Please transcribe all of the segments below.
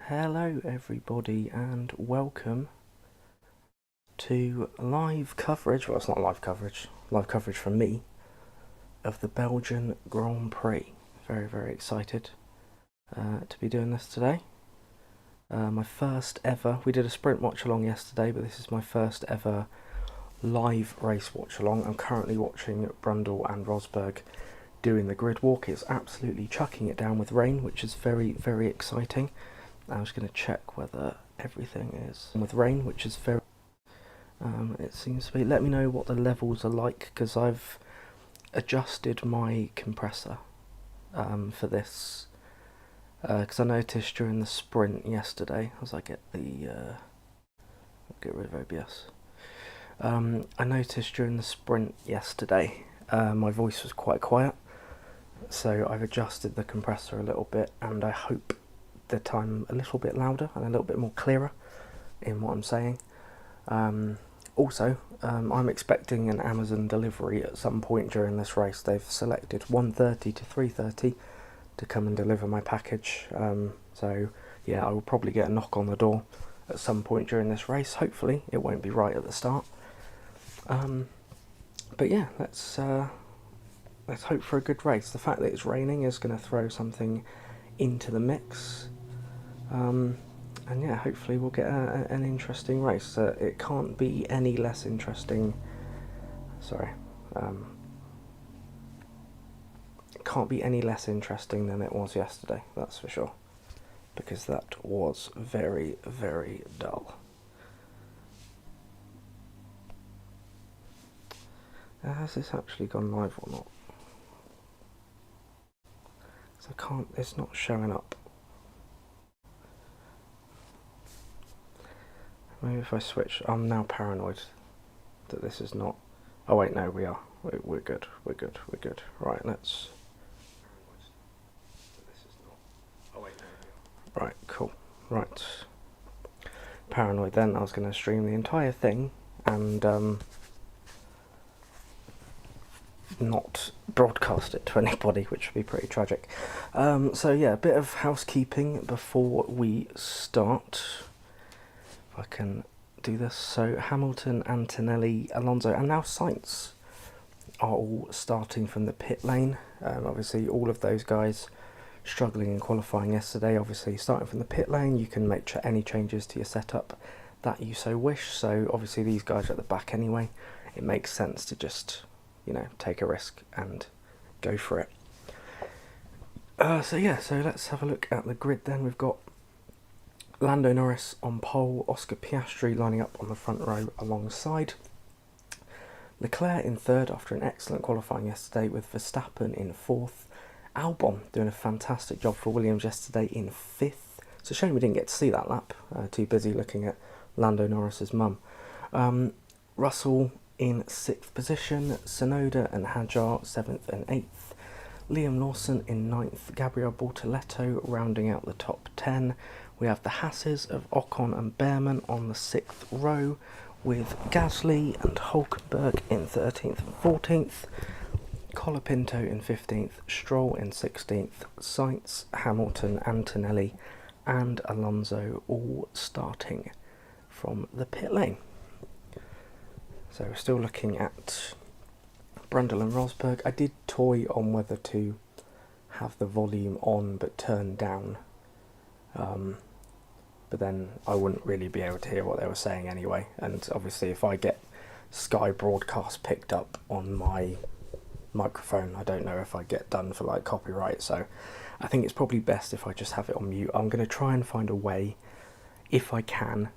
Hello everybody and welcome to live coverage, well it's not live coverage from me, of the Belgian Grand Prix. Very excited to be doing this today. My first ever, we did a sprint watch along yesterday, but this is my first ever live race watch along. I'm currently watching Brundle and Rosberg doing the grid walk. It's absolutely chucking it down with rain, which is very exciting. I was going to check whether everything is with rain, which is very. It seems to be. Let me know what the levels are like, because I've adjusted my compressor for this. Because I noticed during the sprint yesterday, as I get rid of OBS. I noticed during the sprint yesterday, my voice was quite quiet, so I've adjusted the compressor a little bit, and I hope that I'm a little bit louder and a little bit more clearer in what I'm saying. Also, I'm expecting an Amazon delivery at some point during this race. They've selected 1:30 to 3:30 to come and deliver my package. So yeah, I will probably get a knock on the door at some point during this race. Hopefully it won't be right at the start. But yeah, let's hope for a good race. The fact that it's raining is going to throw something into the mix. And yeah, hopefully we'll get an interesting race. It can't be any less interesting. Sorry. It can't be any less interesting than it was yesterday, that's for sure. Because that was very dull. Has this actually gone live or not? So it's not showing up. Maybe if I switch, I'm now paranoid that this is not. Oh wait, no, we are. We're good. Right, let's. Right, cool. Right. Paranoid then. I was going to stream the entire thing and not broadcast it to anybody, which would be pretty tragic. So yeah, a bit of housekeeping before we start. If I can do this. So Hamilton, Antonelli, Alonso and now Sainz are all starting from the pit lane. Obviously all of those guys struggling in qualifying yesterday. Obviously starting from the pit lane, you can make any changes to your setup that you so wish. So obviously these guys are at the back anyway. It makes sense to just, take a risk and go for it. So let's have a look at the grid then. We've got Lando Norris on pole, Oscar Piastri lining up on the front row alongside. Leclerc in third after an excellent qualifying yesterday, with Verstappen in fourth. Albon doing a fantastic job for Williams yesterday in fifth. It's a shame we didn't get to see that lap, too busy looking at Lando Norris's mum. Russell in sixth position, Tsunoda and Hadjar seventh and eighth. Liam Lawson in ninth, Gabriel Bortoleto rounding out the top 10. We have the Hasses of Ocon and Behrman on the sixth row, with Gasly and Hulkenberg in 13th and 14th, Colapinto in 15th, Stroll in 16th, Sainz, Hamilton, Antonelli and Alonso all starting from the pit lane. So we're still looking at Brundle and Rosberg. I did toy on whether to have the volume on but turned down. But then I wouldn't really be able to hear what they were saying anyway. And obviously if I get Sky broadcast picked up on my microphone, I don't know if I get done for like copyright. So I think it's probably best if I just have it on mute. I'm going to try and find a way, if I can,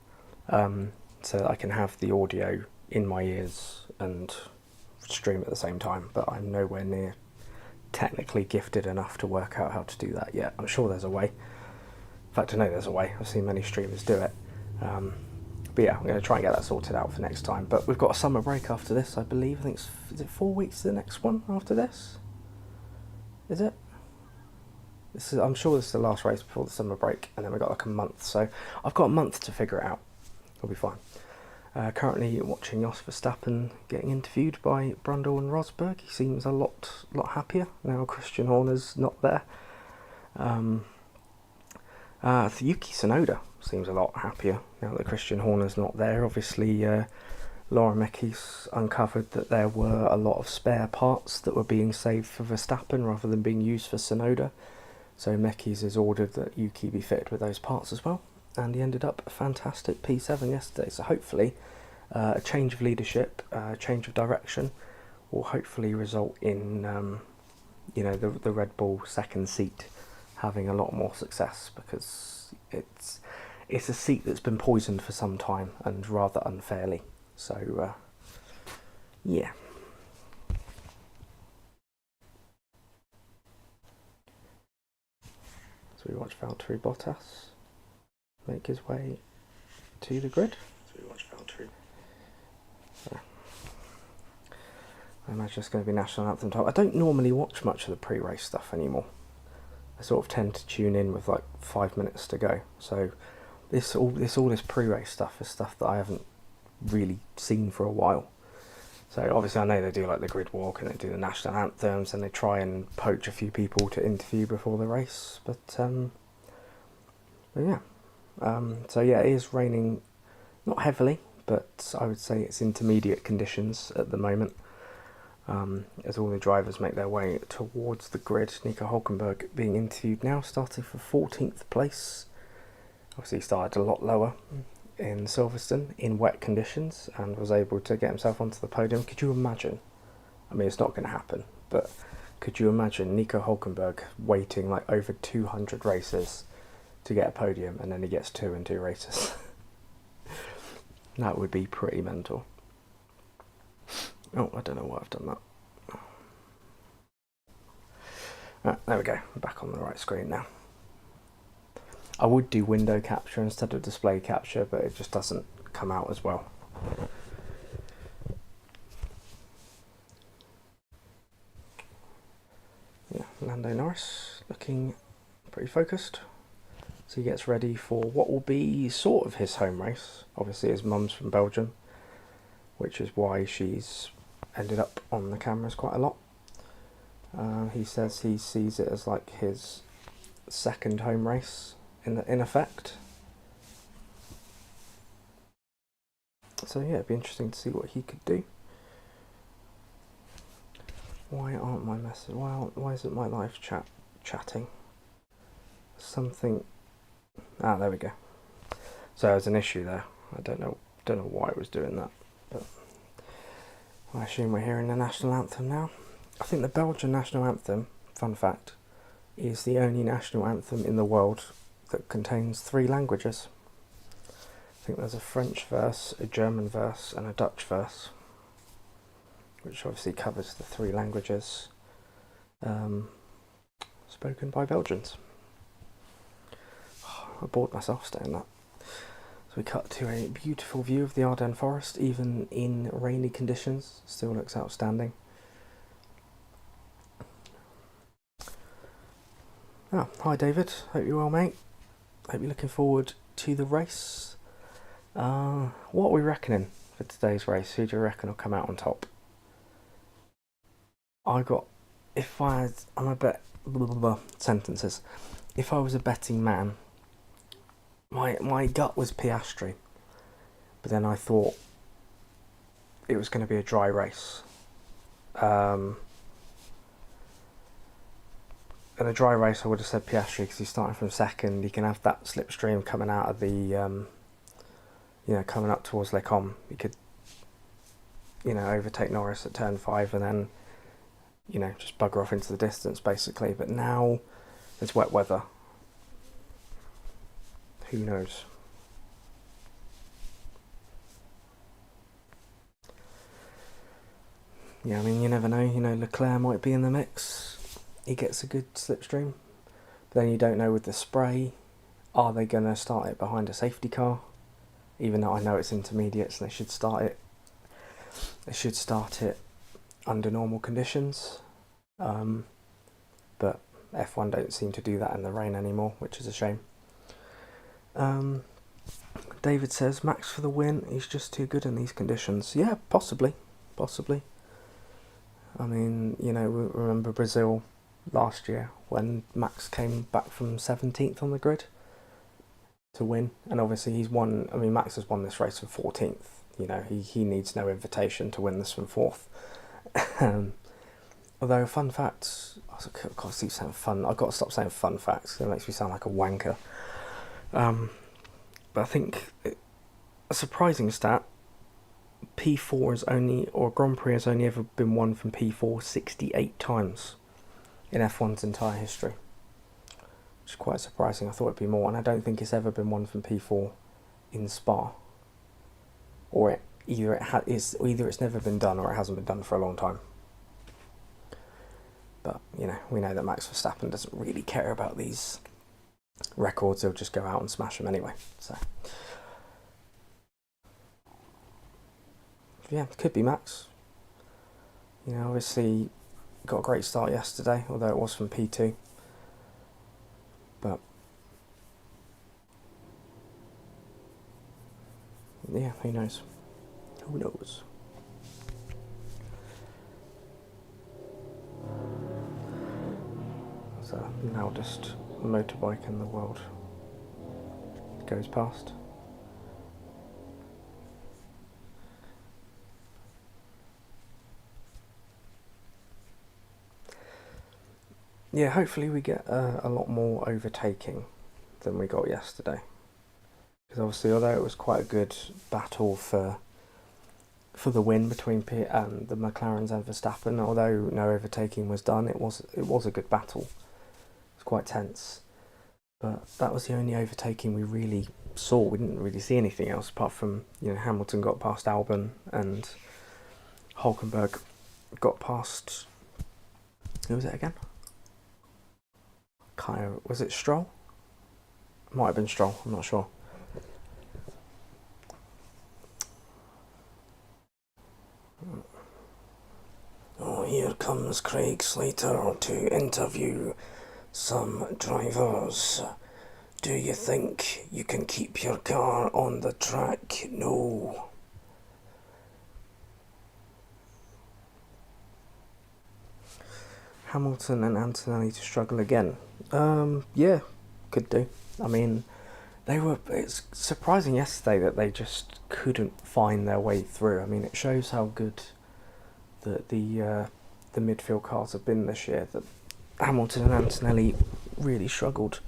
so that I can have the audio in my ears and stream at the same time. But I'm nowhere near technically gifted enough to work out how to do that yet. I'm sure there's a way. In fact, I know there's a way. I've seen many streamers do it. But yeah, I'm going to try and get that sorted out for next time. But we've got a summer break after this, I believe. I think is it 4 weeks to the next one after this? Is it? I'm sure this is the last race before the summer break, and then we've got like a month. So I've got a month to figure it out. It'll be fine. Currently watching Jos Verstappen getting interviewed by Brundle and Rosberg. He seems a lot happier now Christian Horner's not there. Yuki Tsunoda seems a lot happier now that Christian Horner's not there. Obviously, Laura Mecky's uncovered that there were a lot of spare parts that were being saved for Verstappen rather than being used for Tsunoda. So Mecky's has ordered that Yuki be fitted with those parts as well. And he ended up a fantastic P7 yesterday. So hopefully a change of leadership, a change of direction will hopefully result in the Red Bull second seat having a lot more success, because it's a seat that's been poisoned for some time and rather unfairly. So yeah. So we watch Valtteri Bottas make his way to the grid. I imagine it's going to be National Anthem time. I don't normally watch much of the pre-race stuff anymore. I sort of tend to tune in with like 5 minutes to go. So all this pre-race stuff is stuff that I haven't really seen for a while. So obviously I know they do like the grid walk and they do the national anthems and they try and poach a few people to interview before the race. But yeah. So yeah, it is raining, not heavily, but I would say it's intermediate conditions at the moment. As all the drivers make their way towards the grid. Nico Hulkenberg being interviewed now, starting for 14th place. Obviously he started a lot lower in Silverstone in wet conditions and was able to get himself onto the podium. Could you imagine? I mean, it's not going to happen, but could you imagine Nico Hulkenberg waiting like over 200 races to get a podium and then he gets 2 in 2 races? That would be pretty mental. Oh, I don't know why I've done that. There we go, back on the right screen now. I would do window capture instead of display capture, but it just doesn't come out as well. Yeah, Lando Norris looking pretty focused. So he gets ready for what will be sort of his home race. Obviously his mum's from Belgium, which is why she's ended up on the cameras quite a lot. He says he sees it as like his second home race in effect. So yeah, it'd be interesting to see what he could do. Why aren't my messages? Why isn't my live chatting? Something. There we go. So there's an issue there. I don't know why it was doing that, but I assume we're hearing the national anthem now. I think the Belgian national anthem, fun fact, is the only national anthem in the world that contains 3 languages. I think there's a French verse, a German verse, and a Dutch verse, which obviously covers the 3 languages spoken by Belgians. I bored myself saying that. So we cut to a beautiful view of the Ardennes forest, even in rainy conditions. Still looks outstanding. Hi David, hope you're well, mate. Hope you're looking forward to the race. What are we reckoning for today's race? Who do you reckon will come out on top? I'm a bet, sentences. If I was a betting man, my gut was Piastri, but then I thought it was going to be a dry race. In a dry race, I would have said Piastri because he's starting from second. He can have that slipstream coming out of the, coming up towards Les Combes. He could, overtake Norris at turn 5 and then, just bugger off into the distance basically. But now it's wet weather. Who knows? Yeah, I mean, you never know. Leclerc might be in the mix. He gets a good slipstream. But then you don't know with the spray, are they going to start it behind a safety car? Even though I know it's intermediates and they should start it under normal conditions. But F1 don't seem to do that in the rain anymore, which is a shame. David says, Max for the win, he's just too good in these conditions. Yeah, possibly. I mean, remember Brazil last year when Max came back from 17th on the grid to win, and obviously he's won. I mean, Max has won this race from 14th. You know, he needs no invitation to win this from 4th. Although, fun facts, I've got to keep saying fun. I've got to stop saying fun facts because it makes me sound like a wanker. But I think a surprising stat: P4 is only, or Grand Prix has only ever been won from P4 68 times in F1's entire history. Which is quite surprising. I thought it'd be more, and I don't think it's ever been won from P4 in Spa. Or either it's never been done or it hasn't been done for a long time. But, you know, we know that Max Verstappen doesn't really care about these records. He'll just go out and smash them anyway. So, yeah, it could be Max. You know, obviously got a great start yesterday, although it was from P2. But, yeah, who knows? Who knows? So, the loudest motorbike in the world goes past. Yeah, hopefully we get a lot more overtaking than we got yesterday. Because obviously, although it was quite a good battle for the win between the McLarens and Verstappen, although no overtaking was done, it was a good battle. It was quite tense. But that was the only overtaking we really saw. We didn't really see anything else apart from, you know, Hamilton got past Albon and Hulkenberg got past, who was it again? Was it Stroll? Might have been Stroll, I'm not sure. Oh, here comes Craig Slater to interview some drivers. Do you think you can keep your car on the track? No. Hamilton and Antonelli to struggle again. Yeah, could do. I mean, it's surprising yesterday that they just couldn't find their way through. I mean, it shows how good the midfield cars have been this year, that Hamilton and Antonelli really struggled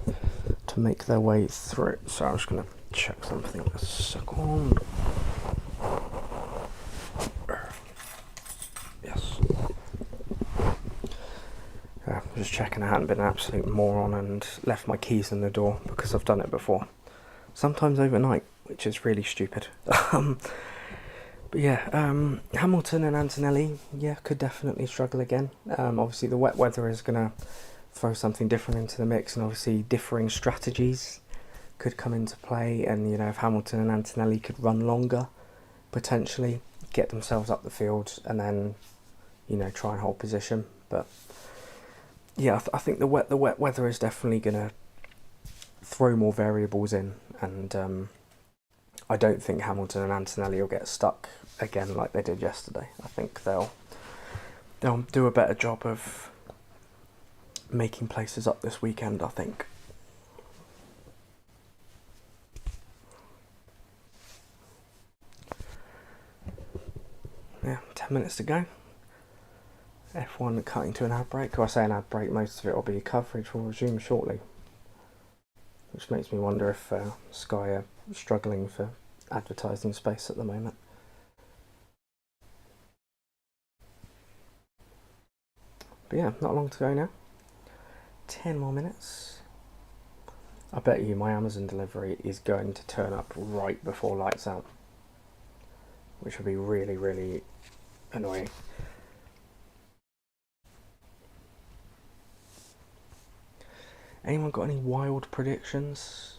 to make their way through. So I'm just going to check something a second. Yes. Just checking I hadn't been an absolute moron and left my keys in the door, because I've done it before. Sometimes overnight, which is really stupid. But yeah, Hamilton and Antonelli, yeah, could definitely struggle again. Obviously, the wet weather is going to throw something different into the mix, and obviously differing strategies could come into play. And, you know, if Hamilton and Antonelli could run longer, potentially get themselves up the field and then, you know, try and hold position. But yeah, I think the wet weather is definitely going to throw more variables in, and I don't think Hamilton and Antonelli will get stuck again like they did yesterday. I think they'll do a better job of making places up this weekend, I think. Yeah, 10 minutes to go. F1 cutting to an ad break. Or I say an ad break, most of it will be coverage will resume shortly. Which makes me wonder if Sky are struggling for advertising space at the moment. But yeah, not long to go now. 10 more minutes. I bet you my Amazon delivery is going to turn up right before lights out, which would be really, really annoying. Anyone got any wild predictions?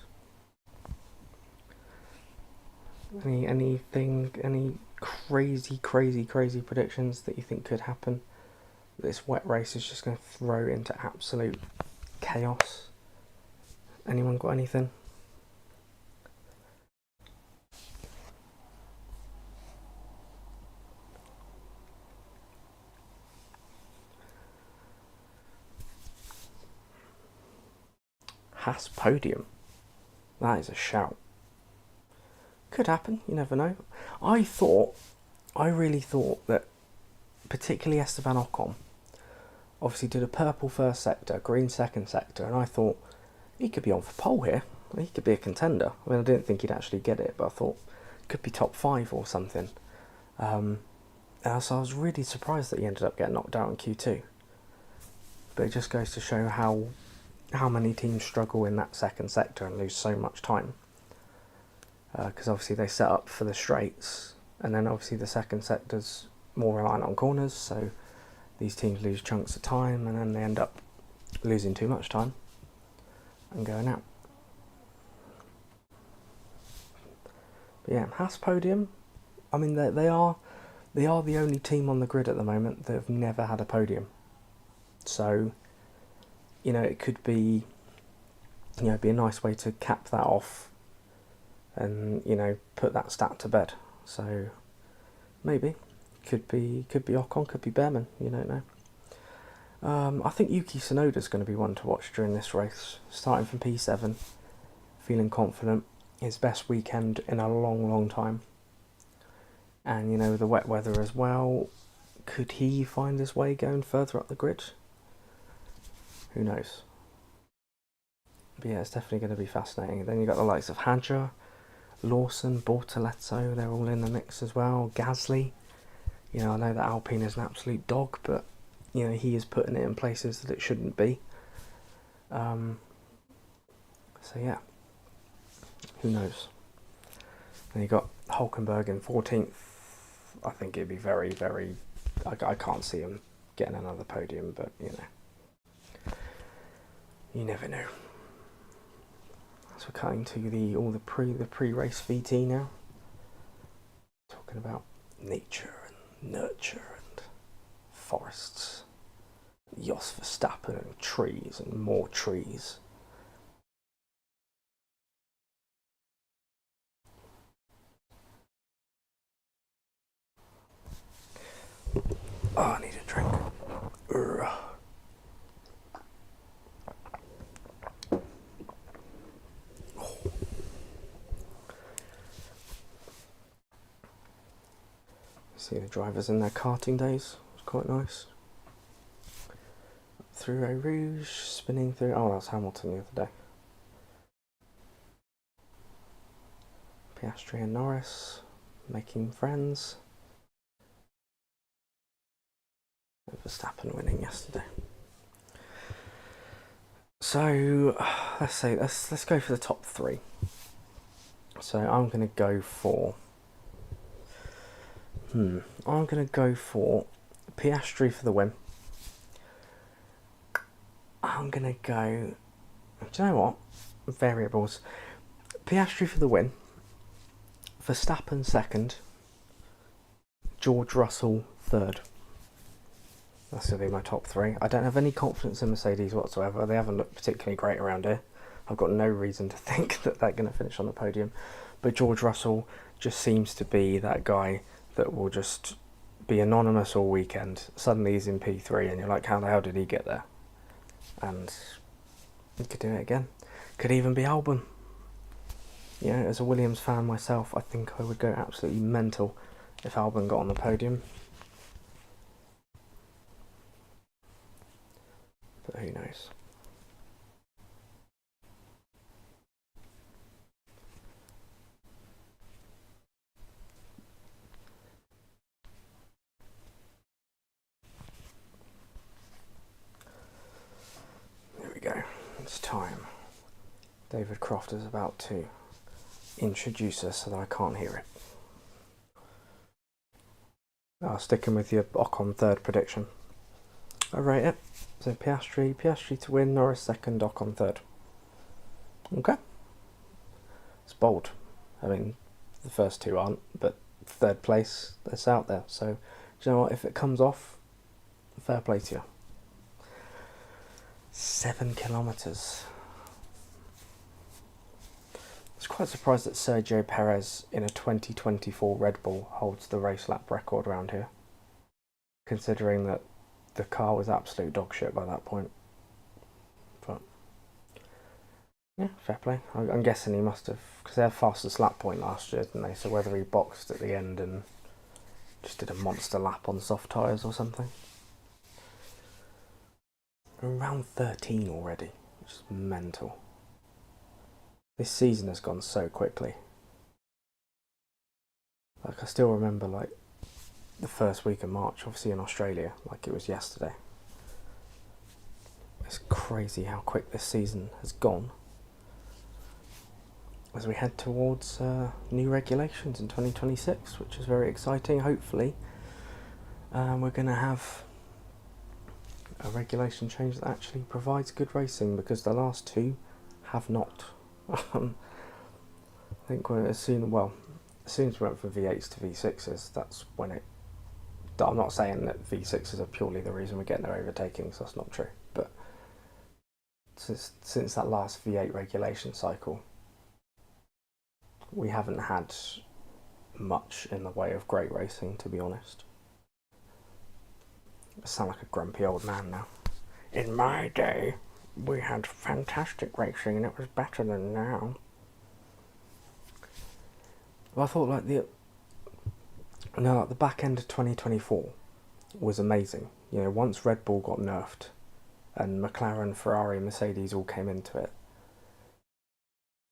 Any crazy predictions that you think could happen? This wet race is just going to throw into absolute chaos. Anyone got anything? Haas podium. That is a shout. Could happen, you never know. I really thought that, particularly Esteban Ocon, obviously did a purple first sector, green second sector, and I thought he could be on for pole here. He could be a contender. I mean, I didn't think he'd actually get it, but I thought could be top 5 or something. So I was really surprised that he ended up getting knocked out in Q2. But it just goes to show how many teams struggle in that second sector and lose so much time. Because obviously they set up for the straights, and then obviously the second sector's more reliant on corners, so these teams lose chunks of time, and then they end up losing too much time and going out. But yeah, Haas podium. I mean, they are the only team on the grid at the moment that have never had a podium. So, you know, it could be, you know, be a nice way to cap that off, and you know, put that stat to bed. So maybe could be Ocon, could be Behrman. You don't know. I think Yuki Tsunoda's going to be one to watch during this race, starting from P7, feeling confident. His best weekend in a long time. And, you know, the wet weather as well, could he find his way going further up the grid? Who knows? But yeah, it's definitely going to be fascinating. Then you've got the likes of Hadjar, Lawson, Bortoletto, they're all in the mix as well. Gasly, you know, I know that Alpine is an absolute dog, but, you know, he is putting it in places that it shouldn't be. So yeah, who knows? Then you got Hulkenberg in 14th. I think it'd be very, very... I can't see him getting another podium, but, you know, you never know. So we're cutting to the pre-race VT now. Talking about nature and nurture and forests. Jos Verstappen and trees and more trees. Oh, I need a drink. Urgh. See the drivers in their karting days. It's quite nice. Through a Rouge, spinning through... Oh, that was Hamilton the other day. Piastri and Norris making friends. And Verstappen winning yesterday. So let's go for the top 3. So I'm going to go for... I'm going to go for Piastri for the win. I'm going to go... Do you know what? Variables. Piastri for the win. Verstappen second. George Russell third. That's going to be my top 3. I don't have any confidence in Mercedes whatsoever. They haven't looked particularly great around here. I've got no reason to think that they're going to finish on the podium. But George Russell just seems to be that guy that will just be anonymous all weekend. Suddenly he's in P3 and you're like, how the hell did he get there? And he could do it again. Could even be Albon. You know, as a Williams fan myself, I think I would go absolutely mental if Albon got on the podium. But who knows? There we go. It's time. David Croft is about to introduce us so that I can't hear it. Sticking with your Ocon third prediction. I rate it. So Piastri to win, Norris second, Ocon third. Okay. It's bold. I mean, the first 2 aren't, but third place, that's out there. So, do you know what? If it comes off, fair play to you. 7 kilometres. I was quite surprised that Sergio Perez in a 2024 Red Bull holds the race lap record around here, considering that the car was absolute dog shit by that point. But Yeah, fair play. I'm guessing he must have, because they had fastest lap point last year, didn't they? So whether he boxed at the end and just did a monster lap on soft tyres or something. We're around 13 already, which is mental. This season has gone so quickly. Like, I still remember, like, the first week of March, obviously in Australia, like it was yesterday. It's crazy how quick this season has gone as we head towards new regulations in 2026, which is very exciting. Hopefully, we're going to have a regulation change that actually provides good racing, because the last two have not. I think as soon as we went from V8s to V6s, that's when it. I'm not saying that V6s are purely the reason we're getting their overtaking, so that's not true. But since that last V8 regulation cycle, we haven't had much in the way of great racing, to be honest. I sound like a grumpy old man now. In my day, we had fantastic racing and it was better than now. Well, I thought like the back end of 2024 was amazing. You know, once Red Bull got nerfed and McLaren, Ferrari, Mercedes all came into it,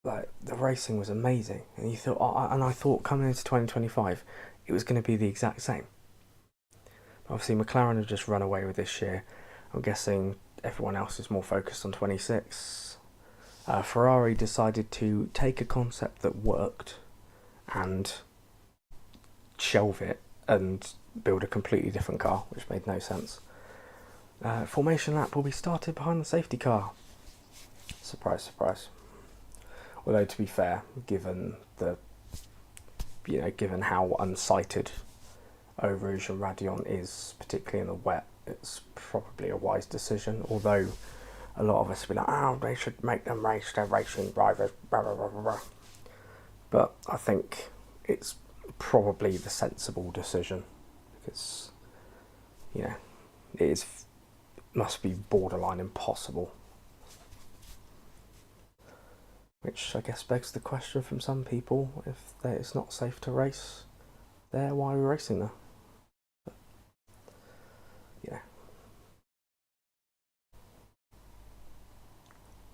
like the racing was amazing, and you thought, I thought coming into 2025, it was going to be the exact same. Obviously, McLaren have just run away with this year. I'm guessing everyone else is more focused on 26. Ferrari decided to take a concept that worked and shelve it and build a completely different car, which made no sense. Formation lap will be started behind the safety car. Surprise, surprise. Although, to be fair, given how unsighted Eau Rouge and Radion is, particularly in the wet, it's probably a wise decision. Although a lot of us will be like, oh, they should make them race their racing drivers, blah, blah, blah, blah. But I think it's probably the sensible decision, because, it must be borderline impossible. Which I guess begs the question from some people, if it's not safe to race there, why are we racing there? But,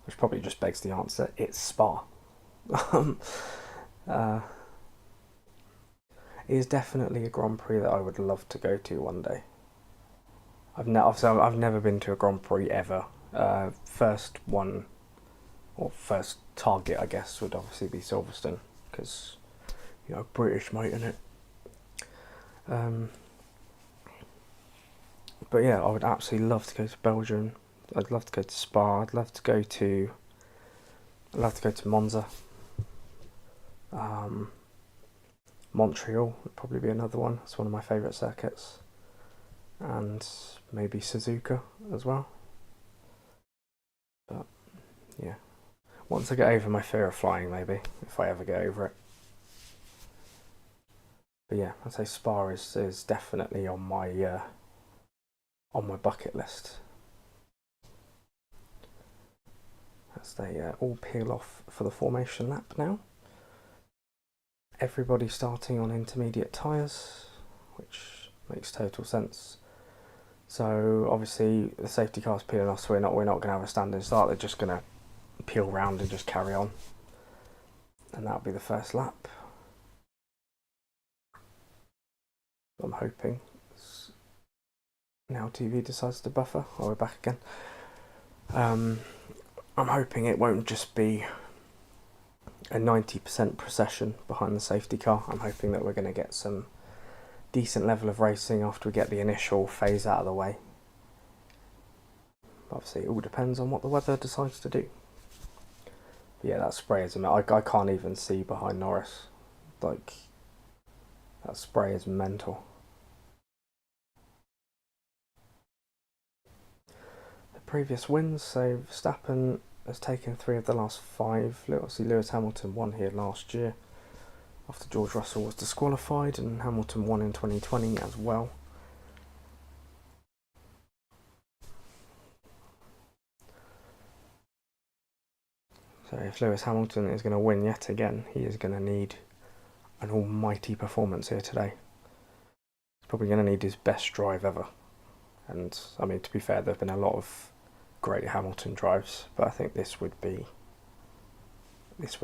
which probably just begs the answer, it's Spa. It is definitely a Grand Prix that I would love to go to one day. I've never been to a Grand Prix ever. First target, I guess, would obviously be Silverstone, because British, mate, innit? But yeah, I would absolutely love to go to Belgium. I'd love to go to Spa. I'd love to go to Monza. Montreal would probably be another one. It's one of my favourite circuits. And maybe Suzuka as well. But yeah, once I get over my fear of flying, maybe, if I ever get over it. But yeah, I'd say Spa is definitely on my bucket list. As they all peel off for the formation lap now. Everybody starting on intermediate tyres, which makes total sense. So obviously the safety car's peeling off, so we're not going to have a standing start. They're just going to peel round and just carry on, and that'll be the first lap. I'm hoping now TV decides to buffer. Oh, we're back again. I'm hoping it won't just be a 90% procession behind the safety car. I'm hoping that we're going to get some decent level of racing after we get the initial phase out of the way. Obviously, it all depends on what the weather decides to do. But yeah, that spray is I can't even see behind Norris. Like, that spray is mental. The previous wins, so Verstappen has taken 3 of the last 5. Obviously, Lewis Hamilton won here last year after George Russell was disqualified, and Hamilton won in 2020 as well. So if Lewis Hamilton is going to win yet again, he is going to need an almighty performance here today. He's probably going to need his best drive ever. And I mean, to be fair, there have been a lot of great Hamilton drives, but I think this would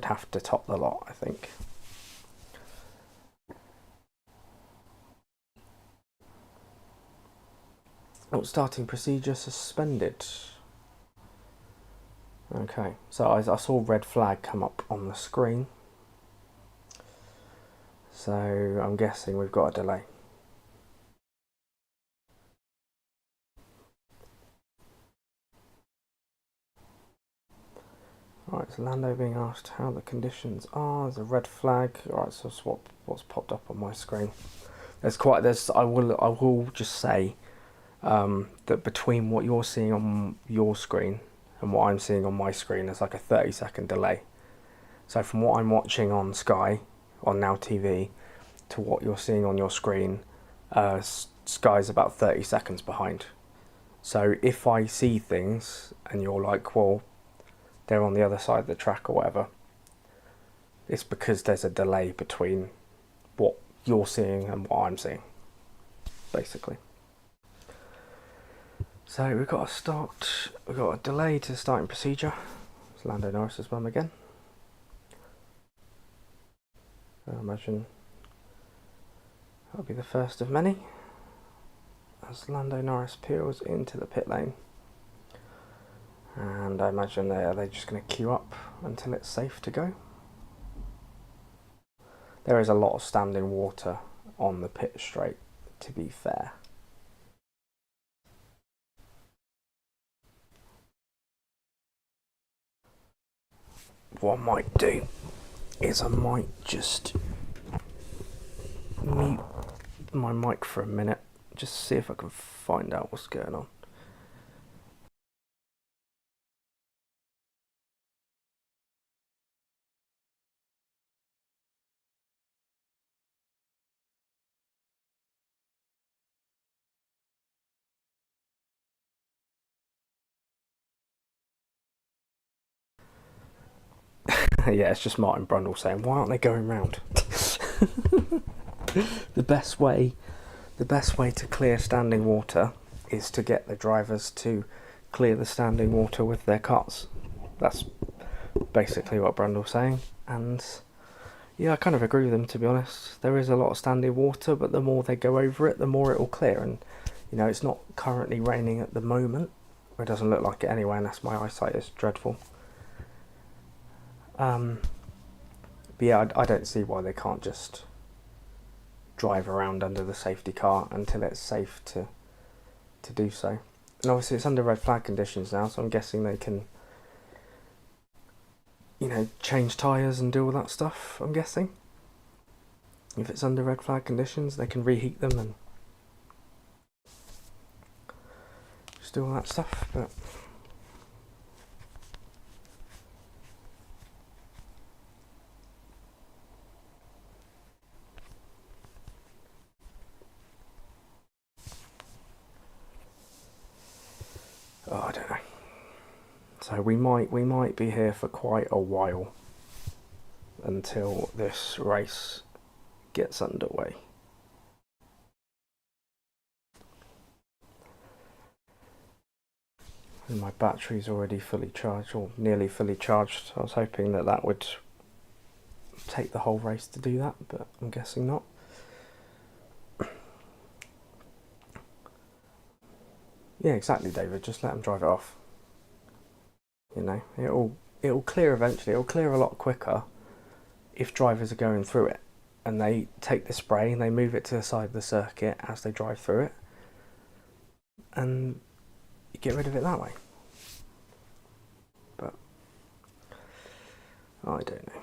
have to top the lot, I think. Oh, starting procedure suspended. Okay, so I saw red flag come up on the screen. So I'm guessing we've got a delay. Alright, so Lando being asked how the conditions are. There's a red flag. Alright, so that's what's popped up on my screen. I will just say that between what you're seeing on your screen and what I'm seeing on my screen, there's like a 30-second delay. So from what I'm watching on Sky, on Now TV, to what you're seeing on your screen, Sky's about 30 seconds behind. So if I see things and you're like, well, they're on the other side of the track or whatever, it's because there's a delay between what you're seeing and what I'm seeing, basically. So we've got a delay to starting procedure. It's Lando Norris's mum again. I imagine that'll be the first of many as Lando Norris peels into the pit lane. And I imagine they're just going to queue up until it's safe to go. There is a lot of standing water on the pit straight, to be fair. What I might do is I might just mute my mic for a minute, just see if I can find out what's going on. Yeah, it's just Martin Brundle saying, why aren't they going round? The best way to clear standing water is to get the drivers to clear the standing water with their cars. That's basically what Brundle's saying, and yeah, I kind of agree with him, to be honest. There is a lot of standing water, but the more they go over it, the more it will clear. And you know, it's not currently raining at the moment, or it doesn't look like it anyway, unless my eyesight is dreadful. But yeah, I don't see why they can't just drive around under the safety car until it's safe to do so. And obviously it's under red flag conditions now, so I'm guessing they can, you know, change tyres and do all that stuff, I'm guessing. If it's under red flag conditions, they can reheat them and just do all that stuff, but oh, I don't know. So we might be here for quite a while until this race gets underway. And my battery's already fully charged, or nearly fully charged. I was hoping that would take the whole race to do that, but I'm guessing not. Yeah, exactly, David. Just let them drive it off. You know, it'll clear eventually. It'll clear a lot quicker if drivers are going through it and they take the spray and they move it to the side of the circuit as they drive through it, and you get rid of it that way. But I don't know.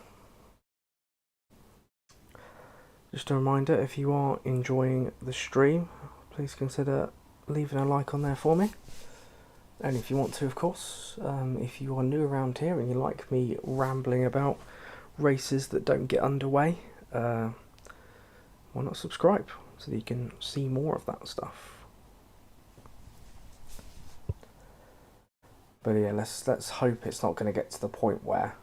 Just a reminder, if you are enjoying the stream, please consider leaving a like on there for me. And if you want to, of course, if you are new around here and you like me rambling about races that don't get underway, why not subscribe so that you can see more of that stuff. But yeah, let's hope it's not going to get to the point where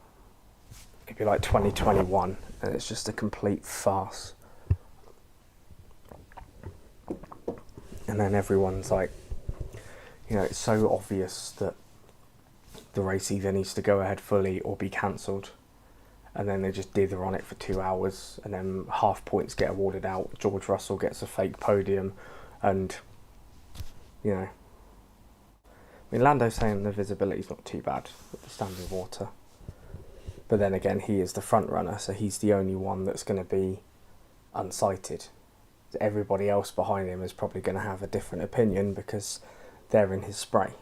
it'd be like 2021, and it's just a complete farce. And then everyone's like, you know, it's so obvious that the race either needs to go ahead fully or be cancelled. And then they just dither on it for 2 hours, and then half points get awarded out. George Russell gets a fake podium, and, you know. I mean, Lando's saying the visibility's not too bad with the standing water. But then again, he is the front runner, so he's the only one that's going to be unsighted. Everybody else behind him is probably going to have a different opinion because they're in his spray.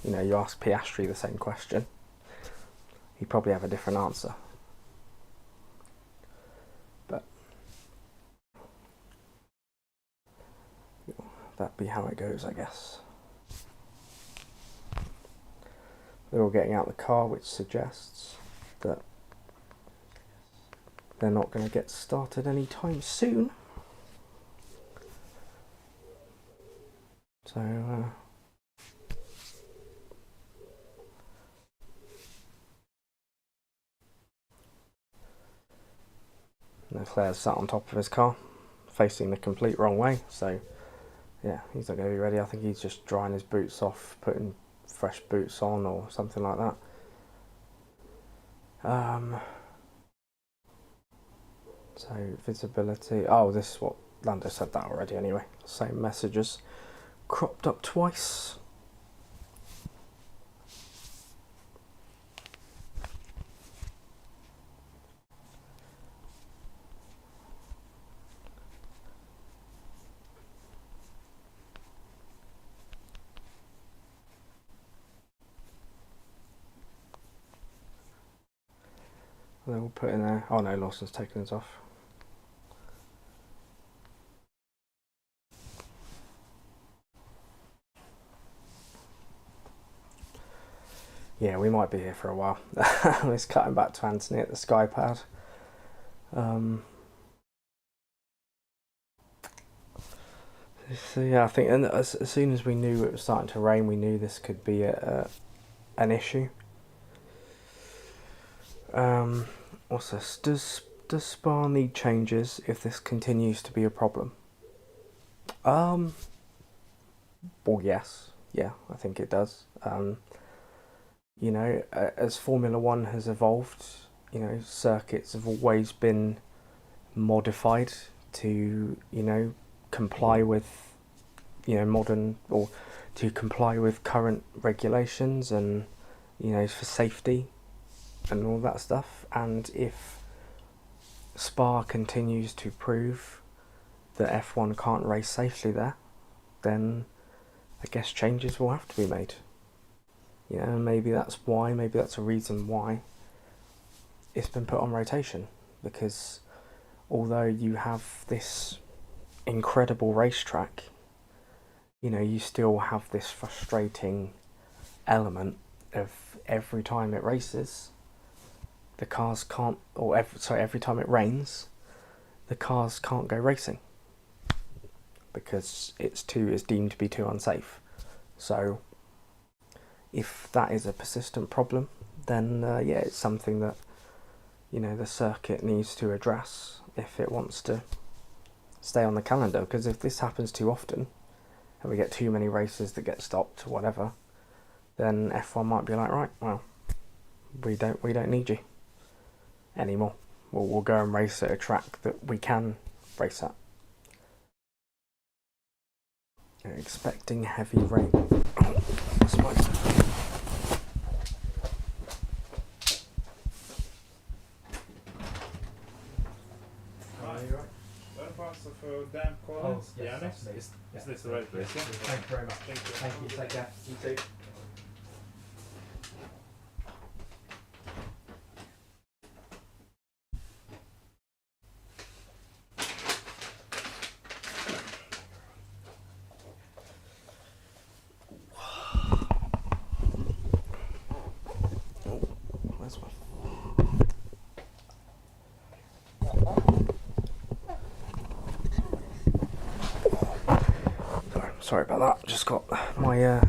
You know, you ask Piastri the same question, he'd probably have a different answer. But that'd be how it goes, I guess. They're all getting out the car, which suggests that they're not going to get started anytime soon. So, Leclerc's sat on top of his car, facing the complete wrong way. So, yeah, he's not going to be ready. I think he's just drying his boots off, putting fresh boots on or something like that. So, visibility. Oh, this is what Lando said that already anyway. Same messages. Cropped up twice. They're all put in there. Oh no, Lawson's taken his off. Yeah, we might be here for a while. It's cutting back to Anthony at the Skypad. So yeah, I think as soon as we knew it was starting to rain, we knew this could be an issue. What's this? Does Spa need changes if this continues to be a problem? Well, yes. Yeah, I think it does. You know, as Formula One has evolved, you know, circuits have always been modified to, you know, comply with, you know, modern, or to comply with current regulations and, you know, for safety and all that stuff. And if Spa continues to prove that F1 can't race safely there, then I guess changes will have to be made. You know, maybe that's why, maybe that's a reason why it's been put on rotation. Because although you have this incredible racetrack, you know, you still have this frustrating element of every time it races, the cars can't, or every time it rains, the cars can't go racing because it's deemed to be too unsafe. So if that is a persistent problem, then yeah, it's something that, you know, the circuit needs to address if it wants to stay on the calendar. Because if this happens too often and we get too many races that get stopped or whatever, then F1 might be like, right, well, we don't need you anymore. We'll go and race at a track that we can race at. You're expecting heavy rain. That's my... För damp calling. Is this the right place? Yeah? Thank you very much. Thank you. Take care. You too. Sorry about that, just got my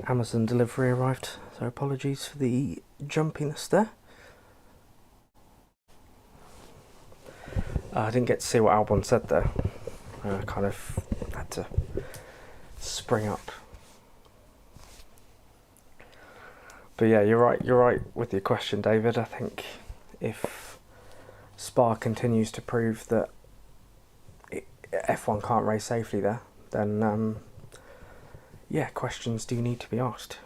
Amazon delivery arrived, so apologies for the jumpiness there. I didn't get to see what Albon said there. I kind of had to spring up. But yeah, you're right with your question, David. I think if Spa continues to prove that F1 can't race safely there, then yeah, questions do need to be asked.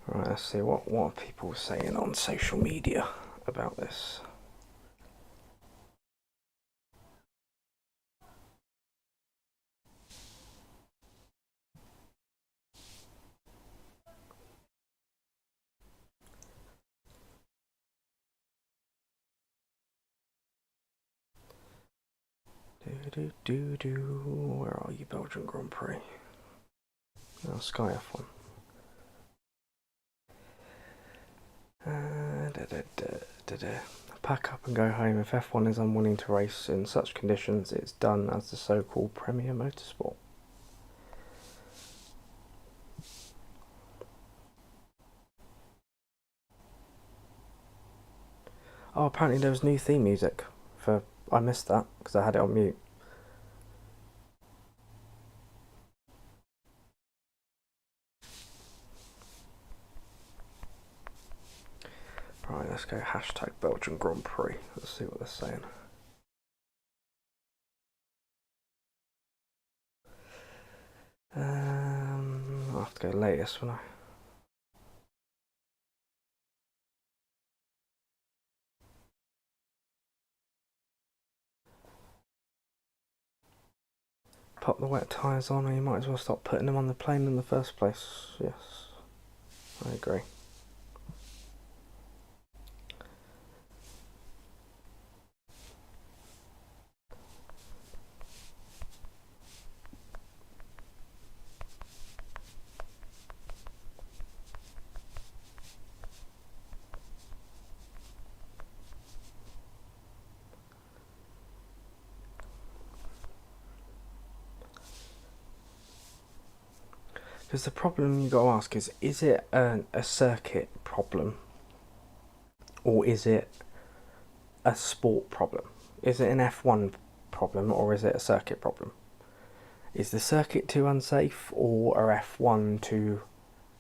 Right, let's see what are people saying on social media about this. Where are you, Belgian Grand Prix? Oh, Sky F1. Pack up and go home. If F1 is unwilling to race in such conditions, it's done as the so-called Premier Motorsport. Oh, apparently there was new theme music. I missed that because I had it on mute. Right, let's go hashtag Belgian Grand Prix. Let's see what they're saying. I'll have to go latest, won't I? Pop the wet tyres on, or you might as well stop putting them on the plane in the first place. Yes, I agree. Because the problem you got to ask is it a circuit problem, or is it a sport problem? Is it an F1 problem, or is it a circuit problem? Is the circuit too unsafe, or are F1 too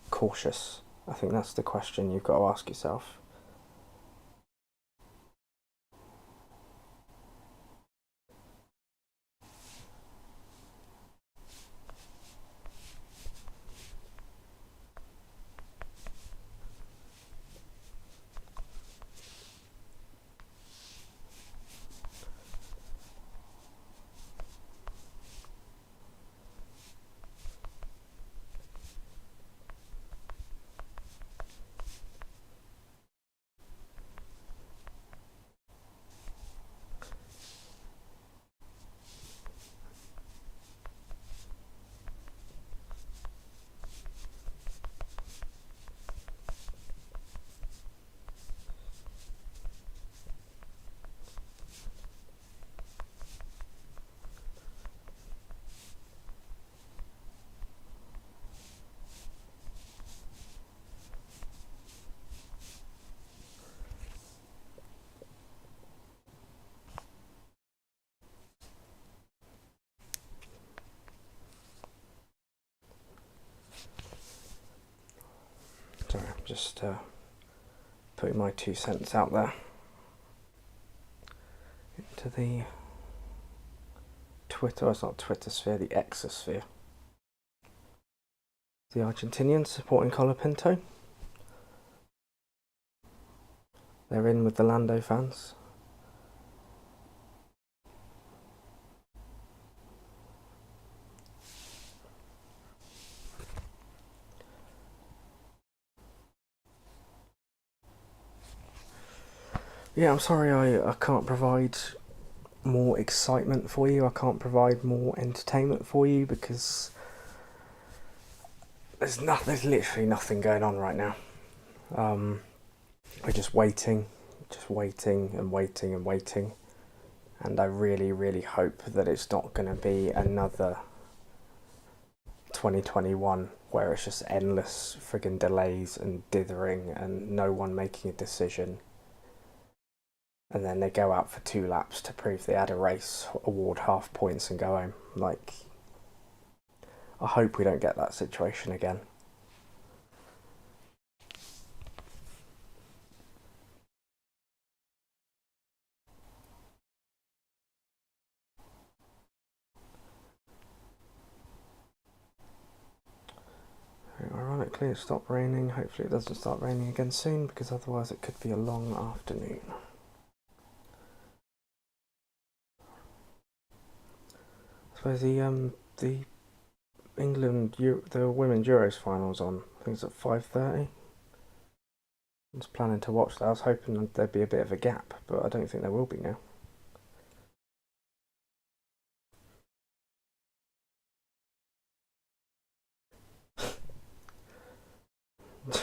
cautious? I think that's the question you've got to ask yourself. Sorry, I'm just putting my 2 cents out there into the Twitter, it's not Twitter sphere, the Exosphere. The Argentinians supporting Colapinto. They're in with the Lando fans. Yeah, I'm sorry I can't provide more excitement for you. I can't provide more entertainment for you because there's literally nothing going on right now. We're just waiting and waiting and waiting. And I really, really hope that it's not going to be another 2021 where it's just endless friggin' delays and dithering and no one making a decision. And then they go out for 2 laps to prove they had a race, award half points and go home. Like, I hope we don't get that situation again. Ironically, it stopped raining. Hopefully it doesn't start raining again soon, because otherwise it could be a long afternoon. I suppose the England the women's Euros finals on. I think it's at 5:30. I was planning to watch that. I was hoping there'd be a bit of a gap, but I don't think there will be now.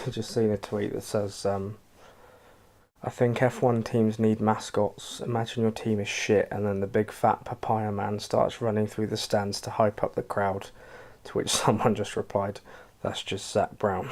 Just seen a tweet that says, I think F1 teams need mascots. Imagine your team is shit and then the big fat papaya man starts running through the stands to hype up the crowd. To which someone just replied, that's just Zach Brown.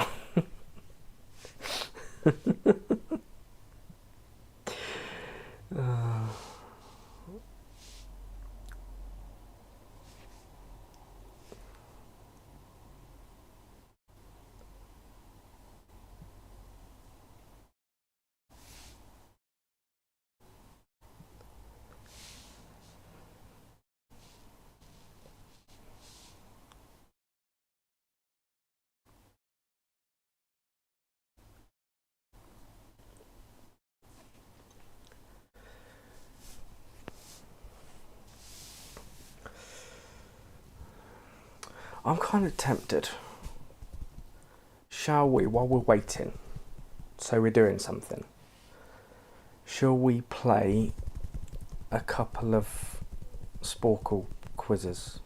I'm kind of tempted. Shall we, while we're waiting, so we're doing something, shall we play a couple of Sporkle quizzes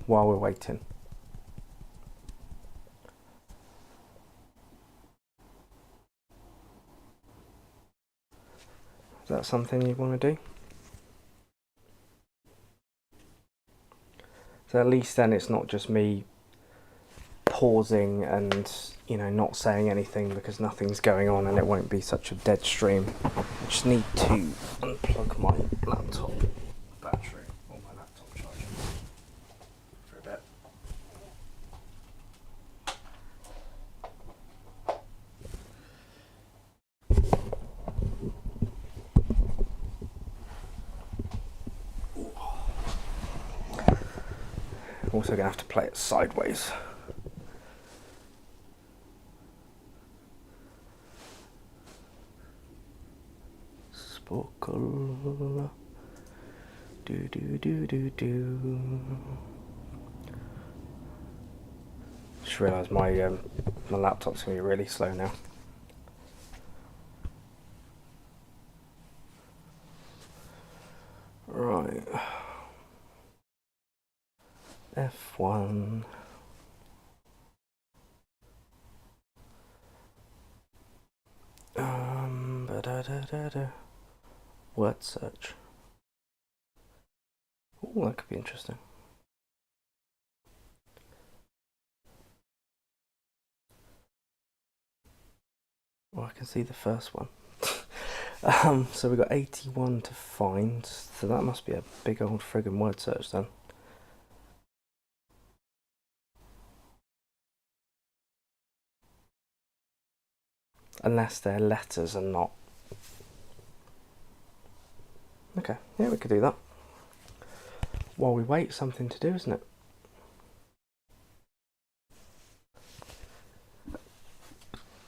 while we're waiting? Is that something you want to do? So at least then it's not just me pausing and, not saying anything because nothing's going on, and it won't be such a dead stream. I just need to unplug my laptop battery or my laptop charger for a bit. Also gonna have to play it sideways. Sporkle. Do. Just realised my laptop's gonna be really slow now. Right. F1. Word search. Oh, that could be interesting. Well, I can see the first one. So we got 81 to find. So that must be a big old friggin' word search then. Unless they're letters and not. Okay, yeah, we could do that. While we wait, something to do, isn't it?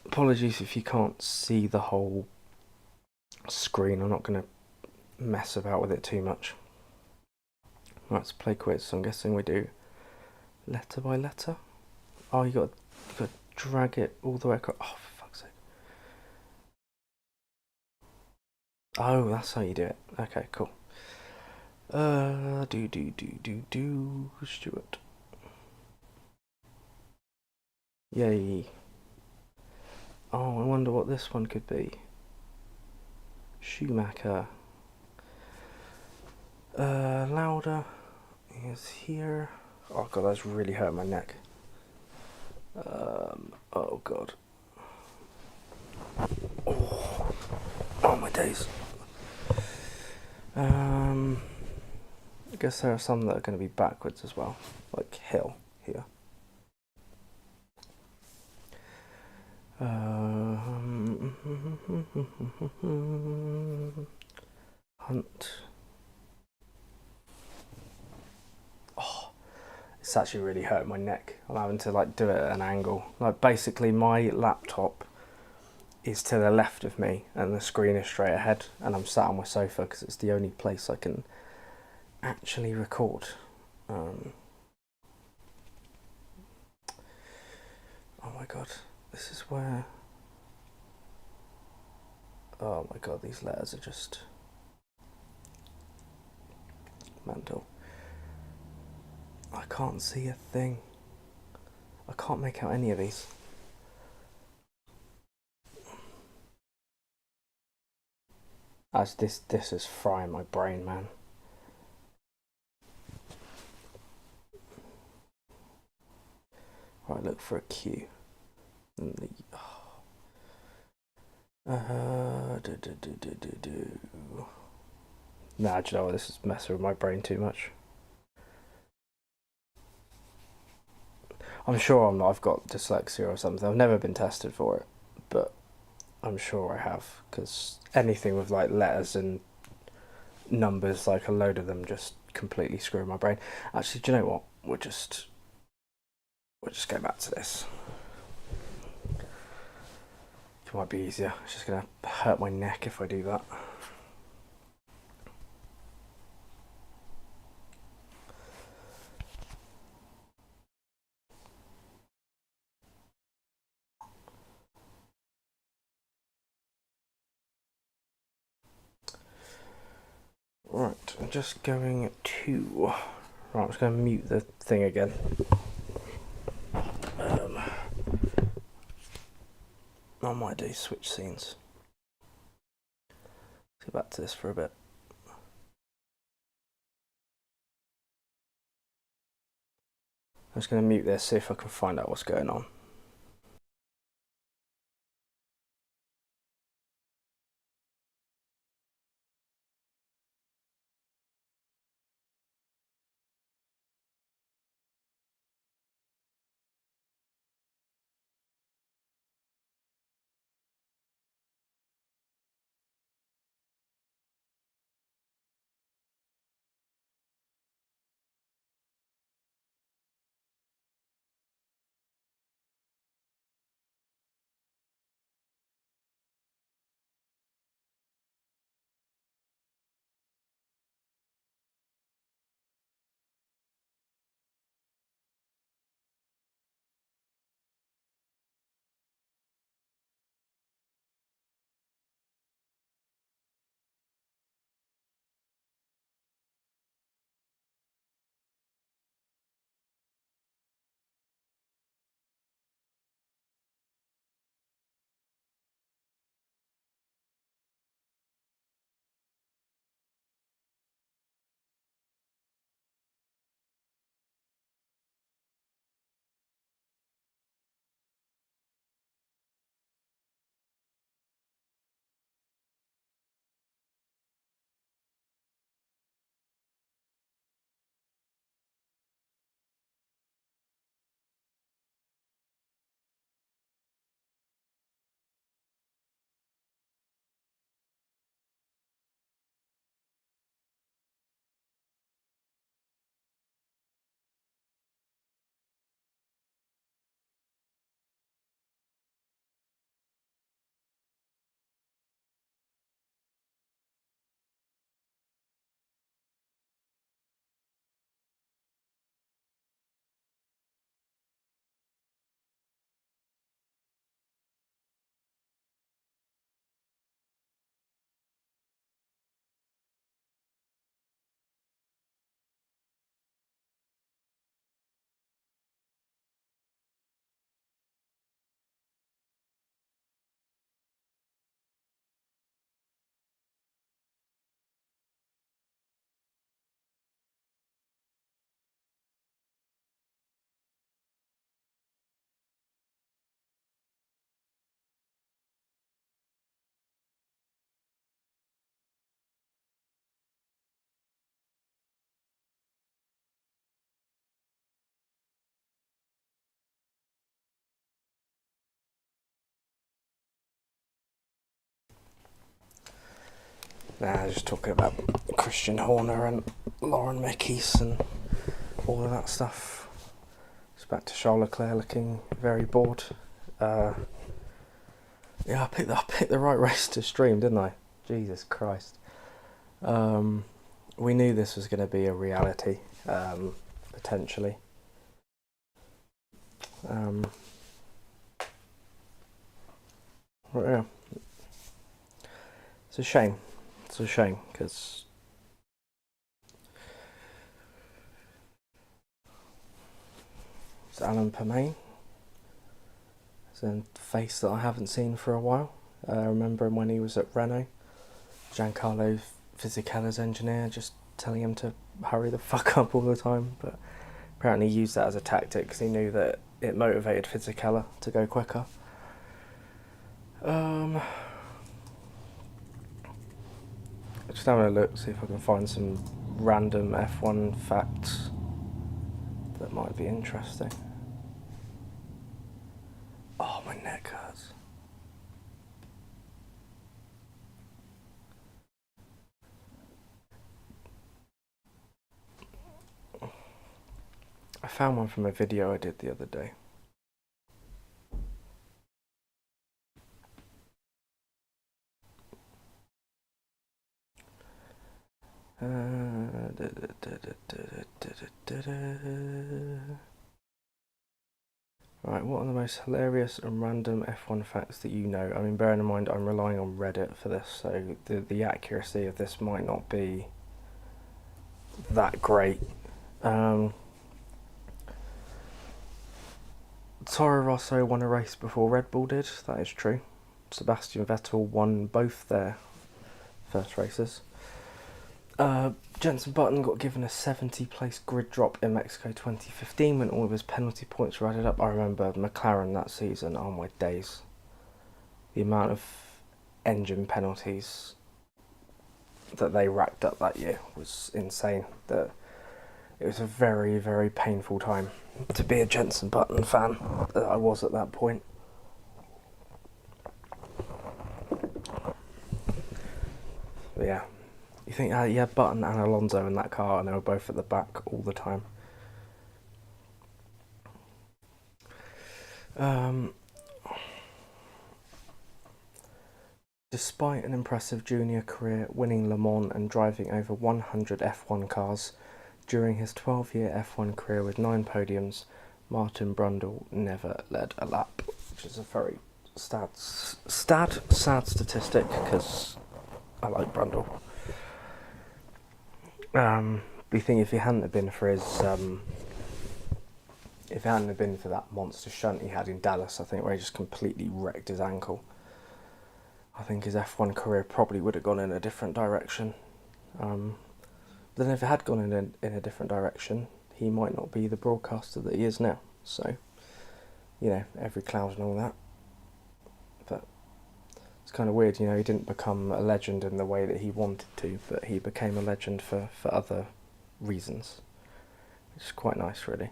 Apologies if you can't see the whole screen. I'm not going to mess about with it too much. Right, let's play quiz. So I'm guessing we do letter by letter. Oh, you got to drag it all the way across. Oh, for fuck's sake. Oh, that's how you do it. Okay, cool. Stuart. Yay. Oh, I wonder what this one could be. Schumacher. Louder is here. Oh god, that's really hurt my neck. Oh god. Oh my days. I guess there are some that are going to be backwards as well, like hill here. Hunt. Oh, it's actually really hurting my neck. I'm having to like do it at an angle. Like basically my laptop is to the left of me and the screen is straight ahead, and I'm sat on my sofa because it's the only place I can actually record. Oh my god, this is where... Oh my god, these letters are just mental. I can't see a thing. I can't make out any of these. As this is frying my brain, man. Right, look for a Q. Nah, do you know what? This is messing with my brain too much. I'm sure I'm not. I've got dyslexia or something. I've never been tested for it, but I'm sure I have, because anything with like letters and numbers, like a load of them, just completely screw my brain. Actually, do you know what? We'll just go back to this. It might be easier. It's just gonna hurt my neck if I do that. Right, I'm just going to... Right, I'm just going to mute the thing again. I might do switch scenes. Let's go back to this for a bit. I'm just going to mute this, see if I can find out what's going on. Nah, just talking about Christian Horner and Lauren Mekis and all of that stuff. It's back to Charles Leclerc looking very bored. Yeah, I picked the right race to stream, didn't I? Jesus Christ. We knew this was going to be a reality, potentially. Yeah. It's a shame. It's a shame because it's Alan Permain. It's a face that I haven't seen for a while. I remember him when he was at Renault. Giancarlo Fisichella's engineer, just telling him to hurry the fuck up all the time, but apparently he used that as a tactic because he knew that it motivated Fisichella to go quicker. Just having a look, see if I can find some random F1 facts that might be interesting. Oh, my neck hurts. I found one from a video I did the other day. Right, what are the most hilarious and random F1 facts that you know? I mean, bearing in mind I'm relying on Reddit for this, so the accuracy of this might not be that great. Toro Rosso won a race before Red Bull did, that is true. Sebastian Vettel won both their first races. Jenson Button got given a 70-place grid drop in Mexico 2015 when all of his penalty points were added up. I remember McLaren that season, oh my days. The amount of engine penalties that they racked up that year was insane. It was a very, very painful time to be a Jenson Button fan that I was at that point. But yeah. You think you had Button and Alonso in that car and they were both at the back all the time. Despite an impressive junior career, winning Le Mans and driving over 100 F1 cars, during his 12-year F1 career with 9 podiums, Martin Brundle never led a lap, which is a very sad statistic because I like Brundle. You think if he hadn't have been for his, if it hadn't have been for that monster shunt he had in Dallas, I think where he just completely wrecked his ankle, I think his F1 career probably would have gone in a different direction. Then if it had gone in a different direction, he might not be the broadcaster that he is now. So, you know, every cloud and all that. But it's kind of weird, you know, he didn't become a legend in the way that he wanted to, but he became a legend for other reasons, which is quite nice, really.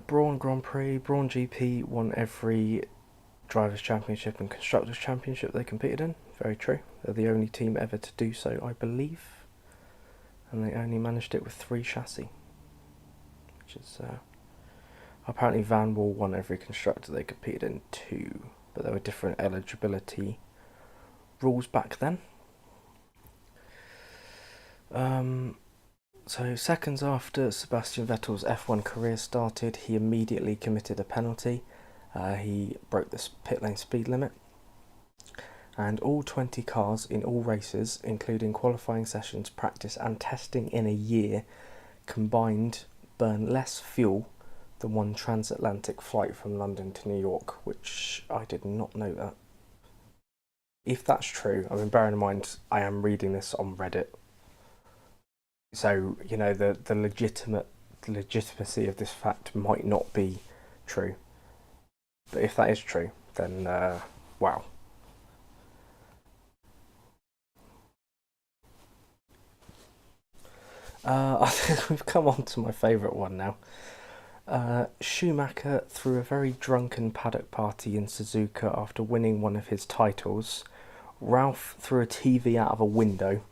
Brawn Grand Prix, Brawn GP won every Drivers' Championship and Constructors' Championship they competed in. Very true. They're the only team ever to do so, I believe. And they only managed it with 3 chassis. Which is... apparently Van Wall won every constructor they competed in too. But there were different eligibility rules back then. So seconds after Sebastian Vettel's F1 career started, he immediately committed a penalty. He broke the pit lane speed limit. And all 20 cars in all races, including qualifying sessions, practice and testing in a year, combined burn less fuel than one transatlantic flight from London to New York, which I did not know that. If that's true, I mean, bearing in mind, I am reading this on Reddit. So, you know, the legitimacy of this fact might not be true. But if that is true, then, wow. I think we've come on to my favourite one now. Schumacher threw a very drunken paddock party in Suzuka after winning one of his titles, Ralph threw a TV out of a window,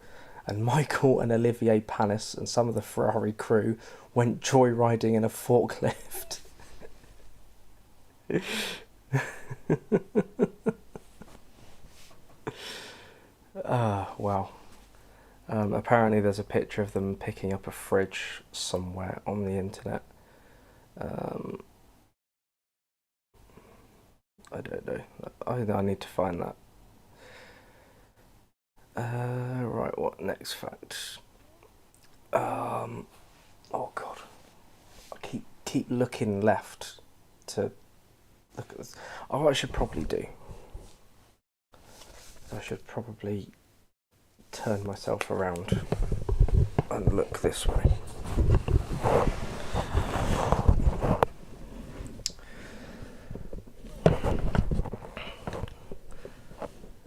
and Michael and Olivier Panis and some of the Ferrari crew went joyriding in a forklift. Wow. Apparently there's a picture of them picking up a fridge somewhere on the internet. I don't know. I need to find that. Right, what next fact? Oh god. I keep looking left to look at this. Oh, what I should probably do. I should probably turn myself around and look this way.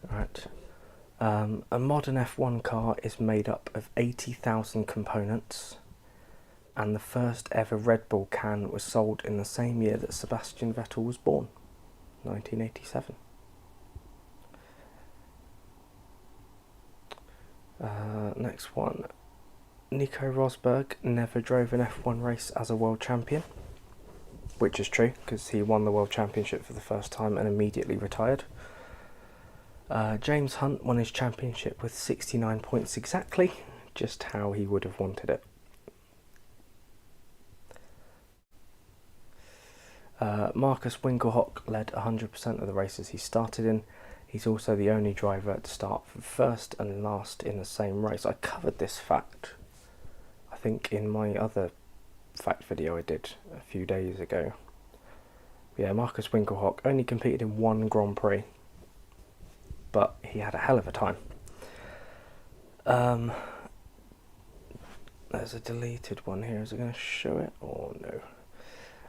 Right. A modern F1 car is made up of 80,000 components, and the first ever Red Bull can was sold in the same year that Sebastian Vettel was born, 1987. Next one. Nico Rosberg never drove an F1 race as a world champion, which is true because he won the world championship for the first time and immediately retired. James Hunt won his championship with 69 points exactly, just how he would have wanted it. Marcus Winkelhock led 100% of the races he started in. He's also the only driver to start first and last in the same race. I covered this fact, I think, in my other fact video I did a few days ago. Yeah, Marcus Winkelhock only competed in one Grand Prix, but he had a hell of a time. There's a deleted one here. Is it going to show it or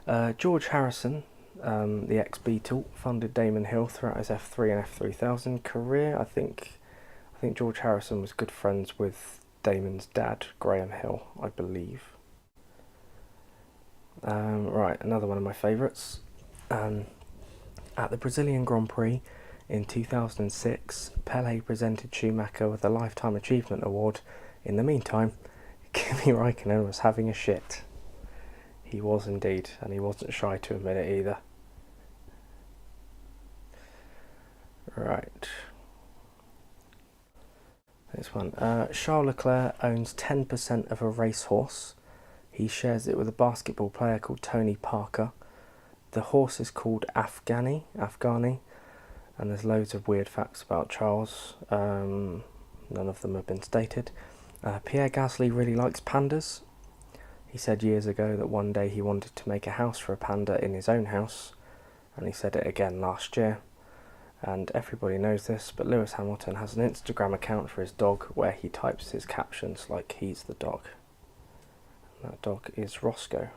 no? George Harrison, the ex-Beatle, funded Damon Hill throughout his F3 and F3000 career. I think George Harrison was good friends with Damon's dad, Graham Hill, I believe. Right, another one of my favourites. At the Brazilian Grand Prix in 2006, Pelé presented Schumacher with a Lifetime Achievement Award. In the meantime, Kimi Raikkonen was having a shit. He was indeed, and he wasn't shy to admit it either. Right. This one. Charles Leclerc owns 10% of a racehorse. He shares it with a basketball player called Tony Parker. The horse is called Afghani, and there's loads of weird facts about Charles. None of them have been stated. Pierre Gasly really likes pandas. He said years ago that one day he wanted to make a house for a panda in his own house, and he said it again last year. And everybody knows this, but Lewis Hamilton has an Instagram account for his dog where he types his captions like he's the dog. And that dog is Roscoe.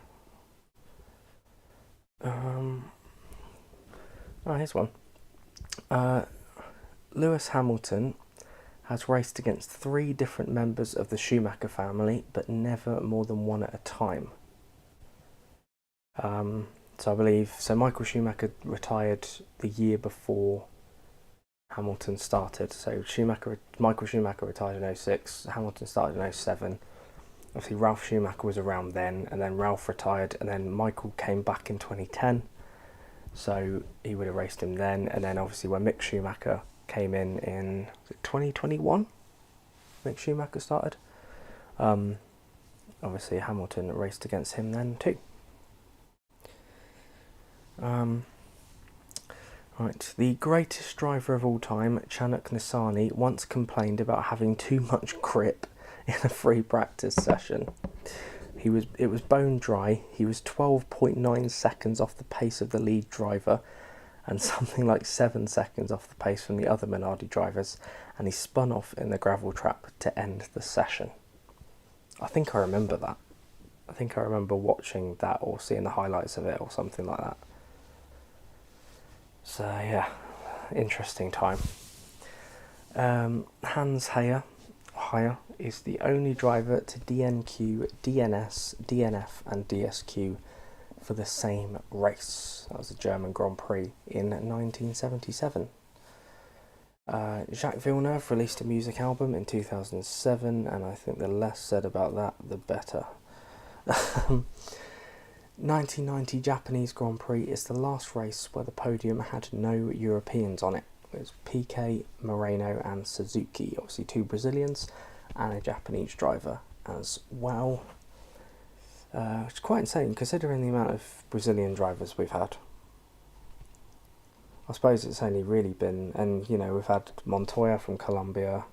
Here's one. Lewis Hamilton has raced against 3 different members of the Schumacher family, but never more than one at a time. So I believe, Michael Schumacher retired the year before Hamilton started. So Michael Schumacher retired in 06, Hamilton started in 07. Obviously Ralph Schumacher was around then, and then Ralph retired, and then Michael came back in 2010. So he would have raced him then, and then obviously when Mick Schumacher came in 2021, Mick Schumacher started. Obviously Hamilton raced against him then too. Right, the greatest driver of all time, Chanuk Nisani, once complained about having too much grip in a free practice session. It was bone dry. He was 12.9 seconds off the pace of the lead driver and something like 7 seconds off the pace from the other Minardi drivers, and he spun off in the gravel trap to end the session. I think I remember that. I think I remember watching that or seeing the highlights of it or something like that. So yeah, interesting time. Hans Heyer is the only driver to DNQ, DNS, DNF and DSQ for the same race. That was the German Grand Prix in 1977. Jacques Villeneuve released a music album in 2007, and I think the less said about that, the better. 1990 Japanese Grand Prix is the last race where the podium had no Europeans on it. It was Piquet, Moreno and Suzuki, obviously 2 Brazilians and a Japanese driver as well. It's quite insane considering the amount of Brazilian drivers we've had. I suppose it's only really been, and we've had Montoya from Colombia,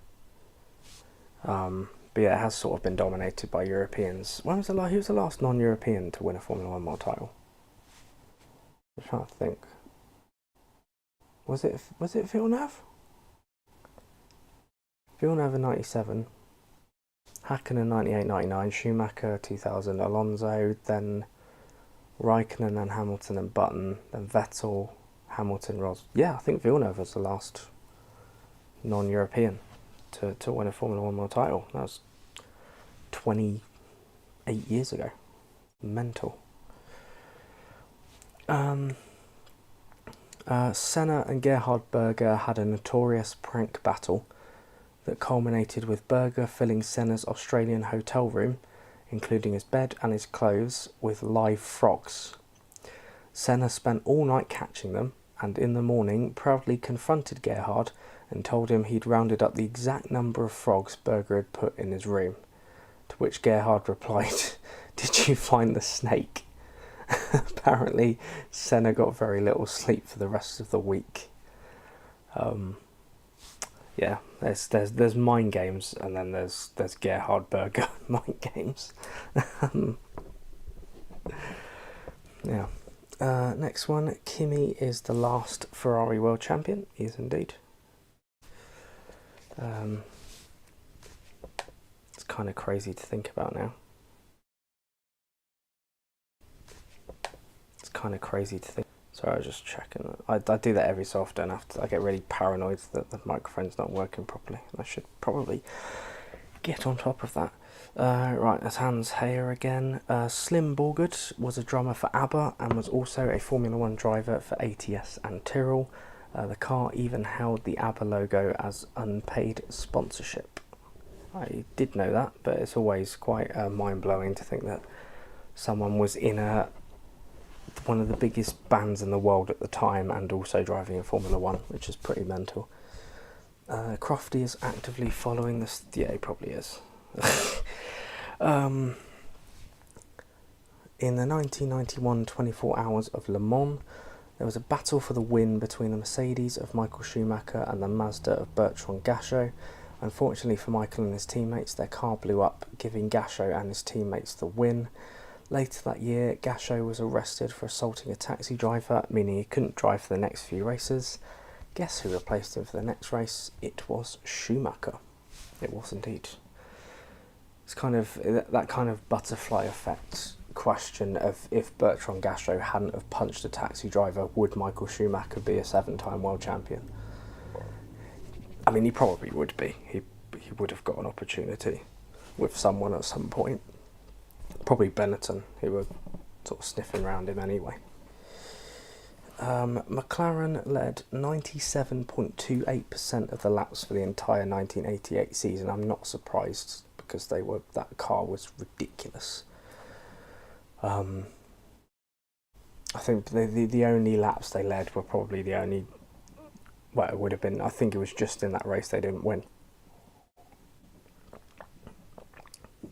but yeah, it has sort of been dominated by Europeans. Who was the last non-European to win a Formula 1 world title? I'm trying to think. Was it Villeneuve? Villeneuve in 97, Hakkinen 98-99, Schumacher 2000, Alonso, then Raikkonen, then Hamilton and Button, then Vettel, Hamilton, Ros. Yeah, I think Villeneuve was the last non-European to win a Formula 1 world title. That was 28 years ago. Mental. Senna and Gerhard Berger had a notorious prank battle that culminated with Berger filling Senna's Australian hotel room, including his bed and his clothes, with live frogs. Senna spent all night catching them, and in the morning proudly confronted Gerhard and told him he'd rounded up the exact number of frogs Berger had put in his room, to which Gerhard replied, "Did you find the snake?" Apparently, Senna got very little sleep for the rest of the week. Yeah, there's mind games, and then there's Gerhard Berger mind games. Yeah. Next one, Kimi is the last Ferrari world champion. He is indeed. It's kind of crazy to think about now. Sorry, I was just checking. I do that every so often. I get really paranoid that the microphone's not working properly. I should probably get on top of that. Right, that's Hans Heyer again. Slim Borgert was a drummer for ABBA and was also a Formula 1 driver for ATS and Tyrrell. The car even held the ABBA logo as unpaid sponsorship. I did know that, but it's always quite mind-blowing to think that someone was in one of the biggest bands in the world at the time and also driving in Formula 1, which is pretty mental. Crofty is actively following this. Yeah, he probably is. In the 1991 24 Hours of Le Mans, there was a battle for the win between the Mercedes of Michael Schumacher and the Mazda of Bertrand Gachot. Unfortunately for Michael and his teammates, their car blew up, giving Gachot and his teammates the win. Later that year, Gachot was arrested for assaulting a taxi driver, meaning he couldn't drive for the next few races. Guess who replaced him for the next race? It was Schumacher. It was indeed. It's kind of that kind of butterfly effect question of if Bertrand Gachot hadn't have punched a taxi driver, would Michael Schumacher be a 7-time world champion? I mean, he probably would be. He would have got an opportunity with someone at some point. Probably Benetton, who were sort of sniffing around him anyway. McLaren led 97.28% of the laps for the entire 1988 season. I'm not surprised because that car was ridiculous. I think the only laps they led were probably the only. Well, it would have been. I think it was just in that race they didn't win. I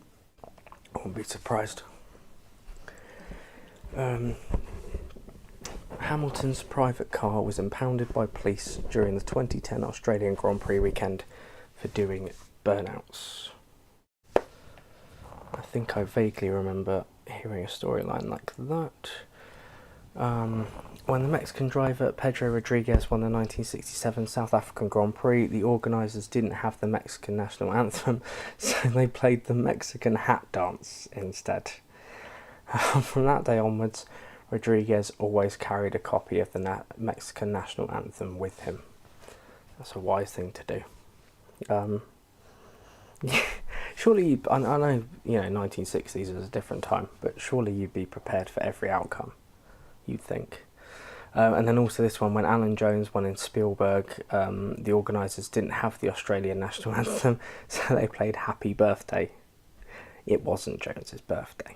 wouldn't be surprised. Hamilton's private car was impounded by police during the 2010 Australian Grand Prix weekend for doing burnouts. I think I vaguely remember hearing a storyline like that. When the Mexican driver Pedro Rodriguez won the 1967 South African Grand Prix, the organisers didn't have the Mexican national anthem, so they played the Mexican hat dance instead. From that day onwards, Rodriguez always carried a copy of the Mexican national anthem with him. That's a wise thing to do. Surely, I know 1960s was a different time, but surely you'd be prepared for every outcome, you'd think. And then also this one, when Alan Jones won in Spielberg, the organisers didn't have the Australian national anthem, so they played Happy Birthday. It wasn't Jones's birthday.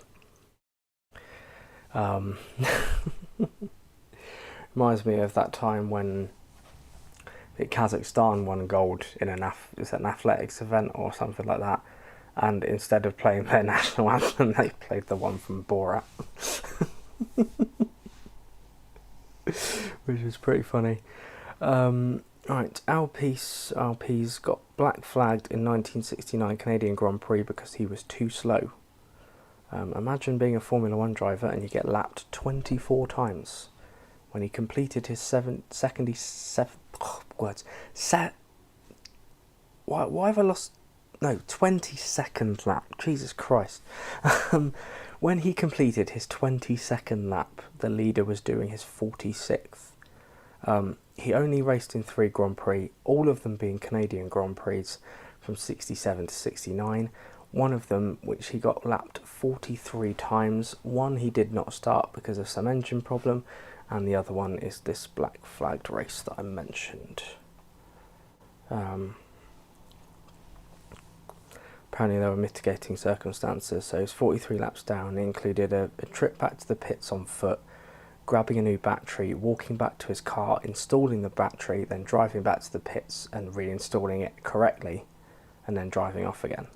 Reminds me of that time when Kazakhstan won gold in an athletics event or something like that, and instead of playing their national anthem, they played the one from Borat. Which is pretty funny. Right, Alpe's got black flagged in 1969 Canadian Grand Prix because he was too slow. Imagine being a Formula 1 driver and you get lapped 24 times. When he completed his 22nd lap. Jesus Christ. When he completed his 22nd lap, the leader was doing his 46th. He only raced in 3 Grand Prix, all of them being Canadian Grand Prix from 67 to 69. One of them, which he got lapped 43 times. One he did not start because of some engine problem, and the other one is this black flagged race that I mentioned. Apparently there were mitigating circumstances, so he's 43 laps down. It included a trip back to the pits on foot, grabbing a new battery, walking back to his car, installing the battery, then driving back to the pits and reinstalling it correctly, and then driving off again.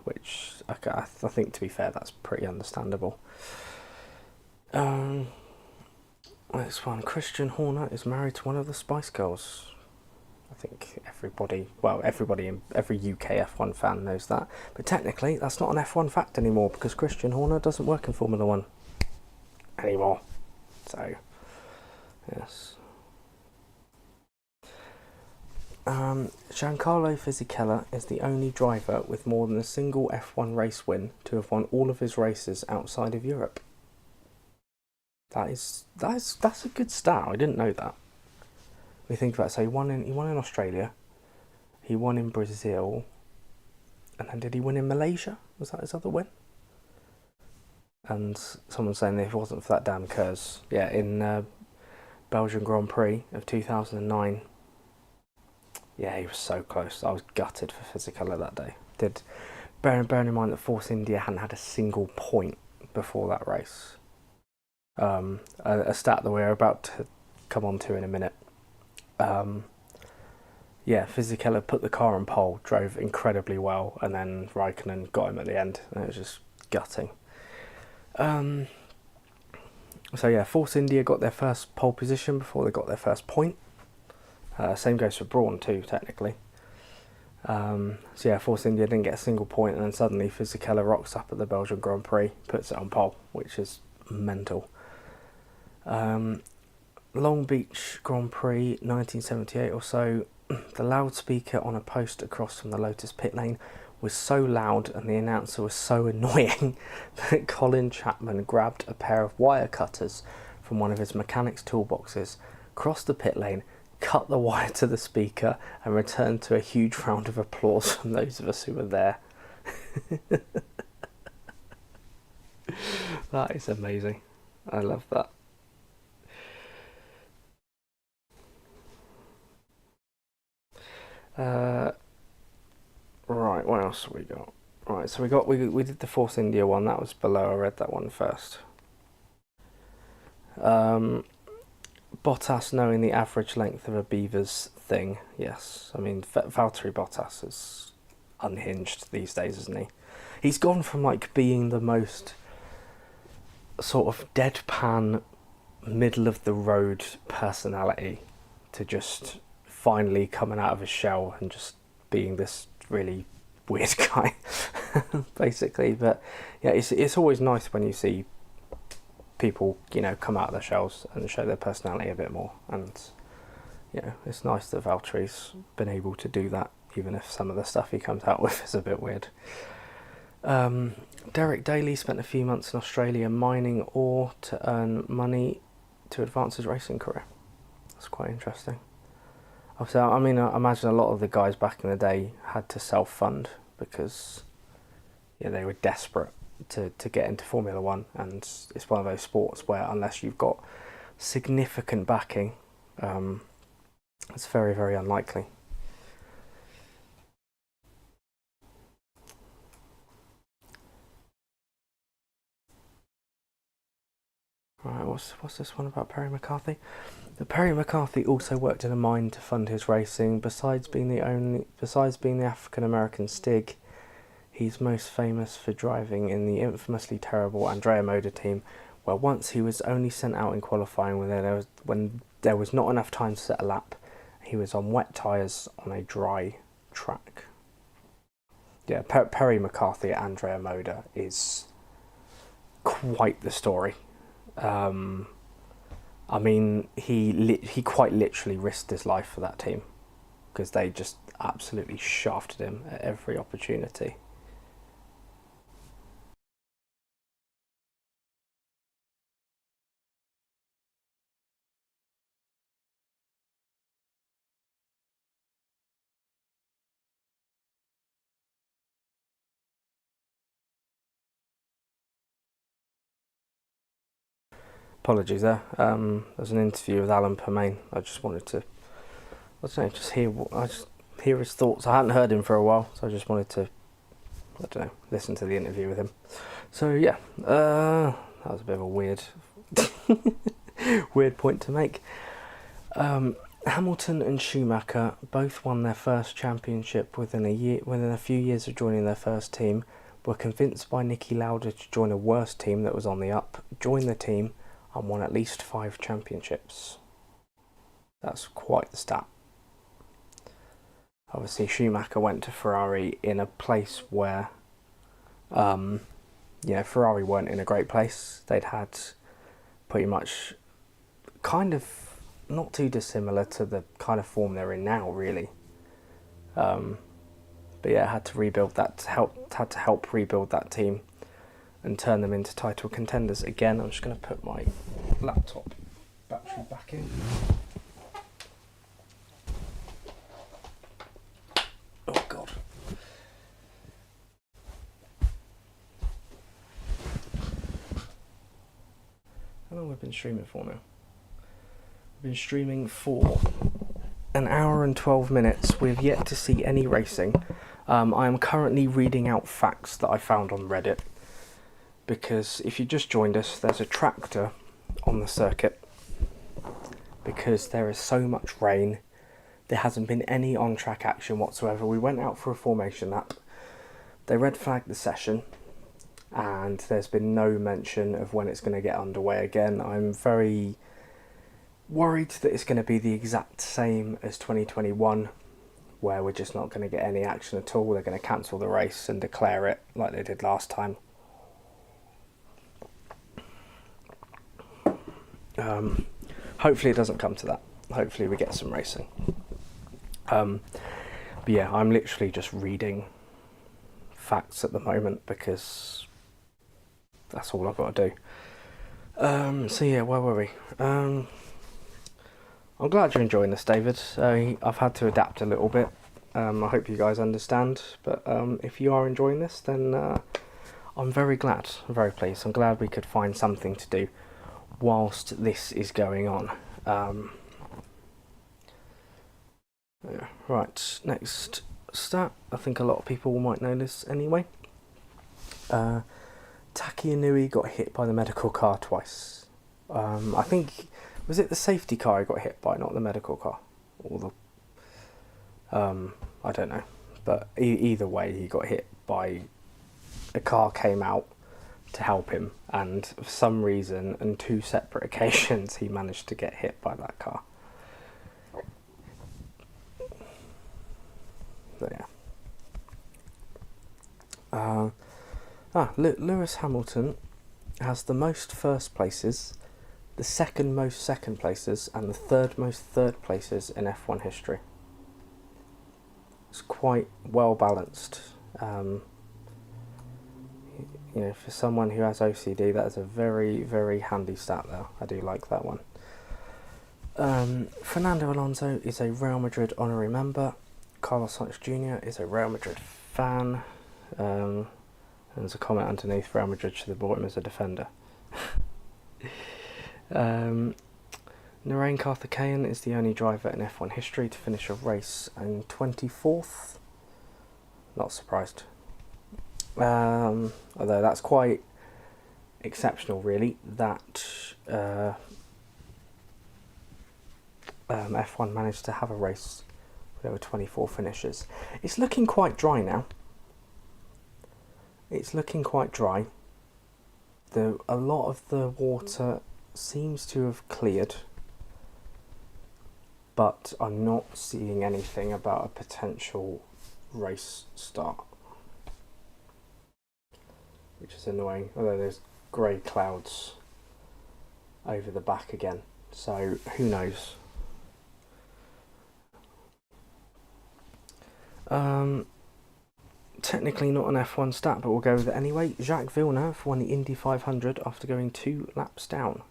Which, I think, to be fair, that's pretty understandable. Next one, Christian Horner is married to one of the Spice Girls. I think everybody in every UK F1 fan knows that. But technically, that's not an F1 fact anymore because Christian Horner doesn't work in Formula 1 anymore. So, yes. Giancarlo Fisichella is the only driver with more than a single F1 race win to have won all of his races outside of Europe. That's a good stat. I didn't know that. We think about it, so he won in Australia, he won in Brazil, and then did he win in Malaysia? Was that his other win? And someone's saying that if it wasn't for that damn curse, in Belgian Grand Prix of 2009. Yeah, he was so close. I was gutted for Fisichella that day. Bearing in mind that Force India hadn't had a single point before that race. A stat that we're about to come on to in a minute. Fisichella put the car on pole, drove incredibly well, and then Raikkonen got him at the end, and it was just gutting. Force India got their first pole position before they got their first point. Same goes for Brawn too, technically. Force India didn't get a single point, and then suddenly Fisichella rocks up at the Belgian Grand Prix, puts it on pole, which is mental. Long Beach Grand Prix 1978 or so, the loudspeaker on a post across from the Lotus pit lane was so loud and the announcer was so annoying that Colin Chapman grabbed a pair of wire cutters from one of his mechanic's toolboxes, crossed the pit lane, cut the wire to the speaker, and returned to a huge round of applause from those of us who were there. That is amazing. I love that. Right, what else have we got? Right, so we did the Force India one. That was below. I read that one first. Bottas knowing the average length of a beaver's thing. Yes, I mean Valtteri Bottas is unhinged these days, isn't he? He's gone from like being the most sort of deadpan, middle of the road personality to just finally coming out of his shell and just being this really weird guy, basically. But yeah, it's always nice when you see people, come out of their shells and show their personality a bit more. And it's nice that Valtteri's been able to do that, even if some of the stuff he comes out with is a bit weird. Derek Daly spent a few months in Australia mining ore to earn money to advance his racing career. That's quite interesting. So, I mean, I imagine a lot of the guys back in the day had to self-fund because they were desperate to get into Formula 1, and it's one of those sports where unless you've got significant backing, it's very, very unlikely. Right, what's this one about Perry McCarthy? Perry McCarthy also worked in a mine to fund his racing. Besides being the African American Stig, he's most famous for driving in the infamously terrible Andrea Moda team, where once he was only sent out in qualifying when there was not enough time to set a lap. He was on wet tyres on a dry track. Yeah, Perry McCarthy at Andrea Moda is quite the story. I mean, he quite literally risked his life for that team because they just absolutely shafted him at every opportunity. Apologies there. There's an interview with Alan Permain. I just wanted to, I don't know, just hear his thoughts. I hadn't heard him for a while, so I just wanted to, I don't know, listen to the interview with him. So yeah, that was a bit of a weird, weird point to make. Hamilton and Schumacher both won their first championship within a few years of joining their first team. Were convinced by Niki Lauda to join a worse team that was on the up, joined the team, and won at least 5 championships. That's quite the stat. Obviously, Schumacher went to Ferrari in a place where, Ferrari weren't in a great place. They'd had pretty much kind of not too dissimilar to the kind of form they're in now, really. But yeah, had to rebuild that. Had to help rebuild that team and turn them into title contenders again. I'm just going to put my laptop battery back in. Oh god. How long have we been streaming for now? We've been streaming for an hour and 12 minutes. We've yet to see any racing. I am currently reading out facts that I found on Reddit, because if you just joined us, there's a tractor on the circuit because there is so much rain. There hasn't been any on-track action whatsoever. We went out for a formation lap. They red flagged the session, and there's been no mention of when it's going to get underway again. I'm very worried that it's going to be the exact same as 2021, where we're just not going to get any action at all. They're going to cancel the race and declare it like they did last time. Hopefully it doesn't come to that. Hopefully we get some racing. But yeah, I'm literally just reading facts at the moment because that's all I've got to do. So yeah, where were we? I'm glad you're enjoying this, David. I've had to adapt a little bit. I hope you guys understand. But if you are enjoying this, then I'm very glad. I'm very pleased. I'm glad we could find something to do whilst this is going on. Yeah, right, next stat. I think a lot of people might know this anyway. Taki Inui got hit by the medical car twice. I think, was it the safety car he got hit by, not the medical car? Or the, I don't know. But either way, he got hit by, a car came out to help him, and for some reason, on 2 separate occasions, he managed to get hit by that car. So yeah. Lewis Hamilton has the most first places, the second most second places, and the third most third places in F1 history. It's quite well balanced. For someone who has OCD, that is a very, very handy stat there. I do like that one. Fernando Alonso is a Real Madrid honorary member. Carlos Sainz Jr. is a Real Madrid fan. And there's a comment underneath, Real Madrid should have bought him as a defender. Narain Karthikeyan is the only driver in F1 history to finish a race in 24th. Not surprised. Although that's quite exceptional, really, that F1 managed to have a race with over 24 finishes. It's looking quite dry now. It's looking quite dry. A lot of the water seems to have cleared, but I'm not seeing anything about a potential race start, which is annoying, although there's grey clouds over the back again, so who knows. Technically not an F1 stat, but we'll go with it anyway. Jacques Villeneuve won the Indy 500 after going 2 laps down.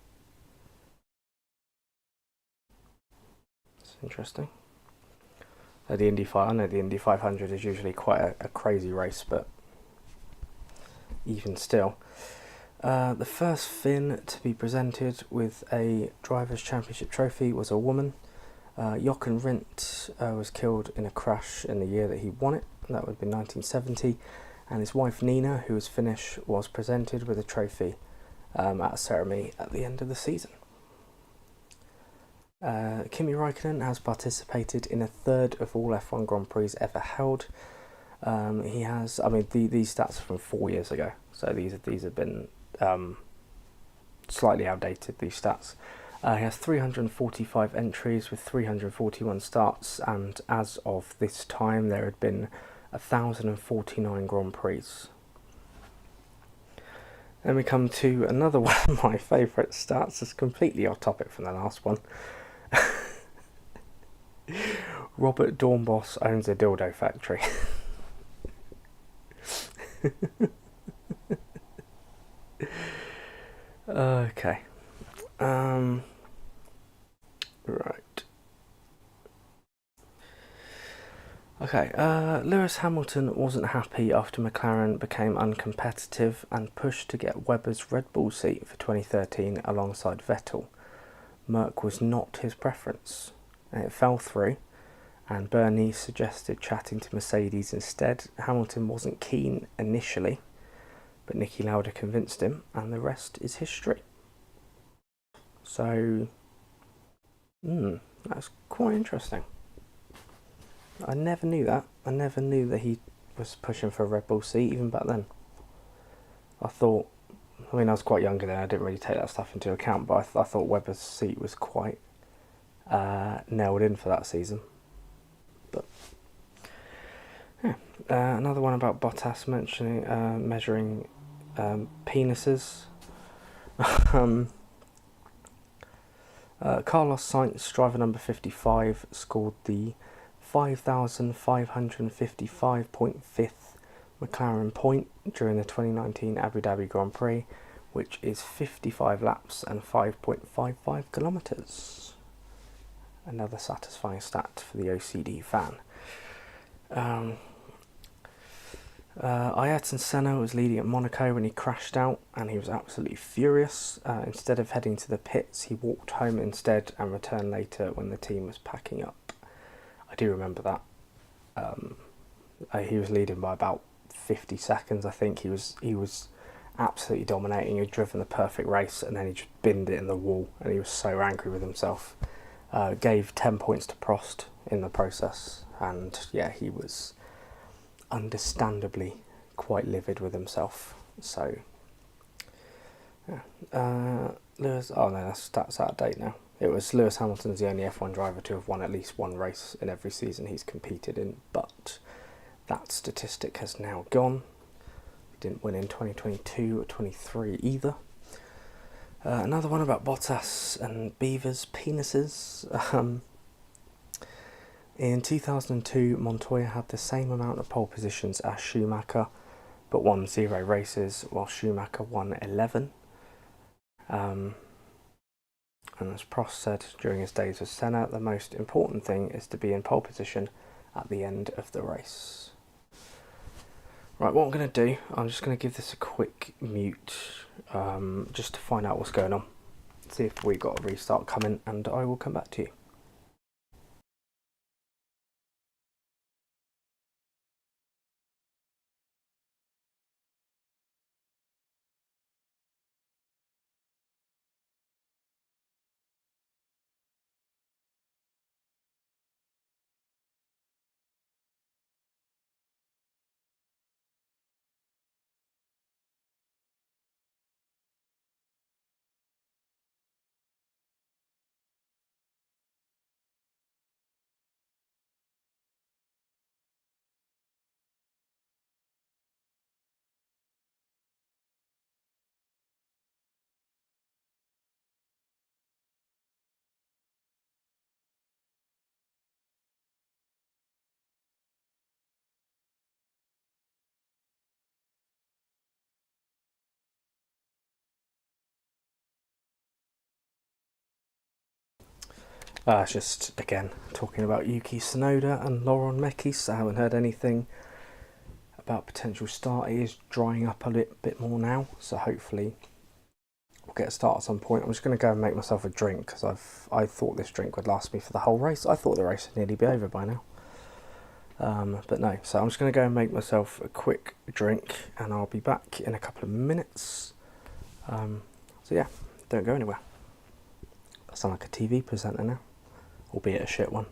It's interesting. I know the Indy 500 is usually quite a crazy race, but even still. The first Finn to be presented with a Drivers' Championship trophy was a woman. Jochen Rindt was killed in a crash in the year that he won it. That would have been 1970. And his wife Nina, who was Finnish, was presented with a trophy at a ceremony at the end of the season. Kimi Räikkönen has participated in a third of all F1 Grand Prix ever held. He has, these stats are from 4 years ago, so these have been slightly outdated, these stats. He has 345 entries with 341 starts, and as of this time there had been 1,049 Grand Prix. Then we come to another one of my favourite stats. It's completely off topic from the last one. Robert Dornbos owns a dildo factory. Okay. Right. Okay, Lewis Hamilton wasn't happy after McLaren became uncompetitive and pushed to get Webber's Red Bull seat for 2013 alongside Vettel. Merck was not his preference, and it fell through, and Bernie suggested chatting to Mercedes instead. Hamilton wasn't keen initially, but Niki Lauda convinced him, and the rest is history. So, that's quite interesting. I never knew that. I never knew that he was pushing for a Red Bull seat even back then. I was quite younger then, I didn't really take that stuff into account, but I thought Webber's seat was quite nailed in for that season. But yeah, another one about Bottas measuring penises. Carlos Sainz, driver number 55, scored the 5,555.5th McLaren point during the 2019 Abu Dhabi Grand Prix, which is 55 laps and 5.55 kilometres. Another satisfying stat for the OCD fan. Ayrton Senna was leading at Monaco when he crashed out, and he was absolutely furious. Instead of heading to the pits, he walked home instead and returned later when the team was packing up. I do remember that. He was leading by about 50 seconds, I think. He was absolutely dominating. He had driven the perfect race, and then he just binned it in the wall, and he was so angry with himself. Gave 10 points to Prost in the process, and yeah, he was understandably quite livid with himself. So yeah. Lewis, oh no, that's out of date now. It was Lewis Hamilton's the only F1 driver to have won at least one race in every season he's competed in, but that statistic has now gone. He didn't win in 2022 or 23 either. Another one about Bottas and Beaver's penises. In 2002, Montoya had the same amount of pole positions as Schumacher, but won 0 races, while Schumacher won 11. And as Prost said during his days with Senna, the most important thing is to be in pole position at the end of the race. Right, what I'm going to do, I'm just going to give this a quick mute, just to find out what's going on. see if we got a restart coming, and I will come back to you. It's just, again, talking about Yuki Tsunoda and Laurent Mekies. I haven't heard anything about potential start. He is drying up a bit more now, so hopefully we'll get a start at some point. I'm just going to go and make myself a drink, because I thought this drink would last me for the whole race. I thought the race would nearly be over by now. But no, so I'm just going to go and make myself a quick drink, and I'll be back in a couple of minutes. So yeah, don't go anywhere. I sound like a TV presenter now, albeit a shit one.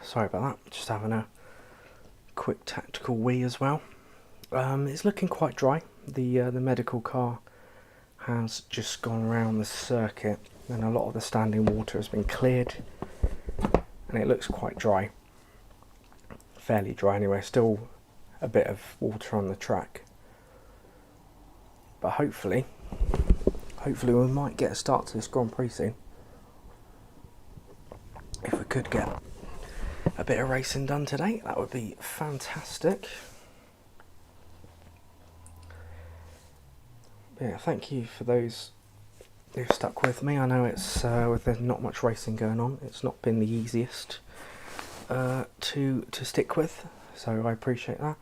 Sorry about that, just having a quick tactical wee as well. It's looking quite dry. The medical car has just gone around the circuit and a lot of the standing water has been cleared and it looks quite dry. Fairly dry anyway, still a bit of water on the track. But hopefully we might get a start to this Grand Prix soon. If we could get a bit of racing done today, that would be fantastic. Yeah, thank you for those who've stuck with me. I know it's with there's not much racing going on. It's not been the easiest to stick with, so I appreciate that.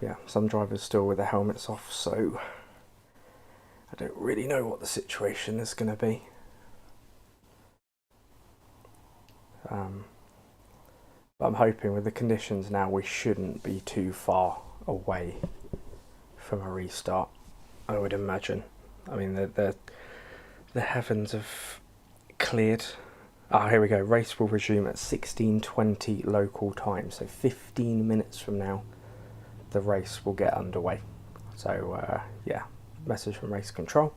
Yeah, some drivers still with their helmets off, so I don't really know what the situation is going to be. But I'm hoping with the conditions now we shouldn't be too far away from a restart, I would imagine. I mean, the heavens have cleared. Here we go. Race will resume at 16:20 local time, so 15 minutes from now the race will get underway. So yeah, message from race control.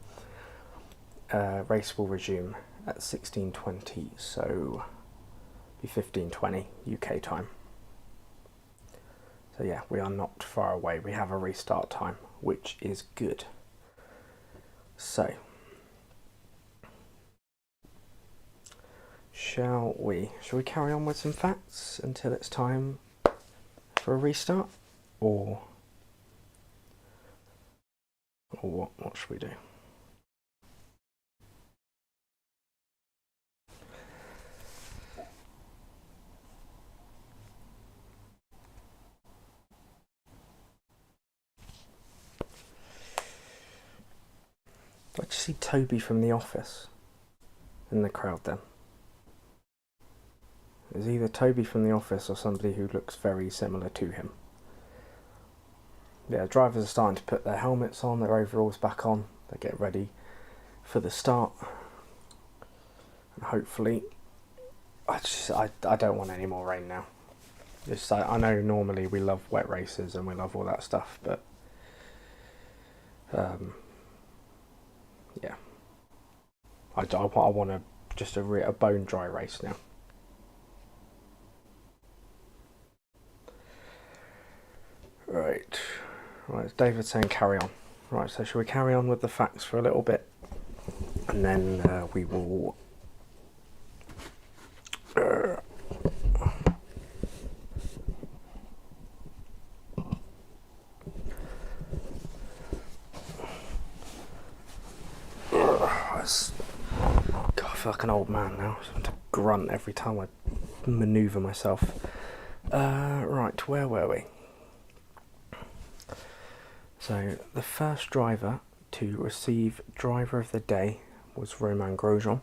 Race will resume at 16:20, so be 15:20 UK time. So yeah, we are not far away. We have a restart time, which is good. So, shall we carry on with some facts until it's time for a restart? Or what should we do? I just see Toby from The Office in the crowd then. It's either Toby from The Office or somebody who looks very similar to him. Yeah, drivers are starting to put their helmets on, their overalls back on. They get ready for the start. And hopefully, I don't want any more rain now. I know normally we love wet races and we love all that stuff, but yeah, I want just a bone dry race now. Right, David's saying carry on. Right, so shall we carry on with the facts for a little bit, and then we will. God, I feel like an old man now. I have to grunt every time I manoeuvre myself. Right, where were we? So, the first driver to receive Driver of the Day was Romain Grosjean.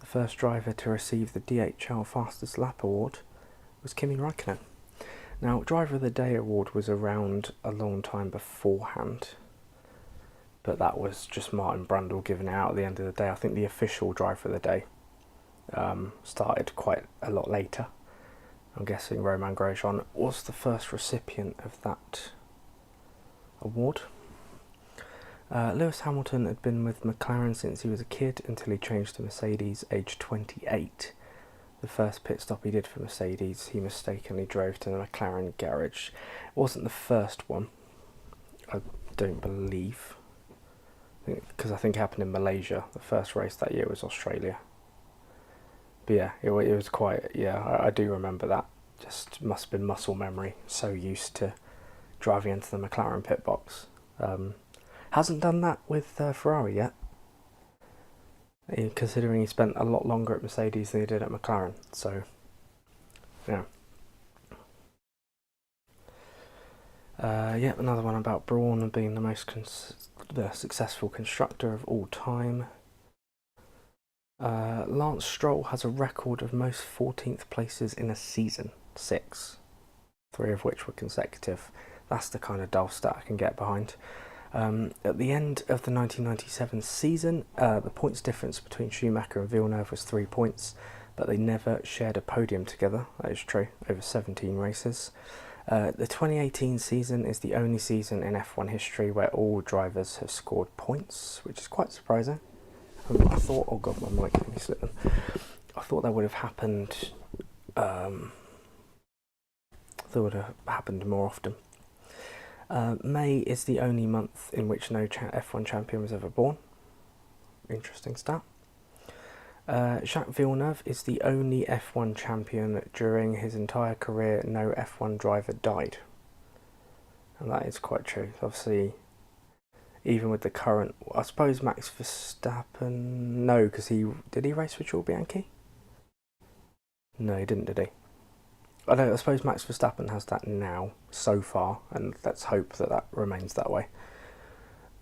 The first driver to receive the DHL Fastest Lap Award was Kimi Räikkönen. Now, Driver of the Day award was around a long time beforehand, but that was just Martin Brundle giving it out at the end of the day. I think the official Driver of the Day started quite a lot later. I'm guessing Romain Grosjean was the first recipient of that award. Lewis Hamilton had been with McLaren since he was a kid until he changed to Mercedes aged 28. The first pit stop he did for Mercedes, he mistakenly drove to the McLaren garage. It wasn't the first one, I don't believe, because I think it happened in Malaysia. The first race that year was Australia. But yeah, it was quite, yeah, I do remember that. Just must have been muscle memory, so used to driving into the McLaren pit box. Hasn't done that with Ferrari yet, considering he spent a lot longer at Mercedes than he did at McLaren. So, yeah. Yeah, another one about Brawn being the most successful constructor of all time. Lance Stroll has a record of most 14th places in a season, 6, 3 of which were consecutive. That's the kind of dull stat I can get behind. At the end of the 1997 season, the points difference between Schumacher and Villeneuve was 3 points, but they never shared a podium together. That is true, over 17 races. The 2018 season is the only season in F1 history where all drivers have scored points, which is quite surprising. I thought, oh god, my mic, let me slip them. I thought that would have happened. More often. May is the only month in which no F1 champion was ever born. Interesting stat. Jacques Villeneuve is the only F1 champion during his entire career no F1 driver died. And that is quite true. Obviously, even with the current, I suppose Max Verstappen, no, because did he race with Jules Bianchi? No, he didn't, did he? I suppose Max Verstappen has that now, so far, and let's hope that that remains that way.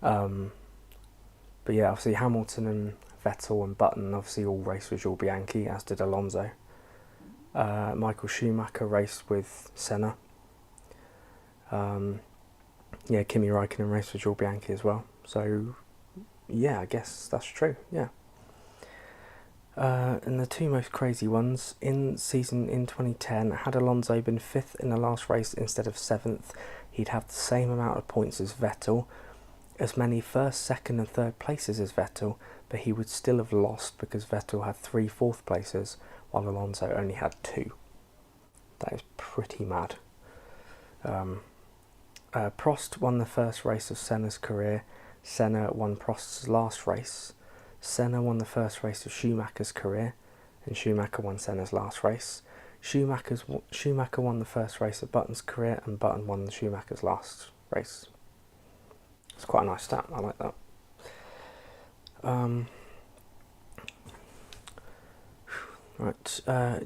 But yeah, obviously Hamilton and Vettel and Button obviously all raced with Jules Bianchi, as did Alonso. Michael Schumacher raced with Senna. Kimi Räikkönen raced with Jules Bianchi as well. So yeah, I guess that's true, yeah. And the two most crazy ones, in 2010, had Alonso been 5th in the last race instead of 7th, he'd have the same amount of points as Vettel, as many first, second and third places as Vettel, but he would still have lost because Vettel had 3 fourth places while Alonso only had 2. That is pretty mad. Prost won the first race of Senna's career. Senna won Prost's last race. Senna won the first race of Schumacher's career, and Schumacher won Senna's last race. Schumacher won the first race of Button's career, and Button won Schumacher's last race. It's quite a nice stat, I like that.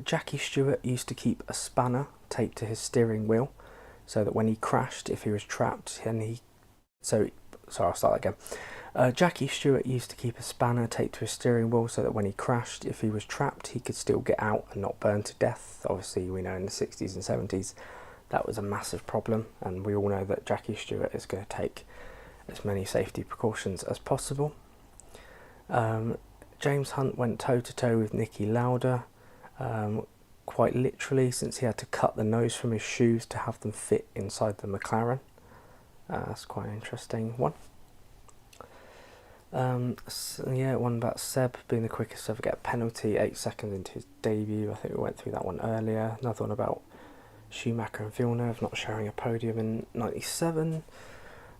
Jackie Stewart used to keep a spanner taped to his steering wheel, so that when he crashed, if he was trapped, I'll start again. Jackie Stewart used to keep a spanner taped to his steering wheel so that when he crashed, if he was trapped, he could still get out and not burn to death. Obviously, we know in the 60s and 70s that was a massive problem, and we all know that Jackie Stewart is going to take as many safety precautions as possible. James Hunt went toe-to-toe with Niki Lauda, quite literally, since he had to cut the nose from his shoes to have them fit inside the McLaren. That's quite an interesting one. One about Seb being the quickest to ever get a penalty 8 seconds into his debut. I think we went through that one earlier. Another one about Schumacher and Villeneuve not sharing a podium in 97.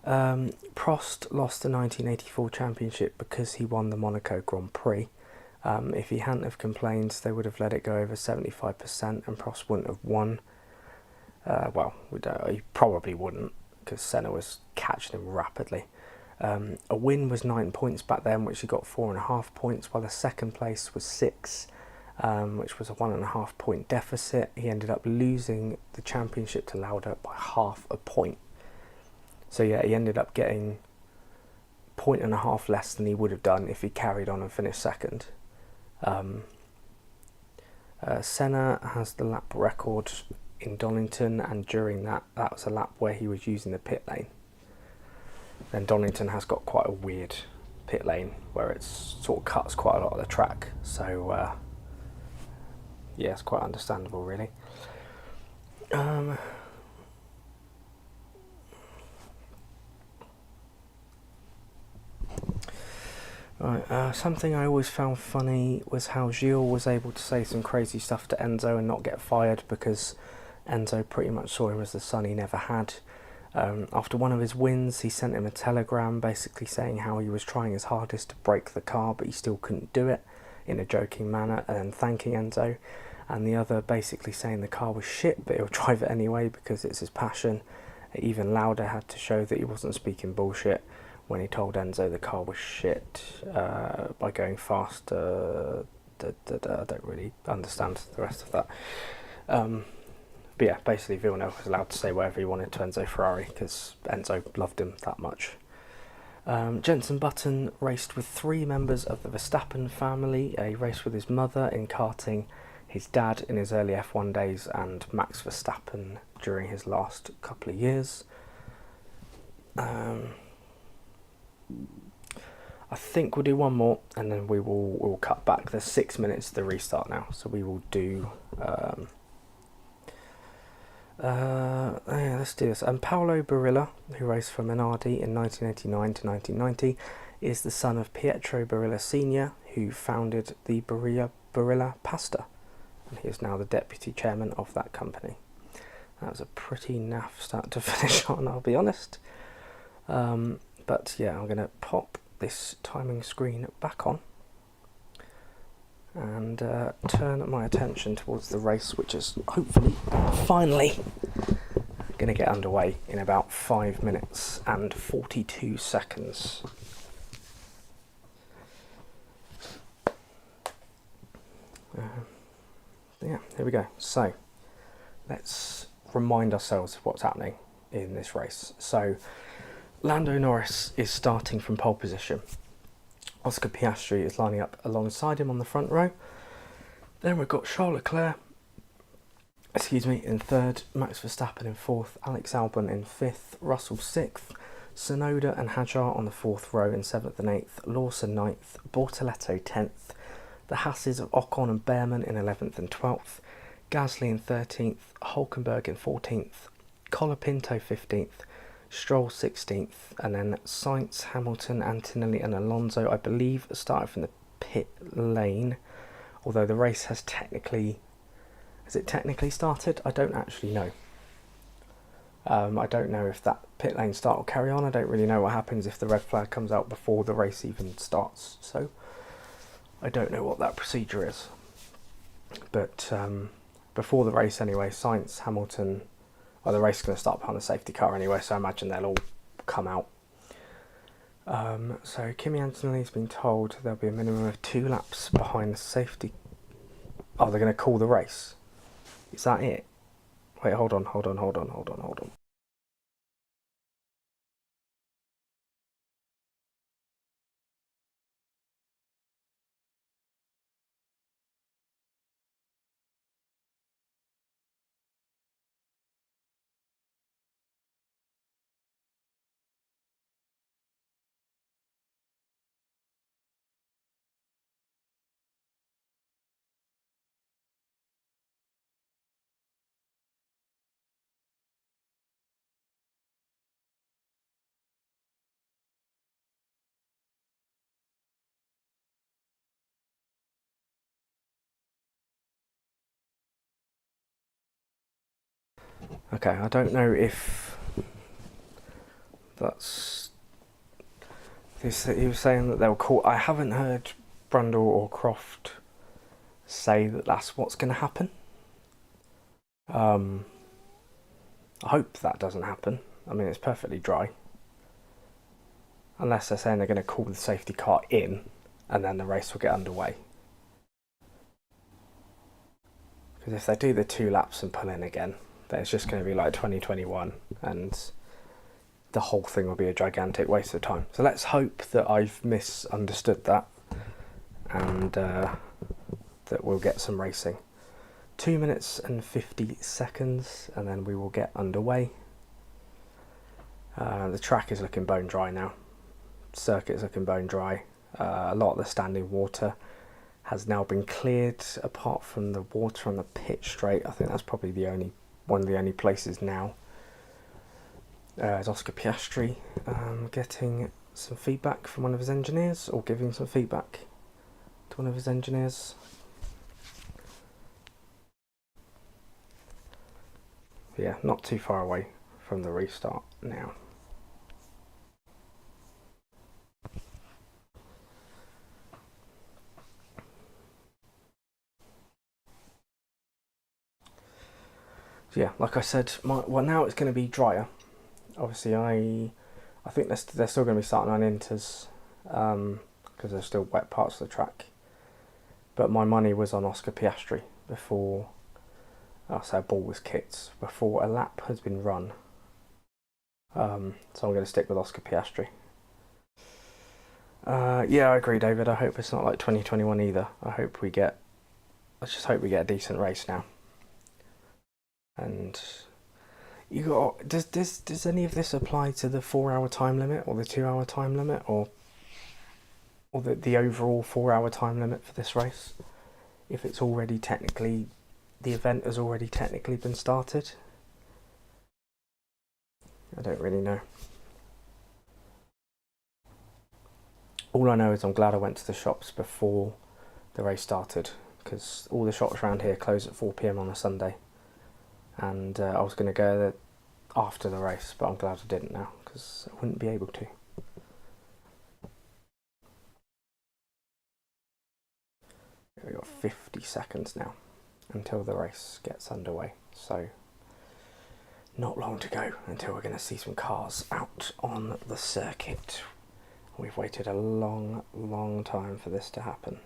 Prost lost the 1984 championship because he won the Monaco Grand Prix. If he hadn't have complained, they would have let it go over 75% and Prost wouldn't have won. He probably wouldn't, because Senna was catching him rapidly. A win was 9 points back then, which he got 4.5 points, while the second place was 6, which was a 1.5 point deficit. He ended up losing the championship to Lauda by 0.5 point. So yeah, he ended up getting 1.5 points less than he would have done if he carried on and finished second. Senna has the lap record in Donington, and during that was a lap where he was using the pit lane. Then Donington has got quite a weird pit lane where it sort of cuts quite a lot of the track, so it's quite understandable, really. Something I always found funny was how Gilles was able to say some crazy stuff to Enzo and not get fired, because Enzo pretty much saw him as the son he never had. After one of his wins, he sent him a telegram basically saying how he was trying his hardest to break the car, but he still couldn't do it, in a joking manner, and then thanking Enzo. And the other basically saying the car was shit, but he'll drive it anyway because it's his passion. Even Lauda had to show that he wasn't speaking bullshit when he told Enzo the car was shit by going fast. I don't really understand the rest of that. But yeah, basically Villeneuve was allowed to say whatever he wanted to Enzo Ferrari because Enzo loved him that much. Jenson Button raced with 3 members of the Verstappen family. He raced with his mother in karting, his dad in his early F1 days, and Max Verstappen during his last couple of years. I think we'll do one more, and then we'll cut back. There's 6 minutes to the restart now, so we will do. Yeah, let's do this. Paolo Barilla, who raced for Minardi in 1989 to 1990, is the son of Pietro Barilla Sr., who founded the Barilla Pasta, and he is now the deputy chairman of that company. That was a pretty naff start to finish on, I'll be honest. But yeah, I'm going to pop this timing screen back on and turn my attention towards the race, which is hopefully finally going to get underway in about 5 minutes and 42 seconds. Yeah, here we go. So let's remind ourselves of what's happening in this race. So Lando Norris is starting from pole position. Oscar Piastri is lining up alongside him on the front row. Then we've got Charles Leclerc, in third, Max Verstappen in fourth, Alex Albon in fifth, Russell sixth, Tsunoda and Hadjar on the fourth row in seventh and eighth, Lawson ninth, Bortoleto 10th, the Hasses of Ocon and Behrman in 11th and 12th, Gasly in 13th, Hulkenberg in 14th, Colapinto 15th, Stroll 16th, and then Sainz, Hamilton, Antonelli and Alonso, I believe, started from the pit lane, although the race has technically started? I don't actually know. I don't know if that pit lane start will carry on. I don't really know what happens if the red flag comes out before the race even starts, so I don't know what that procedure is. But before the race anyway, Sainz, Hamilton, the race is going to start behind the safety car anyway, so I imagine they'll all come out. So Kimi Antonelli's been told there'll be a minimum of 2 laps behind the safety. Oh, they're going to call the race. Is that it? Wait, hold on. Okay, I don't know if that's... He was saying that they'll call... I haven't heard Brundle or Croft say that that's what's going to happen. I hope that doesn't happen. I mean, it's perfectly dry. Unless they're saying they're going to call the safety car in and then the race will get underway. Because if they do the 2 laps and pull in again, then it's just going to be like 2021 and the whole thing will be a gigantic waste of time. So let's hope that I've misunderstood that and that we'll get some racing. 2 minutes and 50 seconds and then we will get underway. The track is looking bone dry now. Circuit is looking bone dry. A lot of the standing water has now been cleared apart from the water on the pit straight. I think that's probably one of the only places now. Is Oscar Piastri getting some feedback from one of his engineers, or giving some feedback to one of his engineers. But yeah, not too far away from the restart now. So yeah, like I said, well now it's going to be drier. Obviously, I think they're still going to be starting on inters because there's still wet parts of the track. But my money was on Oscar Piastri before, a ball was kicked, before a lap has been run. So I'm going to stick with Oscar Piastri. Yeah, I agree, David. I hope it's not like 2021 either. I just hope we get a decent race now. And You got does any of this apply to the 4 hour time limit or the 2 hour time limit or the overall 4 hour time limit for this race? If it's already technically the event has already technically been started, I don't really know. All I know is I'm glad I went to the shops before the race started, because all the shops around here close at 4 p.m. on a Sunday, and I was going to go there after the race, but I'm glad I didn't now, because I wouldn't be able to. We've got 50 seconds now until the race gets underway, so not long to go until we're going to see some cars out on the circuit. We've waited a long time for this to happen.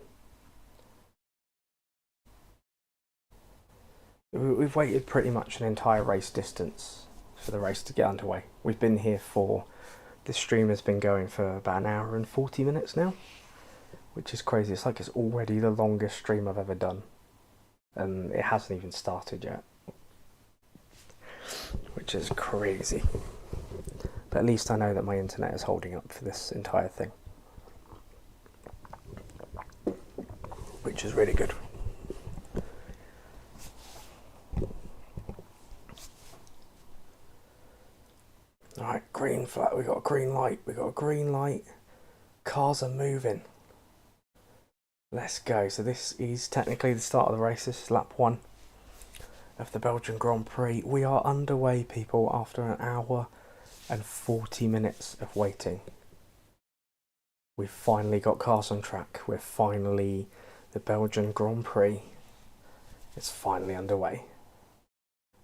We've waited pretty much an entire race distance for the race to get underway. We've been here for, this stream has been going for about an hour and 40 minutes now, which is crazy. It's like it's already the longest stream I've ever done, and it hasn't even started yet, which is crazy. But at least I know that my internet is holding up for this entire thing, which is really good. Alright, green flag, we got a green light, cars are moving. Let's go. So this is technically the start of the race. This is lap 1 of the Belgian Grand Prix. We are underway, people, after an hour and 40 minutes of waiting. We've finally got cars on track. The Belgian Grand Prix is finally underway.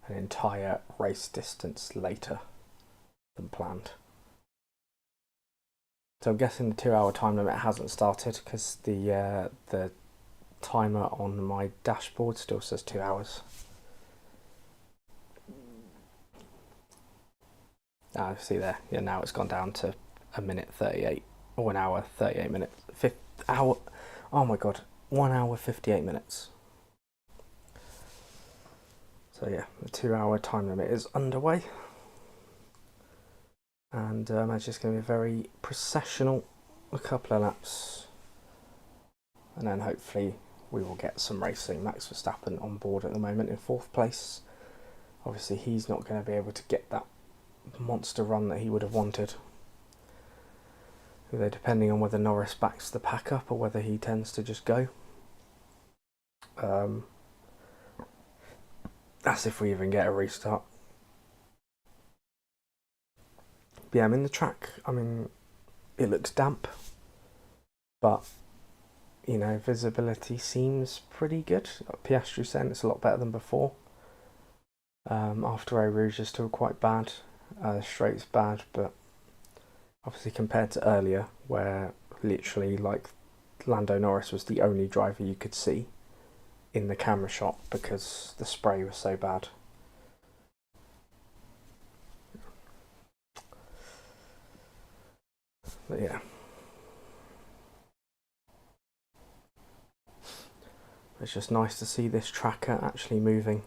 An entire race distance later than planned. So I'm guessing the 2 hour time limit hasn't started, because the timer on my dashboard still says 2 hours. See there, yeah, now it's gone down to a minute 38, or an hour 38 minutes, oh my god, 1 hour 58 minutes. So yeah, the 2 hour time limit is underway, and it's just going to be very processional, a couple of laps, and then hopefully we will get some racing. Max Verstappen on board at the moment in 4th place. Obviously he's not going to be able to get that monster run that he would have wanted, although depending on whether Norris backs the pack up or whether he tends to just go. That's if we even get a restart. But yeah, I'm in the track. I mean, it looks damp, but you know, visibility seems pretty good. Piastri saying it's a lot better than before. After Eau Rouge is still quite bad. Straight's bad, but obviously compared to earlier, where literally like Lando Norris was the only driver you could see in the camera shot because the spray was so bad. But yeah, it's just nice to see this tracker actually moving.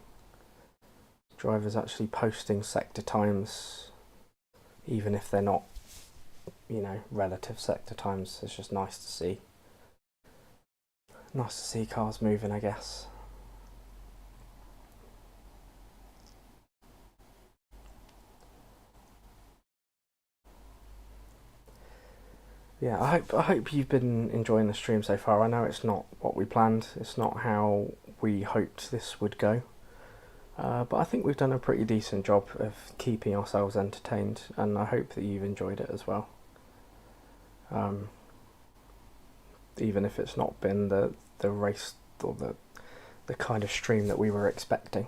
Drivers actually posting sector times, even if they're not, you know, relative sector times. It's just nice to see. Nice to see cars moving, I guess. Yeah, I hope you've been enjoying the stream so far. I know it's not what we planned. It's not how we hoped this would go. But I think we've done a pretty decent job of keeping ourselves entertained, and I hope that you've enjoyed it as well. Even if it's not been the race or the kind of stream that we were expecting.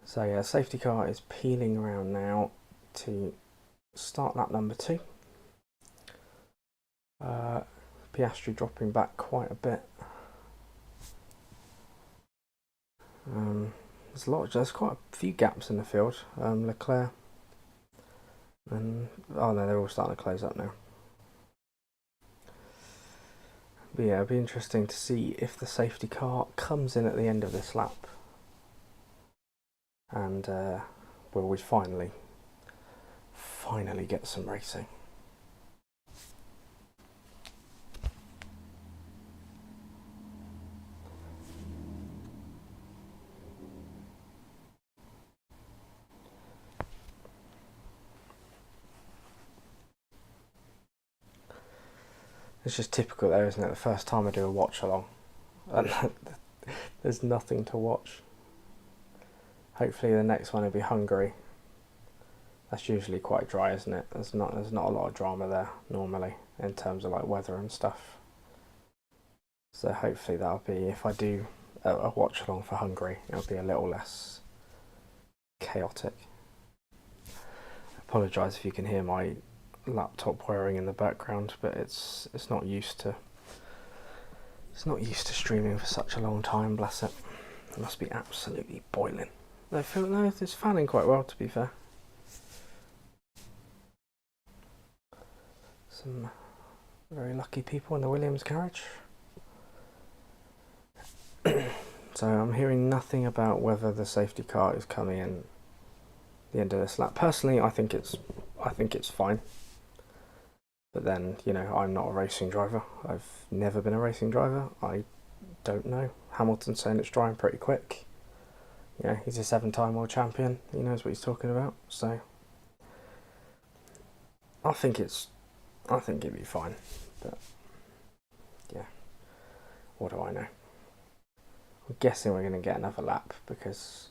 So yeah, safety car is peeling around now to start lap number 2. Piastri dropping back quite a bit. There's quite a few gaps in the field. Leclerc and oh no, they're all starting to close up now. But yeah, it'll be interesting to see if the safety car comes in at the end of this lap and will we finally get some racing. It's just typical though, isn't it? The first time I do a watch along and there's nothing to watch. Hopefully the next one will be Hungary. That's usually quite dry, isn't it? There's not a lot of drama there normally in terms of like weather and stuff. So hopefully that'll be, if I do a watch along for Hungary, it'll be a little less chaotic. I apologise if you can hear my laptop whirring in the background, but it's not used to streaming for such a long time, bless it. It must be absolutely boiling. No, it's fanning quite well, to be fair. Some very lucky people in the Williams garage. So I'm hearing nothing about whether the safety car is coming in the end of this lap. Personally, I think it's fine. But then, you know, I'm not a racing driver. I've never been a racing driver. I don't know. Hamilton's saying it's drying pretty quick. You know, he's a 7-time world champion. He knows what he's talking about. So I think it'd be fine. But yeah, what do I know? I'm guessing we're going to get another lap because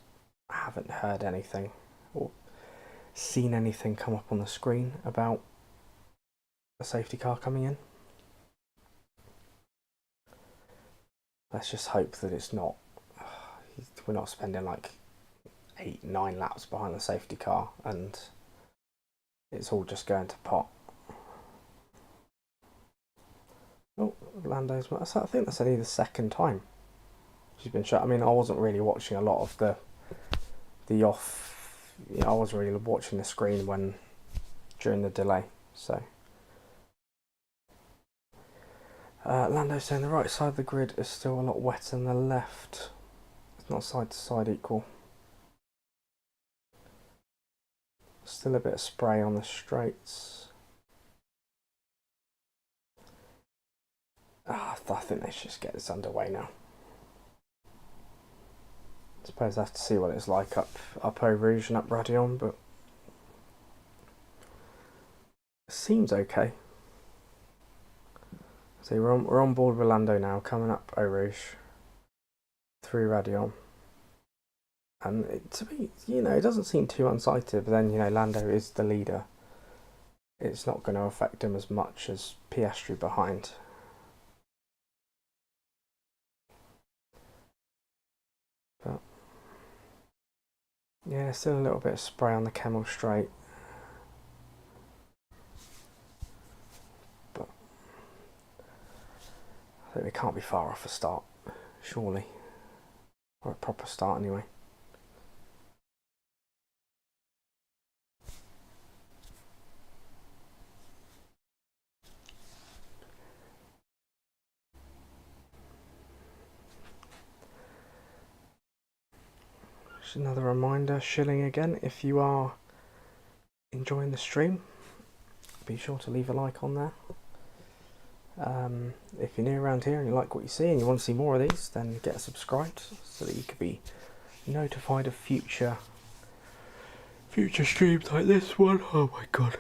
I haven't heard anything or seen anything come up on the screen about a safety car coming in. Let's just hope that it's not. We're not spending like 8-9 laps behind the safety car and it's all just going to pot. Oh, Lando's. I think that's only the second time she's been shot. I mean, I wasn't really watching a lot of the off. You know, I wasn't really watching the screen during the delay. So Lando's saying the right side of the grid is still a lot wetter than the left. It's not side to side equal. Still a bit of spray on the straights. I think they should just get this underway now. I suppose I have to see what it's like up Eau Rouge and up Radillon, but it seems okay. So we're on board with Lando now, coming up Eau Rouge through Radillon. And to me, you know, it doesn't seem too unsighted, but then, you know, Lando is the leader. It's not going to affect him as much as Piastri behind. But yeah, still a little bit of spray on the Camel Straight. But I think we can't be far off a start, surely. Or a proper start anyway. Just another reminder, shilling again, if you are enjoying the stream, be sure to leave a like on there. If you're new around here and you like what you see and you want to see more of these, then get subscribed so that you can be notified of future streams like this one. Oh my god.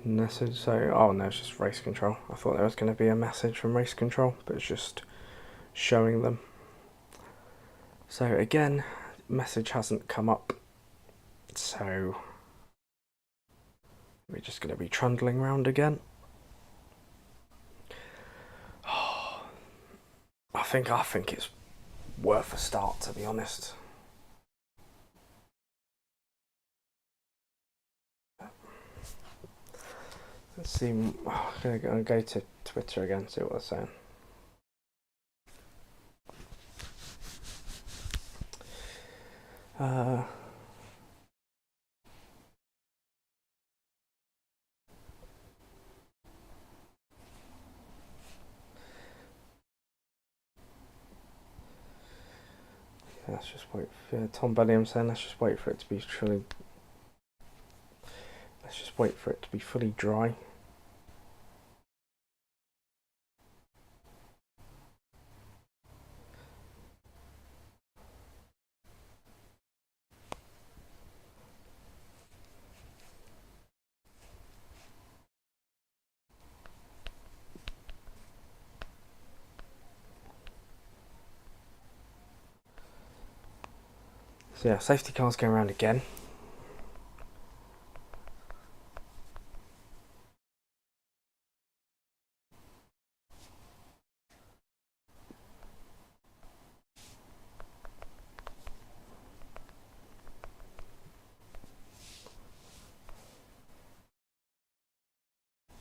Message, so oh no, it's just race control. I thought there was going to be a message from race control, but it's just showing them. So again, message hasn't come up, so we're just going to be trundling around again. I think it's worth a start, to be honest. Let's see. I'm gonna go to Twitter again, see what they're saying. Let's just wait for Tom Belgian saying let's just wait for it to be truly. Let's just wait for it to be fully dry. So yeah, safety car's going around again.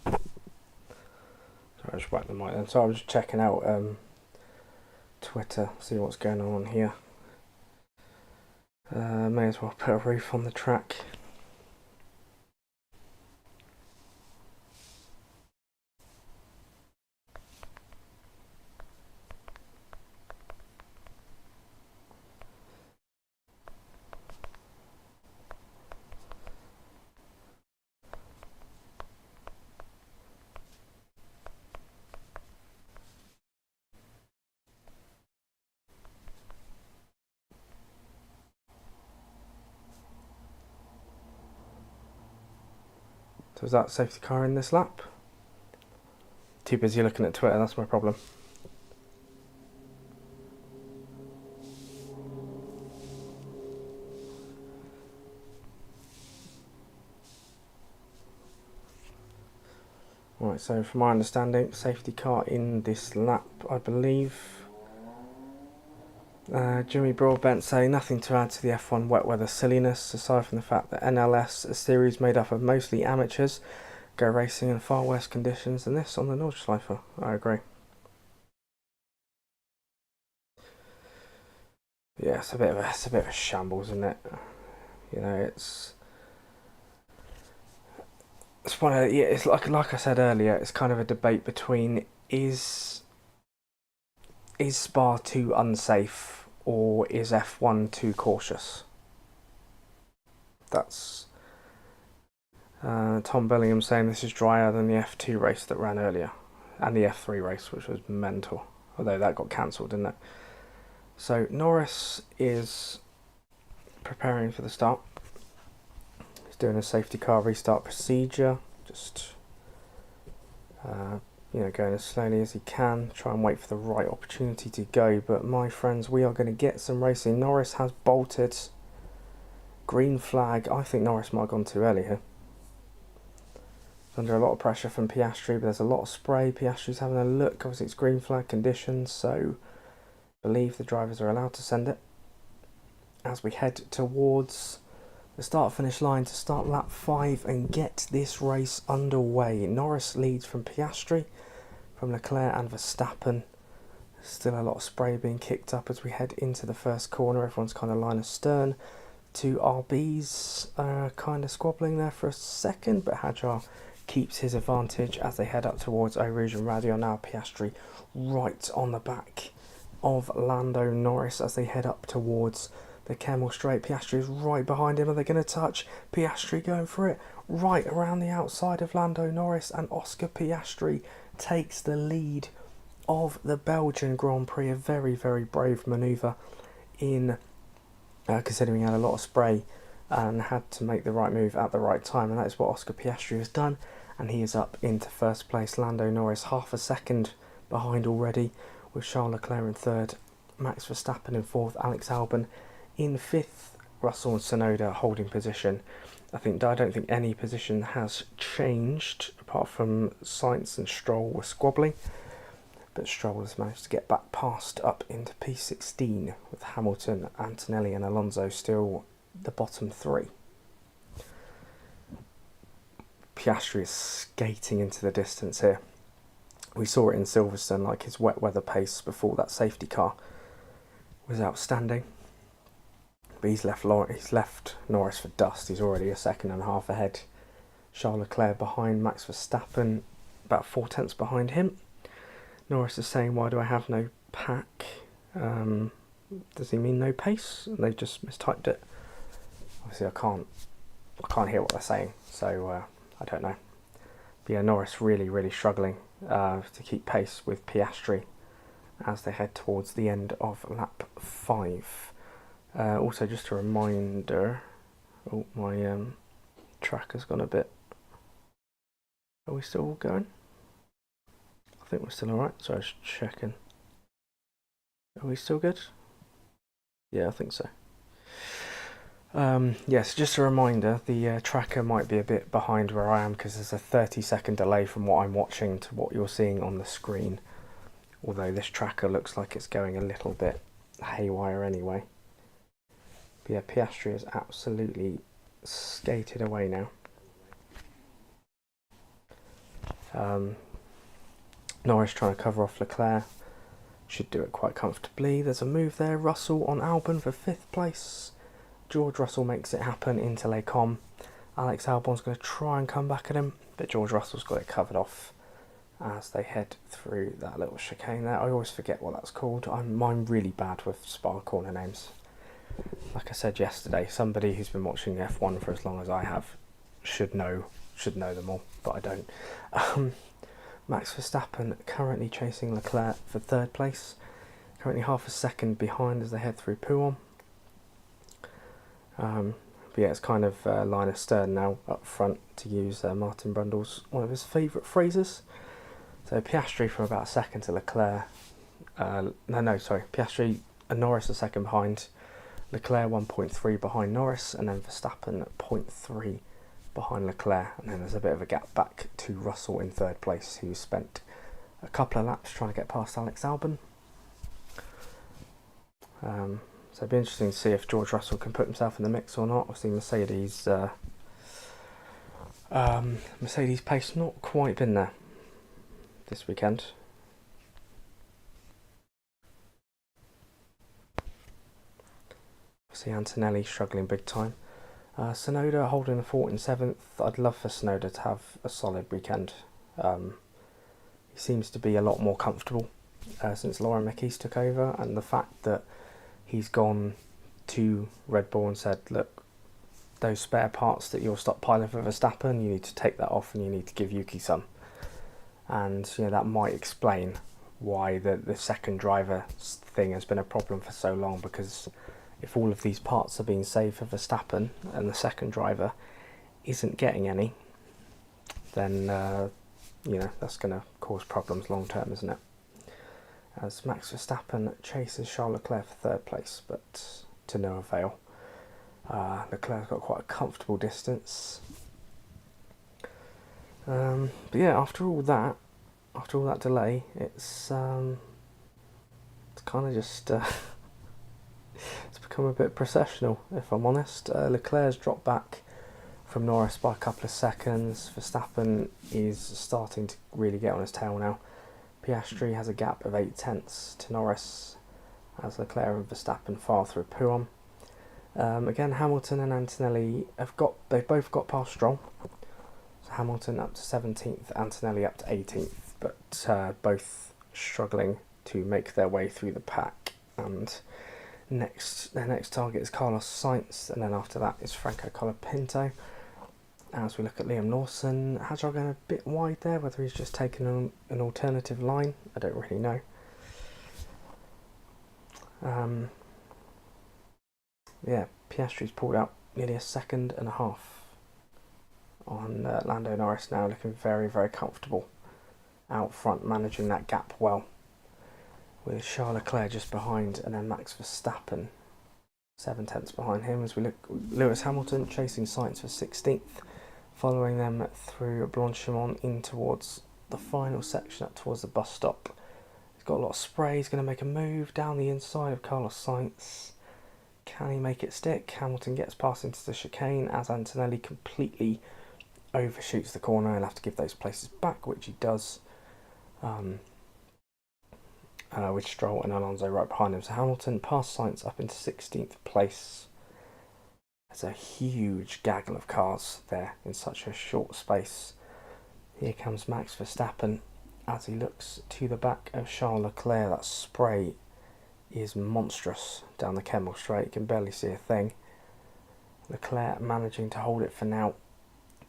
I just whacked the mic then. So I was just checking out Twitter, see what's going on here. May as well put a roof on the track. So is that safety car in this lap? Too busy looking at Twitter, that's my problem. Right, so from my understanding, safety car in this lap, I believe. Jimmy Broadbent saying nothing to add to the F1 wet weather silliness, aside from the fact that NLS, a series made up of mostly amateurs, go racing in far worse conditions than this on the Nordschleife. I agree. Yeah, it's a bit of a shambles, isn't it? You know, it's one of it's like I said earlier, it's kind of a debate between is Spa too unsafe or is F1 too cautious? That's Tom Bellingham saying this is drier than the F2 race that ran earlier, and the F3 race, which was mental, although that got cancelled, didn't it? So Norris is preparing for the start. He's doing a safety car restart procedure, just going as slowly as he can, try and wait for the right opportunity to go. But my friends, we are going to get some racing. Norris has bolted. Green flag. I think Norris might have gone too early here. He's under a lot of pressure from Piastri, but there's a lot of spray. Piastri's having a look. Obviously it's green flag conditions, so I believe the drivers are allowed to send it. As we head towards the start-finish line to start lap 5 and get this race underway. Norris leads from Piastri, from Leclerc and Verstappen. Still a lot of spray being kicked up as we head into the first corner. Everyone's kind of line astern. Two RBs kind of squabbling there for a second, but Hadjar keeps his advantage as they head up towards Eau Rouge and Radio. Now Piastri right on the back of Lando Norris as they head up towards the Kemmel Straight. Piastri is right behind him. Are they going to touch? Piastri going for it right around the outside of Lando Norris, and Oscar Piastri takes the lead of the Belgian Grand Prix. A very, very brave manoeuvre in considering he had a lot of spray and had to make the right move at the right time, and that is what Oscar Piastri has done, and he is up into first place. Lando Norris half a second behind already, with Charles Leclerc in third, Max Verstappen in fourth, Alex Albon in fifth, Russell and Tsunoda holding position. I don't think any position has changed apart from Sainz and Stroll were squabbling, but Stroll has managed to get back past up into P16 with Hamilton, Antonelli and Alonso still the bottom three. Piastri is skating into the distance here. We saw it in Silverstone, like his wet weather pace before that safety car was outstanding. But he's left Norris for dust. He's already a second and a half ahead. Charles Leclerc behind Max Verstappen, about 4 tenths behind him. Norris is saying, why do I have no pack? Does he mean no pace? And they've just mistyped it. Obviously, I can't hear what they're saying, so I don't know. But yeah, Norris really struggling to keep pace with Piastri as they head towards the end of lap 5. Also, just a reminder. Oh, my tracker's gone a bit. Are we still going? I think we're still alright. So I was checking. Are we still good? Yeah, I think so. Yes, just a reminder, the tracker might be a bit behind where I am because there's a 30-second delay from what I'm watching to what you're seeing on the screen. Although this tracker looks like it's going a little bit haywire anyway. But yeah, Piastri is absolutely skated away now. Norris trying to cover off Leclerc. Should do it quite comfortably. There's a move there. Russell on Albon for 5th place. George Russell makes it happen into Les Combes. Alex Albon's going to try and come back at him, but George Russell's got it covered off as they head through that little chicane there. I always forget what that's called. I'm really bad with Spa corner names. Like I said yesterday, somebody who's been watching F1 for as long as I have should know them all, but I don't. Max Verstappen currently chasing Leclerc for 3rd place. Currently half a second behind as they head through Pouhon. But yeah, it's kind of line astern now up front, to use Martin Brundle's one of his favourite phrases. So Piastri from about a second to Leclerc. Piastri and Norris a second behind. Leclerc 1.3 behind Norris, and then Verstappen 0.3 behind Leclerc. And then there's a bit of a gap back to Russell in 3rd place, who spent a couple of laps trying to get past Alex Albon. So it'd be interesting to see if George Russell can put himself in the mix or not. Obviously Mercedes pace not quite been there this weekend. See Antonelli struggling big time. Tsunoda holding the fort in 7th. I'd love for Tsunoda to have a solid weekend. He seems to be a lot more comfortable since Laura McKees took over, and the fact that he's gone to Red Bull and said, look, those spare parts that you're stockpiling for Verstappen, you need to take that off and you need to give Yuki some. And that might explain why the second driver thing has been a problem for so long, because if all of these parts are being saved for Verstappen and the second driver isn't getting any, then that's going to cause problems long term, isn't it? As Max Verstappen chases Charles Leclerc for 3rd place, but to no avail. Leclerc's got quite a comfortable distance. But yeah, after all that delay, it's kind of just it's become a bit processional, if I'm honest. Leclerc's dropped back from Norris by a couple of seconds. Verstappen is starting to really get on his tail now. Piastri has a gap of 0.8 to Norris as Leclerc and Verstappen file through Pouhon. Again, Hamilton and Antonelli they've both got past Stroll. So Hamilton up to 17th, Antonelli up to 18th, but both struggling to make their way through the pack. And their next target is Carlos Sainz, and then after that is Franco Colapinto. As we look at Liam Lawson, Hadjar going a bit wide there, whether he's just taken an alternative line, I don't really know. Piastri's pulled out nearly a second and a half on Lando Norris now, looking very, very comfortable out front, managing that gap well, with Charles Leclerc just behind, and then Max Verstappen 7/10 behind him. As we look, Lewis Hamilton chasing Sainz for 16th, following them through Blanchimont in towards the final section, up towards the bus stop. He's got a lot of spray. He's going to make a move down the inside of Carlos Sainz. Can he make it stick? Hamilton gets past into the chicane as Antonelli completely overshoots the corner. He'll have to give those places back, which he does, with Stroll and Alonso right behind him. So Hamilton past Sainz up into 16th place. There's a huge gaggle of cars there in such a short space. Here comes Max Verstappen as he looks to the back of Charles Leclerc. That spray is monstrous down the Kemmel Straight. You can barely see a thing. Leclerc managing to hold it for now,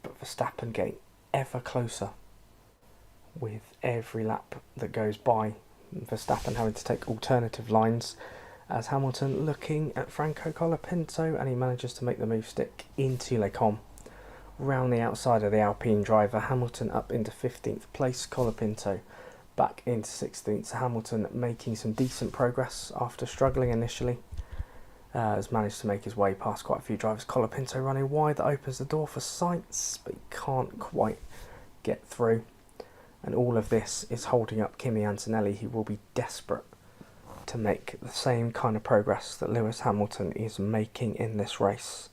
but Verstappen getting ever closer with every lap that goes by. Verstappen having to take alternative lines as Hamilton looking at Franco Colapinto, and he manages to make the move stick into Les Combes. Round the outside of the Alpine driver, Hamilton up into 15th place, Colapinto back into 16th. So Hamilton making some decent progress after struggling initially. Has managed to make his way past quite a few drivers. Colapinto running wide, that opens the door for Sainz, but he can't quite get through. And all of this is holding up Kimi Antonelli, who will be desperate to make the same kind of progress that Lewis Hamilton is making in this race.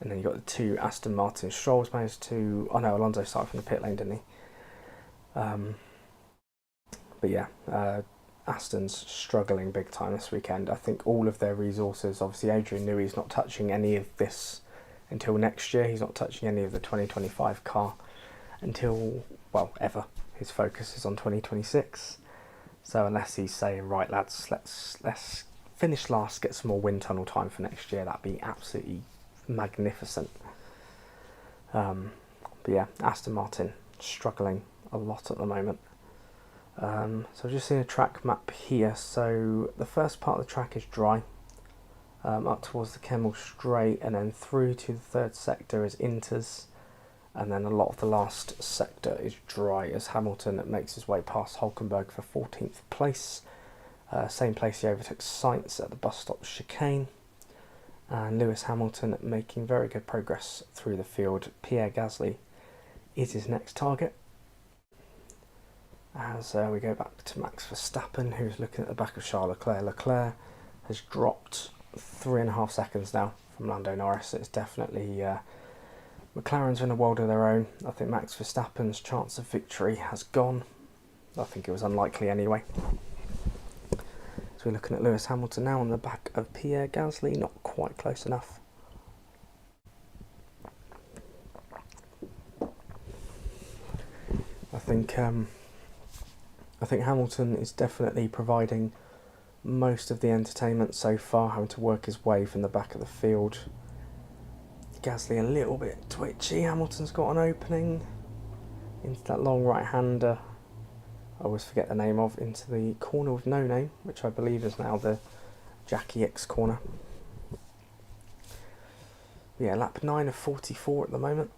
And then you've got the two Aston Martin. Stroll's managed to... Oh no, Alonso started from the pit lane, didn't he? But yeah, Aston's struggling big time this weekend. I think all of their resources... Obviously, Adrian Newey's not touching any of this until next year. He's not touching any of the 2025 car until, well, ever. His focus is on 2026. So unless he's saying, right lads, let's finish last, get some more wind tunnel time for next year, that'd be absolutely magnificent. But yeah, Aston Martin struggling a lot at the moment. So I've just seen a track map here. So the first part of the track is dry, up towards the Kemmel Straight, and then through to the third sector is Inters. And then a lot of the last sector is dry as Hamilton makes his way past Hulkenberg for 14th place. Same place he overtook Sainz at the bus stop chicane. And Lewis Hamilton making very good progress through the field. Pierre Gasly is his next target. As we go back to Max Verstappen, who's looking at the back of Charles Leclerc. Leclerc has dropped 3.5 seconds now from Lando Norris. It's definitely... McLaren's in a world of their own. I think Max Verstappen's chance of victory has gone. I think it was unlikely anyway. So we're looking at Lewis Hamilton now on the back of Pierre Gasly, not quite close enough. I think Hamilton is definitely providing most of the entertainment so far, having to work his way from the back of the field. Gasly a little bit twitchy. Hamilton's got an opening into that long right-hander. I always forget the name of, into the corner with no name, which I believe is now the Jackie X corner. Yeah, lap 9 of 44 at the moment.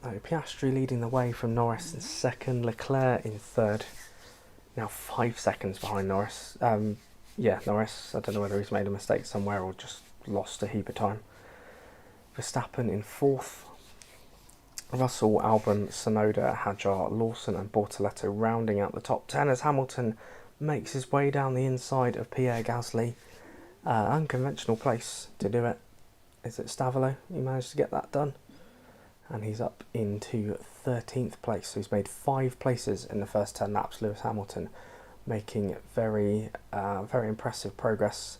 Piastri leading the way from Norris in second, Leclerc in third. Now 5 seconds behind Norris. Norris, I don't know whether he's made a mistake somewhere or just lost a heap of time. Verstappen in fourth. Russell, Albon, Tsunoda, Hadjar, Lawson and Bortoletto rounding out the top 10 as Hamilton makes his way down the inside of Pierre Gasly. Unconventional place to do it. Is it Stavolo? He managed to get that done. And he's up into 13th place. So he's made 5 places in the first 10 laps. Lewis Hamilton making very impressive progress.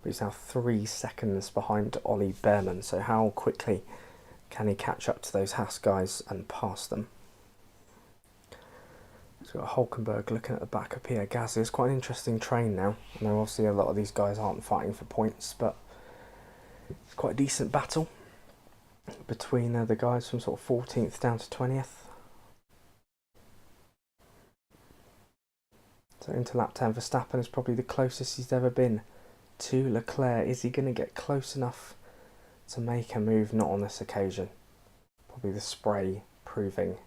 But he's now 3 seconds behind Ollie Behrman. So how quickly can he catch up to those Haas guys and pass them? So we've got Hulkenberg looking at the back of Pierre Gasly. It's quite an interesting train now. I know obviously a lot of these guys aren't fighting for points, but it's quite a decent battle between the guys from sort of 14th down to 20th. So into lap 10, Verstappen is probably the closest he's ever been to Leclerc. Is he going to get close enough to make a move? Not on this occasion. Probably the spray proving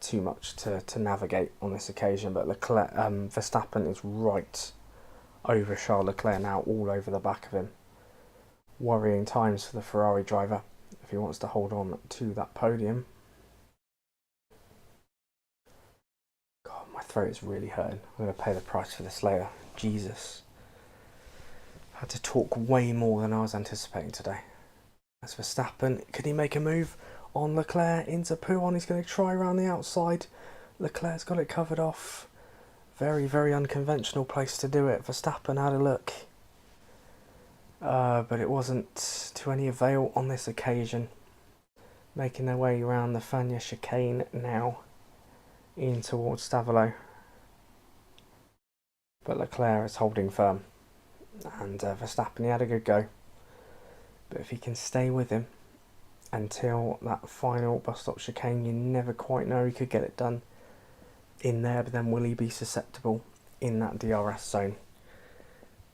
too much to navigate on this occasion. But Verstappen is right over Charles Leclerc now, all over the back of him. Worrying times for the Ferrari driver if he wants to hold on to that podium. God, my throat is really hurting. I'm going to pay the price for this later. Jesus. Had to talk way more than I was anticipating today. As Verstappen, could he make a move on Leclerc into Pouon? He's going to try around the outside. Leclerc's got it covered off. Very, very unconventional place to do it. Verstappen had a look. But it wasn't to any avail on this occasion. Making their way around the Fagnes chicane now in towards Stavolo. But Leclerc is holding firm, and Verstappen, he had a good go. But if he can stay with him until that final bus stop chicane, you never quite know, he could get it done in there, but then will he be susceptible in that DRS zone?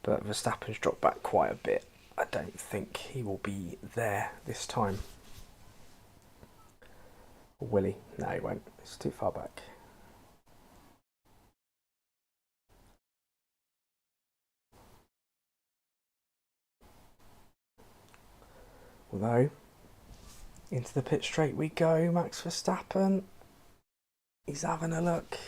But Verstappen's dropped back quite a bit. I don't think he will be there this time. Or will he? No, he won't. It's too far back. Although, into the pit straight we go, Max Verstappen. He's having a look.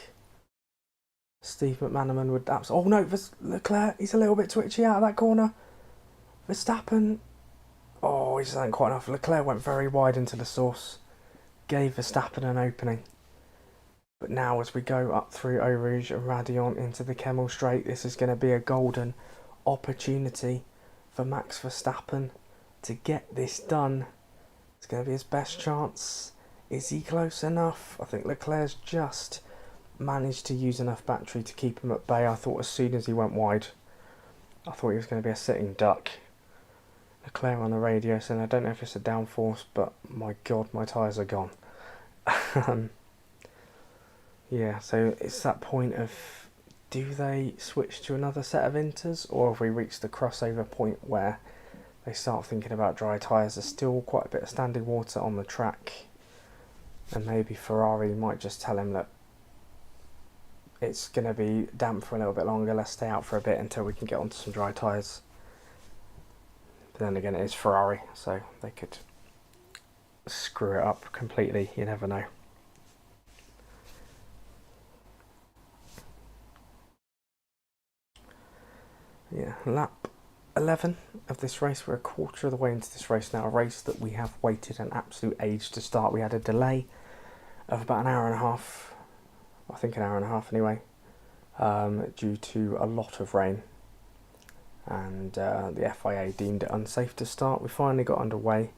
Steve McManaman would oh no, Leclerc, he's a little bit twitchy out of that corner. Verstappen, oh, he hasn't quite enough. Leclerc went very wide into the source, gave Verstappen an opening. But now as we go up through Eau Rouge and Radion into the Kemmel Straight, this is going to be a golden opportunity for Max Verstappen to get this done. It's going to be his best chance. Is he close enough? I think Leclerc's just managed to use enough battery to keep him at bay. I thought as soon as he went wide, I thought he was going to be a sitting duck. Leclerc on the radio saying, I don't know if it's a downforce, but my god, my tyres are gone. Yeah, so it's that point of, do they switch to another set of inters, or have we reached the crossover point where they start thinking about dry tyres? There's still quite a bit of standing water on the track, and maybe Ferrari might just tell him that it's going to be damp for a little bit longer, let's stay out for a bit until we can get onto some dry tyres. But then again, it is Ferrari, so they could screw it up completely, you never know. Yeah, lap 11 of this race. We're a quarter of the way into this race now, a race that we have waited an absolute age to start. We had a delay of about an hour and a half, I think an hour and a half anyway, due to a lot of rain, and the FIA deemed it unsafe to start. We finally got underway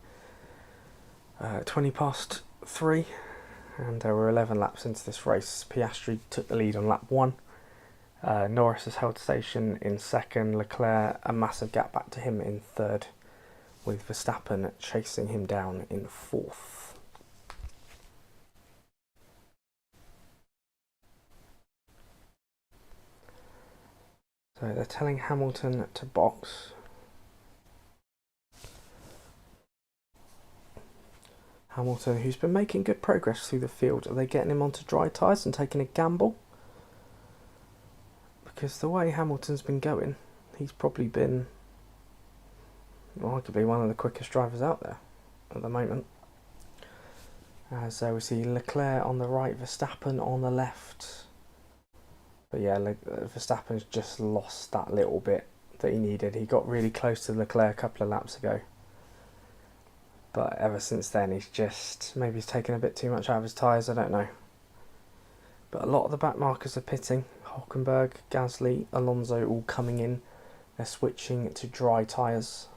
20 past 3, and we're 11 laps into this race. Piastri took the lead on lap 1. Norris has held station in second, Leclerc a massive gap back to him in third, with Verstappen chasing him down in fourth. So they're telling Hamilton to box. Hamilton, who's been making good progress through the field, are they getting him onto dry tyres and taking a gamble? Because the way Hamilton's been going, he's probably been arguably one of the quickest drivers out there at the moment. So we see Leclerc on the right, Verstappen on the left. But yeah, Verstappen's just lost that little bit that he needed. He got really close to Leclerc a couple of laps ago. But ever since then, maybe he's taken a bit too much out of his tyres, I don't know. But a lot of the back markers are pitting. Hülkenberg, Gasly, Alonso all coming in. They're switching to dry tyres.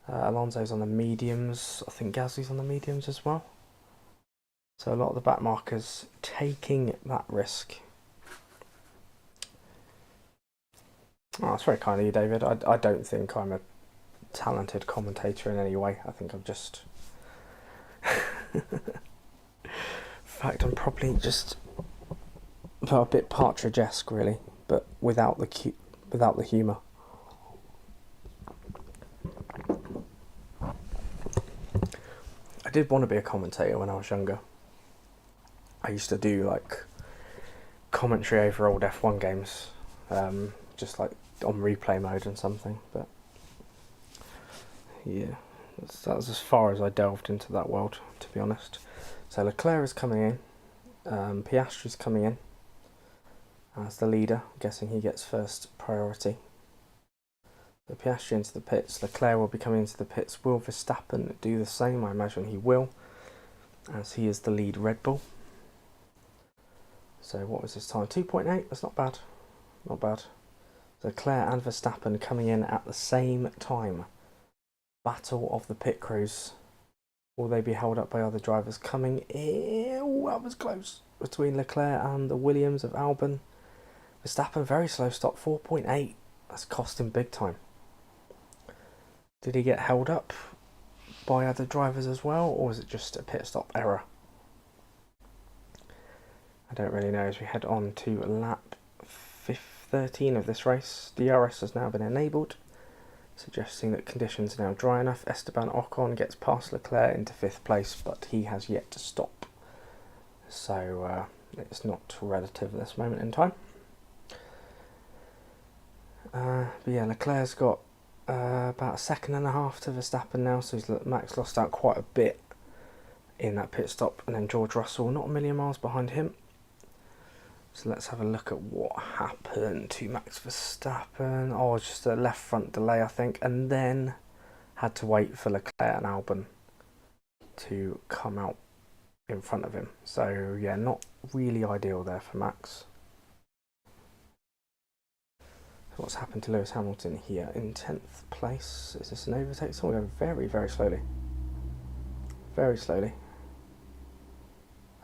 Alonso's on the mediums. I think Gasly's on the mediums as well. So a lot of the back markers taking that risk. Oh, that's very kind of you, David. I don't think I'm a talented commentator in any way. I think I'm just... In fact, I'm probably just... a bit Partridge-esque, really, but without the humour. I did want to be a commentator when I was younger. I used to do like commentary over old F1 games, just like on replay mode and something. But yeah, that's as far as I delved into that world, to be honest. So Leclerc is coming in, Piastri's coming in as the leader. I'm guessing he gets first priority. The Piastri into the pits. Leclerc will be coming into the pits. Will Verstappen do the same? I imagine he will, as he is the lead Red Bull. So what was his time? 2.8. That's not bad. Not bad. Leclerc and Verstappen coming in at the same time. Battle of the pit crews. Will they be held up by other drivers coming in? Oh, that was close. Between Leclerc and the Williams of Albon. Verstappen, very slow stop, 4.8. That's cost him big time. Did he get held up by other drivers as well, or was it just a pit stop error? I don't really know. As we head on to lap 13 of this race, DRS has now been enabled, suggesting that conditions are now dry enough. Esteban Ocon gets past Leclerc into 5th place, but he has yet to stop. So it's not relative at this moment in time. But yeah, Leclerc's got about a second and a half to Verstappen now, so Max lost out quite a bit in that pit stop, and then George Russell not a million miles behind him. So let's have a look at what happened to Max Verstappen. Oh, just a left front delay, I think, and then had to wait for Leclerc and Albon to come out in front of him. So yeah, not really ideal there for Max. So what's happened to Lewis Hamilton here in 10th place? Is this an overtake? So we're going very, very slowly. Very slowly.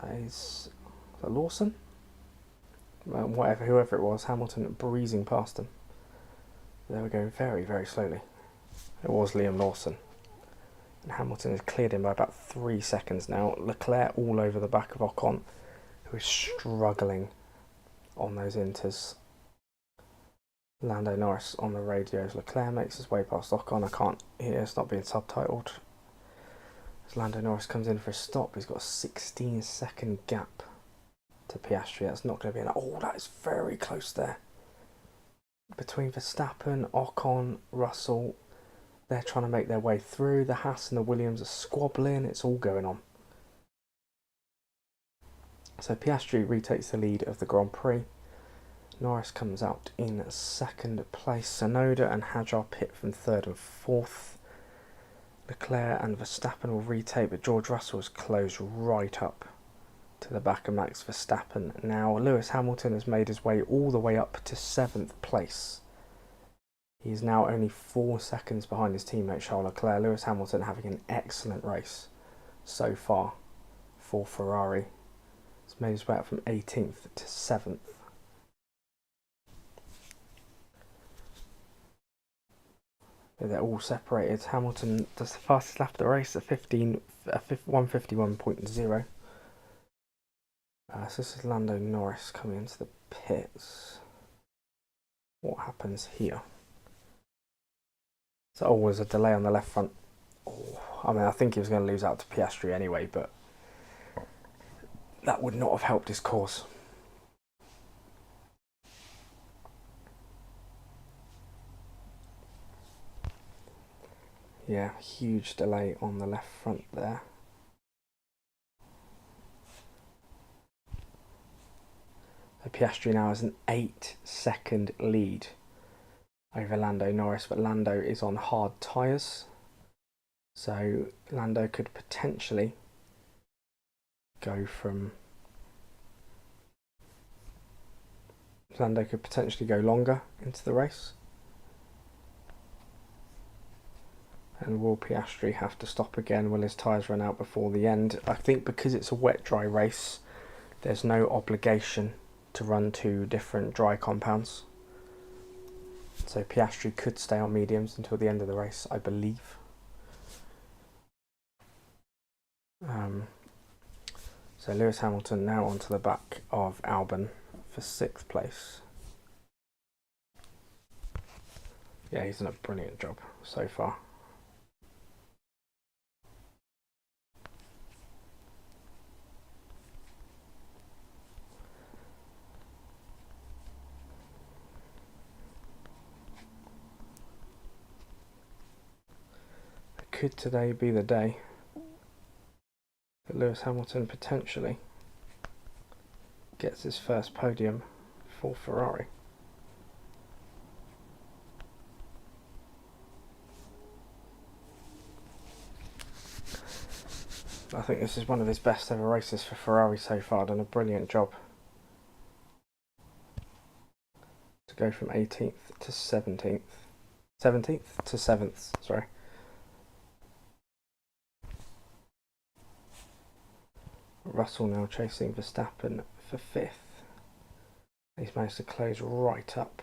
Is that Lawson? Whoever it was, Hamilton breezing past them. They were going very, very slowly. It was Liam Lawson. And Hamilton has cleared him by about 3 seconds now. Leclerc all over the back of Ocon, who is struggling on those inters. Lando Norris on the radios. Leclerc makes his way past Ocon. I can't hear, it's not being subtitled. As Lando Norris comes in for a stop, he's got a 16-second gap to Piastri. That's not going to be enough. Oh, that is very close there. Between Verstappen, Ocon, Russell, they're trying to make their way through. The Haas and the Williams are squabbling. It's all going on. So Piastri retakes the lead of the Grand Prix. Norris comes out in 2nd place. Sonoda and Hajar pit from 3rd and 4th. Leclerc and Verstappen will retake, but George Russell is closed right up to the back of Max Verstappen. Now Lewis Hamilton has made his way all the way up to 7th place. He is now only 4 seconds behind his teammate Charles Leclerc. Lewis Hamilton having an excellent race so far for Ferrari. He's made his way up from 18th to 7th. They're all separated. Hamilton does the fastest lap of the race at 1:51.0. So this is Lando Norris coming into the pits. What happens here? So always a delay on the left front. Oh, I mean, I think he was going to lose out to Piastri anyway, but that would not have helped his cause. Yeah, huge delay on the left front there. So Piastri now has an 8-second lead over Lando Norris, but Lando is on hard tyres. So Lando could potentially go longer into the race. And will Piastri have to stop again? Will his tyres run out before the end? I think because it's a wet-dry race, there's no obligation to run 2 different dry compounds. So Piastri could stay on mediums until the end of the race, I believe. So Lewis Hamilton now onto the back of Albon for 6th place. Yeah, he's done a brilliant job so far. Could today be the day that Lewis Hamilton potentially gets his first podium for Ferrari? I think this is one of his best ever races for Ferrari so far. Done a brilliant job to go from 18th to 17th to 7th, sorry. Russell now chasing Verstappen for 5th. He's managed to close right up.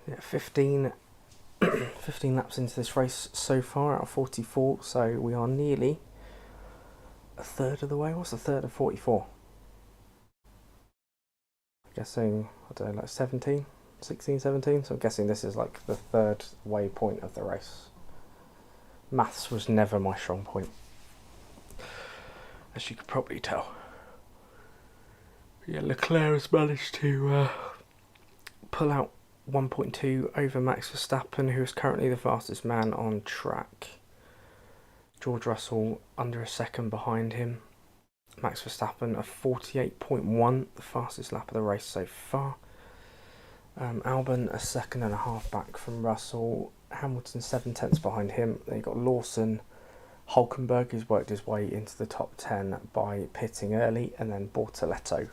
Yeah, 15 laps into this race so far out of 44, so we are nearly a third of the way. What's a third of 44? I'm guessing, I don't know, like 17, 16, 17. So I'm guessing this is like the third waypoint of the race. Maths was never my strong point, as you could probably tell. Yeah, Leclerc has managed to pull out 1.2 over Max Verstappen, who is currently the fastest man on track. George Russell under a second behind him. Max Verstappen a 48.1, the fastest lap of the race so far. Albon a second and a half back from Russell. Hamilton 7/10 behind him. Then you've got Lawson. Hulkenberg, who's worked his way into the top 10 by pitting early, and then Bortoletto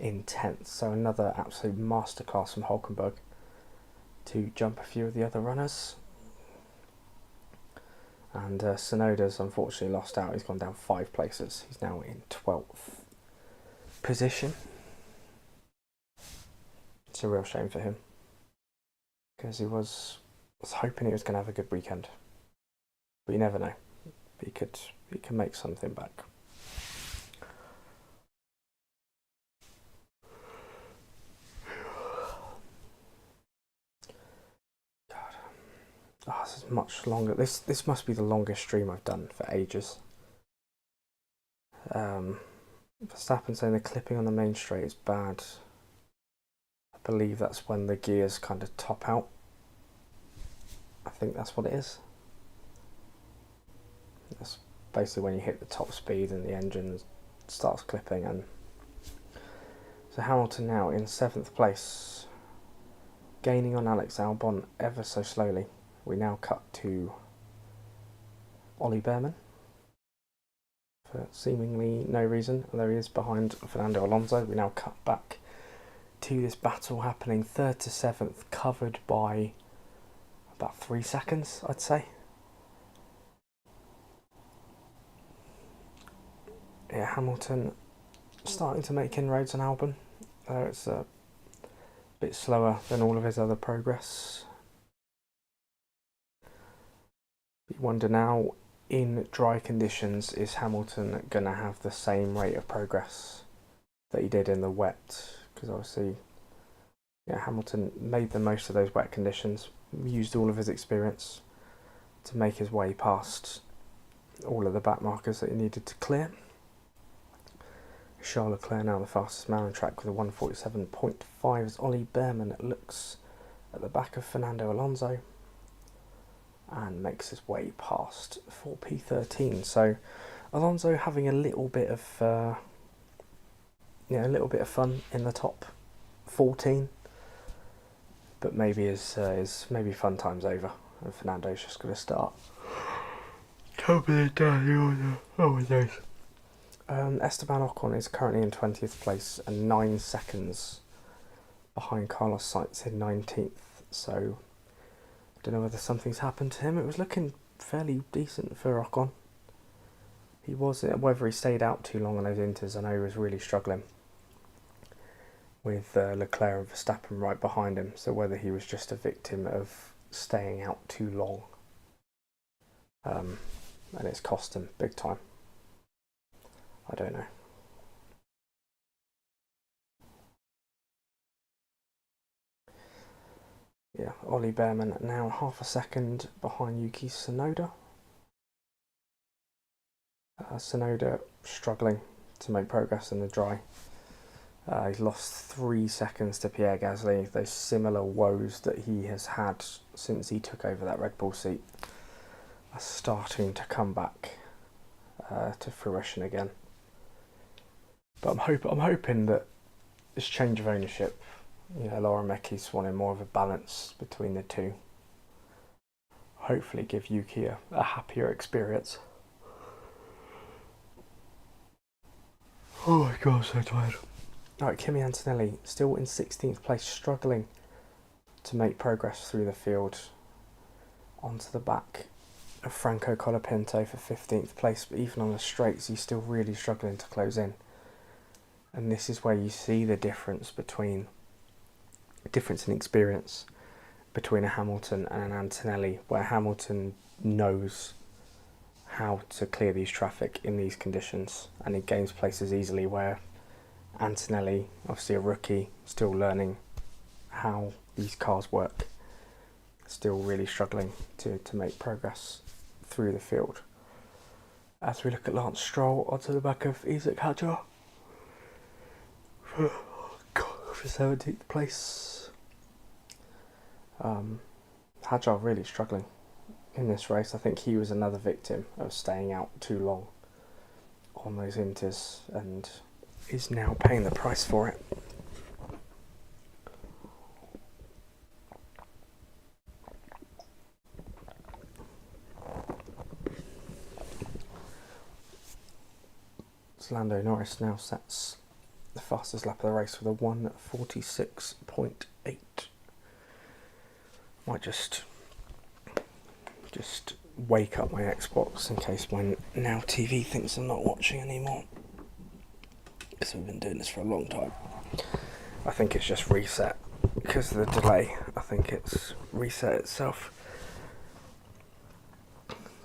in 10th. So another absolute masterclass from Hulkenberg to jump a few of the other runners. And Tsunoda's unfortunately lost out. He's gone down 5 places. He's now in 12th position. It's a real shame for him, because he was hoping he was going to have a good weekend. But you never know. He can make something back. God. Oh, this is much longer. This must be the longest stream I've done for ages. Verstappen saying the clipping on the main straight is bad. I believe that's when the gears kind of top out. I think that's what it is. That's basically when you hit the top speed and the engine starts clipping. And so Hamilton now in 7th place, gaining on Alex Albon ever so slowly. We now cut to Ollie Behrman for seemingly no reason, although he is behind Fernando Alonso. We now cut back to this battle happening 3rd to 7th, covered by about 3 seconds, I'd say. Yeah, Hamilton starting to make inroads on Albon, though it's a bit slower than all of his other progress. You wonder now, in dry conditions, is Hamilton going to have the same rate of progress that he did in the wet? Because obviously, yeah, Hamilton made the most of those wet conditions, used all of his experience to make his way past all of the back markers that he needed to clear. Charles Leclerc now the fastest man on track with a 1:47.5 as Ollie Behrman looks at the back of Fernando Alonso and makes his way past for P13. So Alonso having a little bit of fun in the top 14, but maybe his fun time's over and Fernando's just going to start coming down the order. Esteban Ocon is currently in 20th place and 9 seconds behind Carlos Sainz in 19th. So I don't know whether something's happened to him. It was looking fairly decent for Ocon. He was, whether he stayed out too long on those inters, I know he was really struggling with Leclerc and Verstappen right behind him. So whether he was just a victim of staying out too long, and it's cost him big time. I don't know. Yeah, Ollie Behrman now half a second behind Yuki Tsunoda. Tsunoda struggling to make progress in the dry. He's lost 3 seconds to Pierre Gasly. Those similar woes that he has had since he took over that Red Bull seat are starting to come back to fruition again. But I'm hoping that this change of ownership, Laura Mecky's wanting more of a balance between the two. Hopefully give Yuki a happier experience. Oh my god, I'm so tired. Alright, Kimi Antonelli still in 16th place, struggling to make progress through the field. Onto the back of Franco Colapinto for 15th place, but even on the straights he's still really struggling to close in. And this is where you see the difference in experience between a Hamilton and an Antonelli, where Hamilton knows how to clear these traffic in these conditions and he gains places easily, where Antonelli, obviously a rookie, still learning how these cars work, still really struggling to make progress through the field. As we look at Lance Stroll onto the back of Isaac Hadjar for 17th place. Hadjar really struggling in this race. I think he was another victim of staying out too long on those inters and is now paying the price for it. Lando Norris now sets the fastest lap of the race with a 1:46.8. Might just wake up my Xbox in case my Now TV thinks I'm not watching anymore, because we've been doing this for a long time. I think it's just reset because of the delay. I think it's reset itself.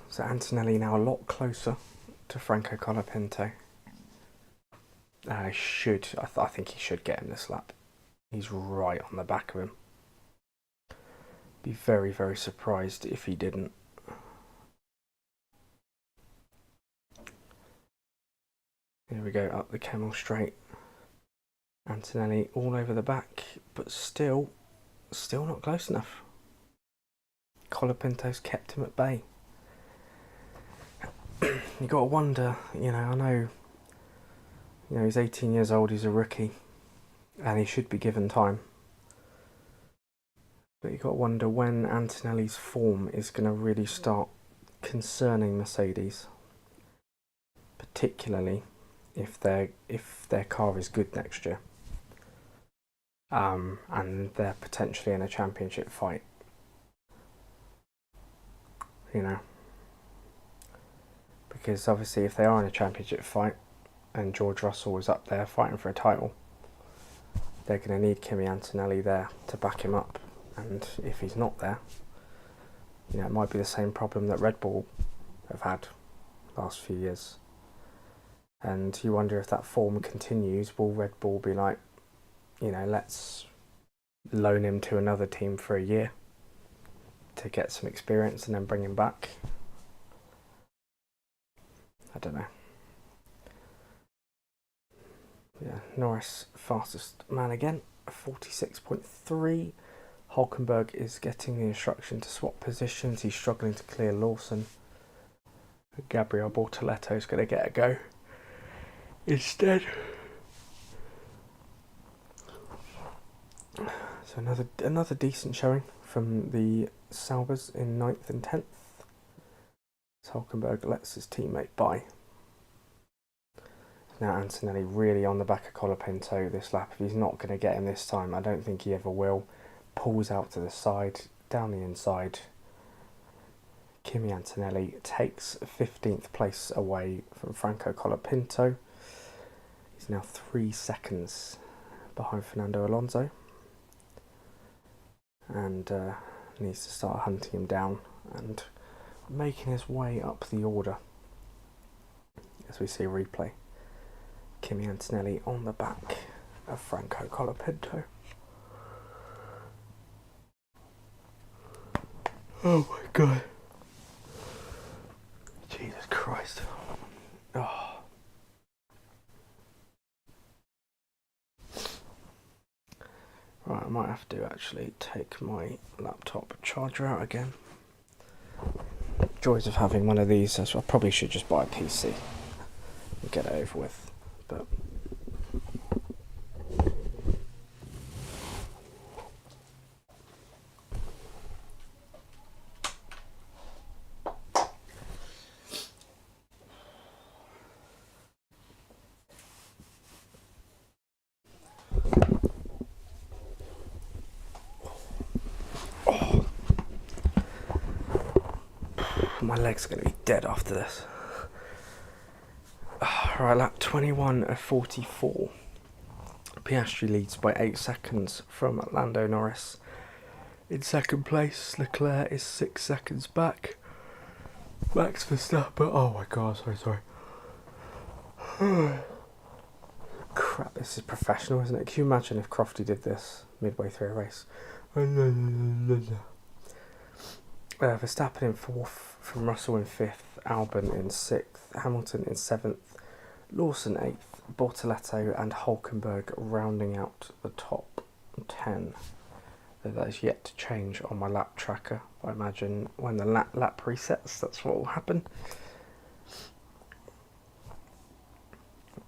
So Antonelli now a lot closer to Franco Colapinto. I think he should get him this lap. He's right on the back of him. Be very, very surprised if he didn't. Here we go, up the Kemmel straight. Antonelli all over the back, but still not close enough. Colapinto's kept him at bay. You got to wonder, I know, he's 18 years old, he's a rookie, and he should be given time. But you got to wonder when Antonelli's form is going to really start concerning Mercedes, particularly if their car is good next year, and they're potentially in a championship fight. Because obviously if they are in a championship fight and George Russell is up there fighting for a title, they're going to need Kimi Antonelli there to back him up. And if he's not there, it might be the same problem that Red Bull have had last few years. And you wonder if that form continues, will Red Bull be like, let's loan him to another team for a year to get some experience and then bring him back? I don't know. Yeah, Norris fastest man again, 46.3. Hulkenberg is getting the instruction to swap positions. He's struggling to clear Lawson. Gabriel Bortoletto is going to get a go instead. So another decent showing from the Saubers in 9th and 10th. Hulkenberg lets his teammate by. Now Antonelli really on the back of Colapinto this lap. If he's not going to get him this time, I don't think he ever will. Pulls out to the side, down the inside. Kimi Antonelli takes 15th place away from Franco Colapinto. He's now 3 seconds behind Fernando Alonso. And needs to start hunting him down and making his way up the order. As we see a replay. Kimi Antonelli on the back of Franco Colapinto. Oh my god. Jesus Christ. Oh. Right, I might have to actually take my laptop charger out again. Joys of having one of these, so I probably should just buy a PC and get it over with. But My legs are going to be dead after this. Right, lap 21 of 44. Piastri leads by 8 seconds from Lando Norris. In second place, Leclerc is 6 seconds back. Max Verstappen, oh my god, sorry. Crap, this is professional, isn't it? Can you imagine if Crofty did this midway through a race? Verstappen in 4th, from Russell in 5th, Albon in 6th, Hamilton in 7th, Lawson 8th, Bortoletto and Hulkenberg rounding out the top 10. That is yet to change on my lap tracker. I imagine when the lap resets, that's what will happen.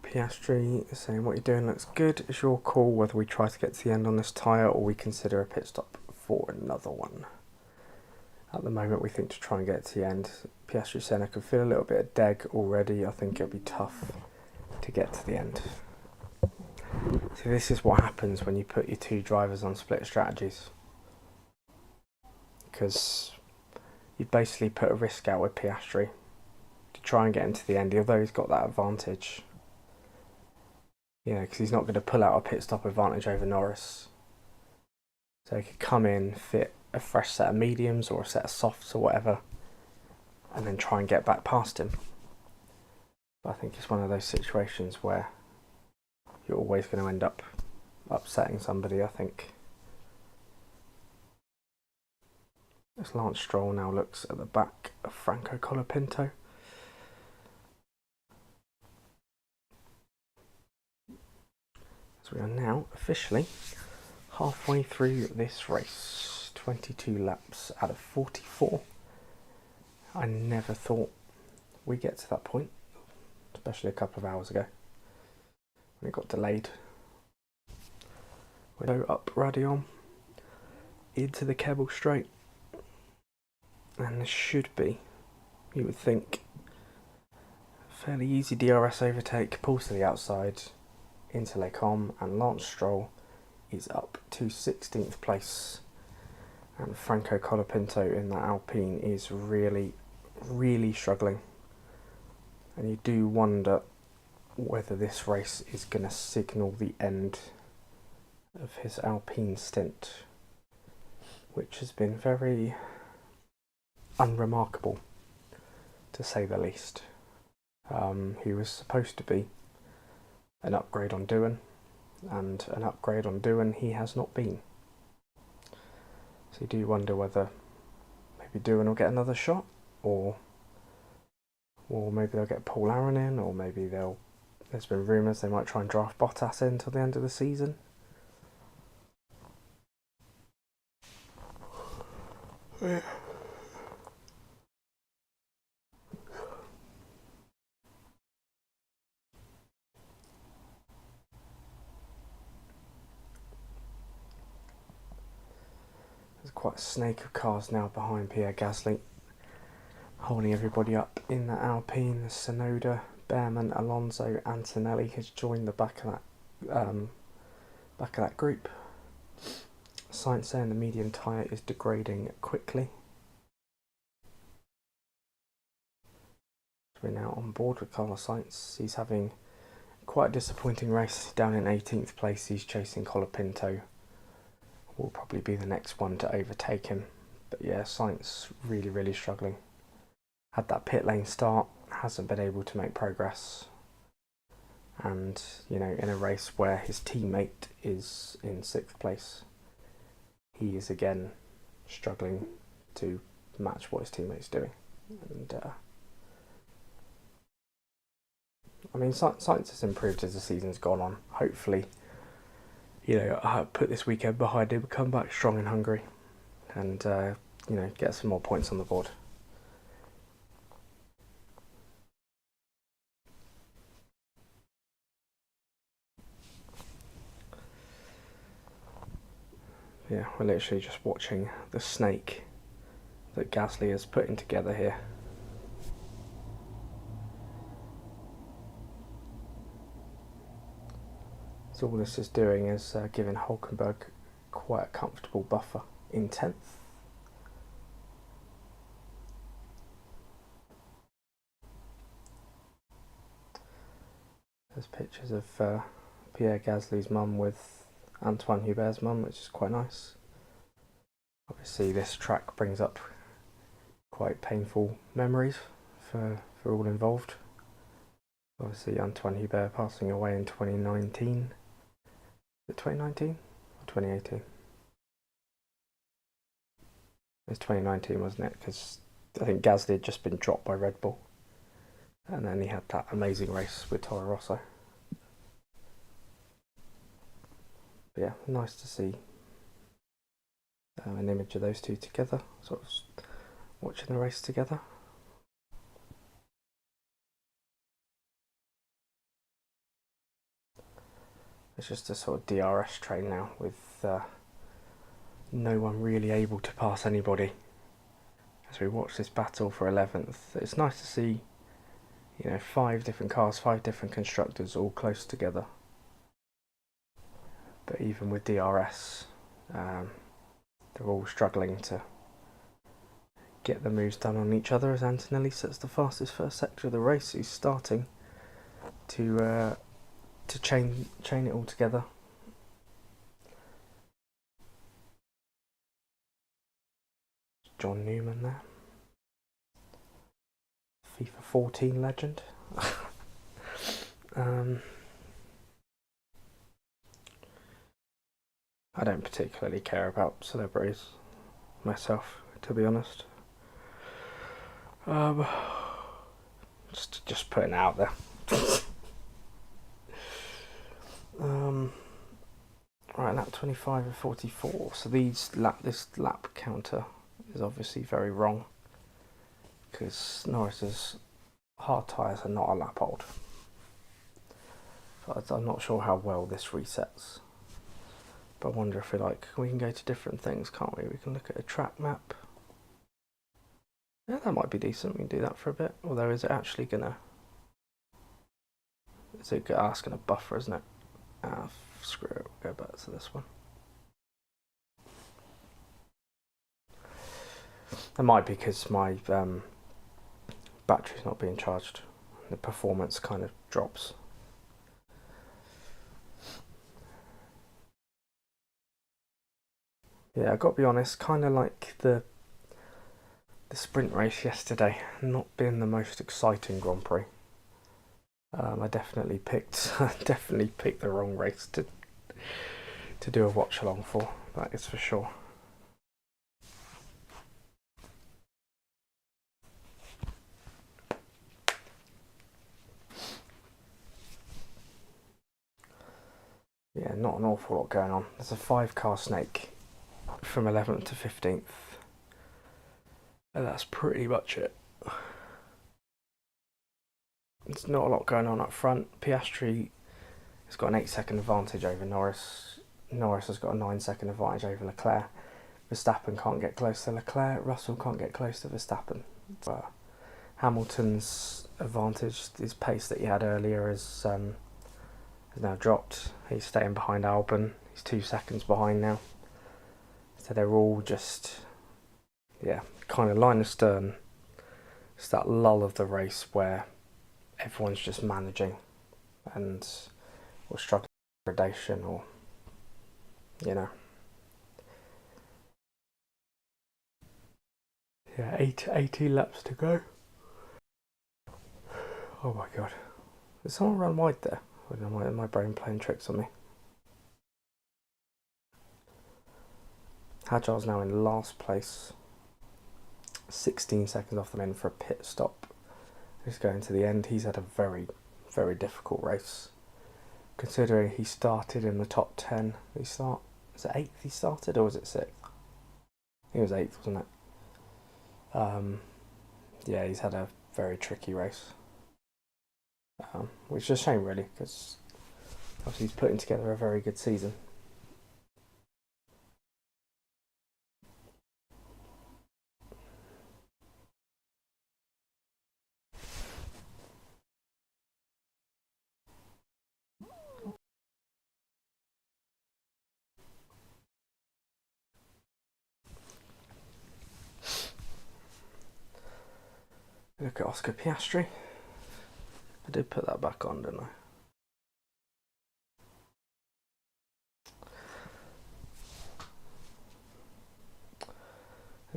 Piastri is saying, what you're doing looks good. It's your call whether we try to get to the end on this tyre or we consider a pit stop for another one. At the moment, we think to try and get to the end. Piastri saying, I can feel a little bit of deg already. I think it'll be tough to get to the end. So this is what happens when you put your two drivers on split strategies. Because you basically put a risk out with Piastri to try and get him to the end, although he's got that advantage. You know, because he's not going to pull out a pit stop advantage over Norris. So he could come in, fit a fresh set of mediums or a set of softs or whatever, and then try and get back past him. But I think it's one of those situations where you're always going to end up upsetting somebody, I think. As Lance Stroll now looks at the back of Franco Colapinto. So we are now officially halfway through this race. 22 laps out of 44. I never thought we'd get to that point, especially a couple of hours ago when it got delayed. We go up Radion into the Kebble Straight, and this should be, you would think, a fairly easy DRS overtake. Pulls to the outside into Les Combes, and Lance Stroll is up to 16th place. And Franco Colapinto in that Alpine is really struggling. And you do wonder whether this race is going to signal the end of his Alpine stint, which has been very unremarkable, to say the least. He was supposed to be an upgrade on Doohan, and an upgrade on Doohan he has not been. So you do wonder whether maybe Doohan will get another shot, or maybe they'll get Paul Aaron in, or maybe there's been rumours they might try and draft Bottas in till the end of the season. Yeah. There's quite a snake of cars now behind Pierre Gasly, holding everybody up in that Alpine. Tsunoda, Behrman, Alonso, Antonelli has joined the back of that group. Sainz saying the medium tyre is degrading quickly. We're now on board with Carlos Sainz. He's having quite a disappointing race, down in 18th place. He's chasing Colapinto. Will probably be the next one to overtake him. But yeah, Sainz really struggling. Had that pit lane start, hasn't been able to make progress. And, you know, in a race where his teammate is in 6th place, he is again struggling to match what his teammate's doing. And I mean, Sainz has improved as the season's gone on. Hopefully, you know, put this weekend behind him, come back strong in Hungary, and you know, get some more points on the board. Yeah, we're literally just watching the snake that Gasly is putting together here. So all this is doing is giving Hulkenberg quite a comfortable buffer in 10th. There's pictures of Pierre Gasly's mum with Antoine Hubert's mum, which is quite nice. Obviously this track brings up quite painful memories for all involved. Obviously Antoine Hubert passing away in 2019. Is it 2019 or 2018? It was 2019, wasn't it? Because I think Gasly had just been dropped by Red Bull. And then he had that amazing race with Toro Rosso. But yeah, nice to see an image of those two together, sort of watching the race together. It's just a sort of DRS train now with no one really able to pass anybody. As we watch this battle for 11th, it's nice to see, 5 different cars, 5 different constructors all close together. But even with DRS, they're all struggling to get the moves done on each other as Antonelli sets the fastest first sector of the race. He's starting to chain it all together. John Newman there, FIFA 14 legend. I don't particularly care about celebrities myself, to be honest. Just putting it out there. Right, lap 25 and 44. So this lap counter is obviously very wrong because Norris's hard tyres are not a lap old. But I'm not sure how well this resets. But I wonder if we can go to different things, can't we? We can look at a track map. Yeah, that might be decent. We can do that for a bit. Although, is it actually gonna? It's gonna buffer, isn't it? Screw it. We'll go back to this one. That might be because my battery's not being charged. The performance kind of drops. Yeah, I've got to be honest, kind of like the sprint race yesterday, not being the most exciting Grand Prix. I definitely picked the wrong race to do a watch along for, that is for sure. Yeah, not an awful lot going on. There's a 5-car snake from 11th to 15th. And that's pretty much it. There's not a lot going on up front. Piastri has got an 8-second advantage over Norris. Norris has got a 9-second advantage over Leclerc. Verstappen can't get close to Leclerc. Russell can't get close to Verstappen. But Hamilton's advantage, his pace that he had earlier, has now dropped. He's staying behind Albon. He's 2 seconds behind now. So they're all just, kind of line astern. It's that lull of the race where everyone's just managing and or struggling with gradation or, Yeah, 80 laps to go. Oh my god. Did someone run wide there? I don't know, my brain playing tricks on me. Hadjar's now in last place. 16 seconds off the men for a pit stop. He's going to the end. He's had a very, very difficult race. Considering he started in the top 10. Was it 8th he started or was it 6th? I think it was 8th, wasn't it? He's had a very tricky race. Which is a shame really, because obviously he's putting together a very good season. Look at Oscar Piastri. I did put that back on, didn't I?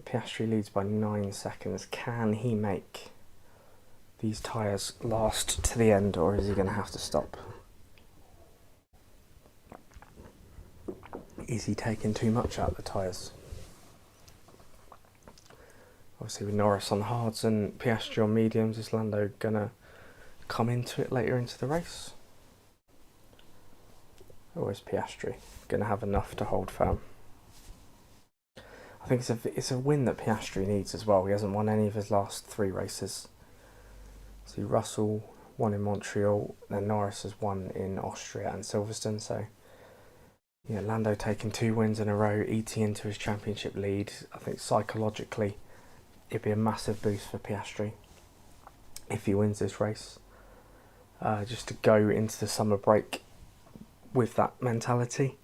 Piastri leads by 9 seconds. Can he make these tyres last to the end, or is he going to have to stop? Is he taking too much out of the tyres? Obviously with Norris on hards and Piastri on mediums, is Lando going to come into it later into the race? Or is Piastri going to have enough to hold firm? I think it's a win that Piastri needs as well. He hasn't won any of his last 3 races. See, Russell won in Montreal, then Norris has won in Austria and Silverstone. So, yeah, Lando taking 2 wins in a row, eating into his championship lead. I think psychologically, it'd be a massive boost for Piastri if he wins this race. Just to go into the summer break with that mentality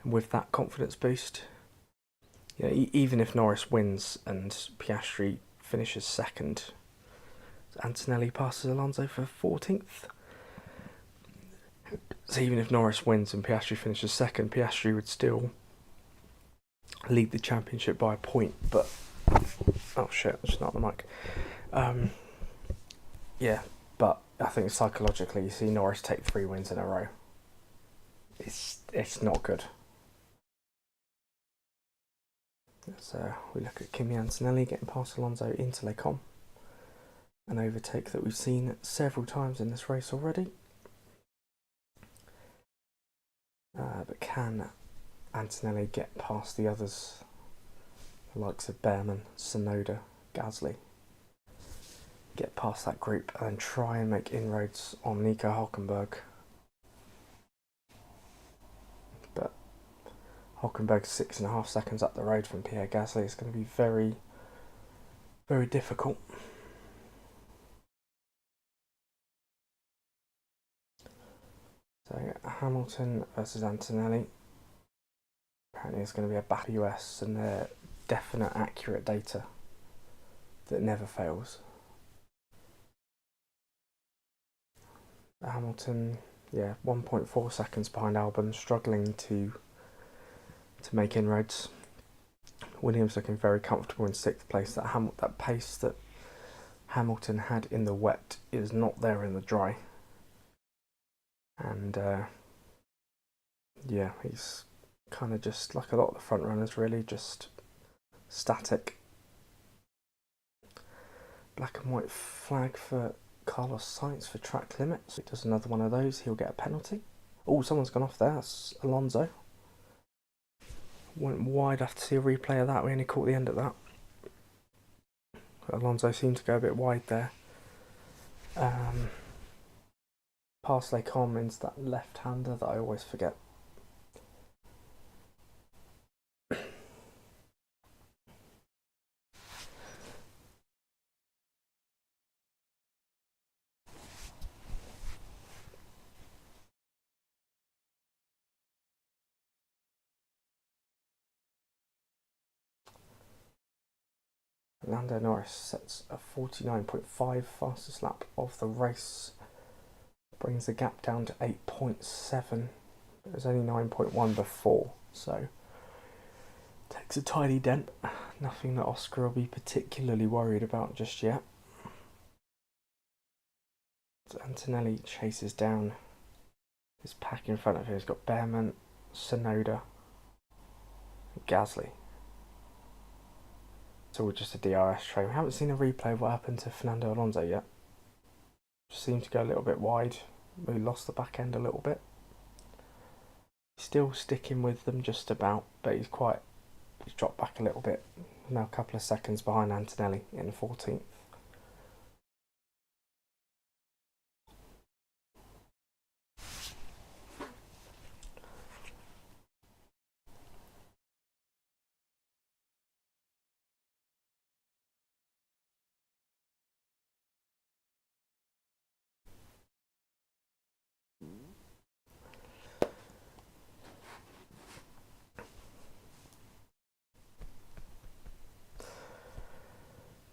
and with that confidence boost. Yeah, even if Norris wins and Piastri finishes second, Antonelli passes Alonso for 14th. So even if Norris wins and Piastri finishes second, Piastri would still lead the championship by a point. But oh shit, that's not the mic. Yeah, but I think psychologically, you see Norris take 3 wins in a row. It's not good. So we look at Kimi Antonelli getting past Alonso into Les Combes, an overtake that we've seen several times in this race already. But can Antonelli get past the others, the likes of Behrman, Tsunoda, Gasly? Get past that group and then try and make inroads on Nico Hülkenberg. But Hülkenberg's 6.5 seconds up the road from Pierre Gasly. It's going to be very, very difficult. So Hamilton versus Antonelli. Apparently it's going to be a battle US, and they're definite, accurate data that never fails. Hamilton, 1.4 seconds behind Albon, struggling to make inroads. Williams looking very comfortable in 6th place. That pace that Hamilton had in the wet is not there in the dry. And he's kind of just like a lot of the front runners, really just static. Black and white flag for Carlos Sainz for track limits. He does another one of those, he'll get a penalty. Oh, someone's gone off there. That's Alonso. Went wide. I have to see a replay of that. We only caught the end of that. Alonso seemed to go a bit wide there. Past Les Combes into that left-hander that I always forget. Lando Norris sets a 49.5 fastest lap of the race. Brings the gap down to 8.7. It was only 9.1 before, so takes a tiny dent. Nothing that Oscar will be particularly worried about just yet. So Antonelli chases down his pack in front of him. He's got Behrman, Tsunoda, and Gasly. It's all just a DRS train. We haven't seen a replay of what happened to Fernando Alonso yet. Just seemed to go a little bit wide. We lost the back end a little bit. Still sticking with them just about, but he's dropped back a little bit. Now a couple of seconds behind Antonelli in 14th.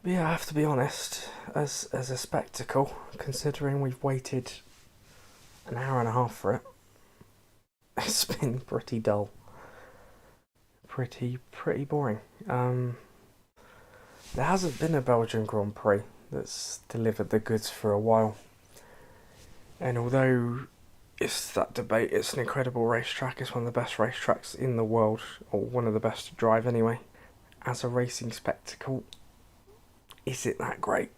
But yeah, I have to be honest, as a spectacle, considering we've waited an hour and a half for it, it's been pretty dull. Pretty boring. There hasn't been a Belgian Grand Prix that's delivered the goods for a while. And although it's that debate, it's an incredible racetrack, it's one of the best racetracks in the world, or one of the best to drive anyway. As a racing spectacle, is it that great?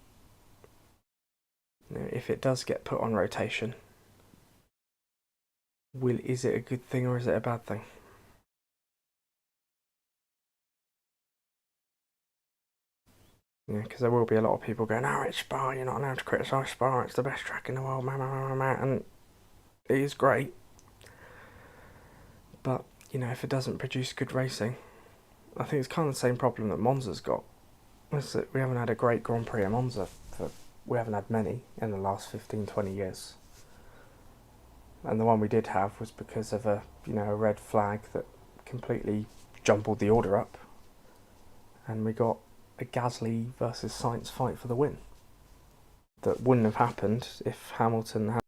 You know, if it does get put on rotation, is it a good thing or is it a bad thing? Yeah, because there will be a lot of people going, "Oh, it's Spa. You're not allowed to criticise Spa. It's the best track in the world." And it is great, but you know, if it doesn't produce good racing, I think it's kind of the same problem that Monza's got. Is that we haven't had a great Grand Prix at Monza we haven't had many in the last 15, 20 years. And the one we did have was because of a red flag that completely jumbled the order up, and we got a Gasly versus Sainz fight for the win. That wouldn't have happened if Hamilton had.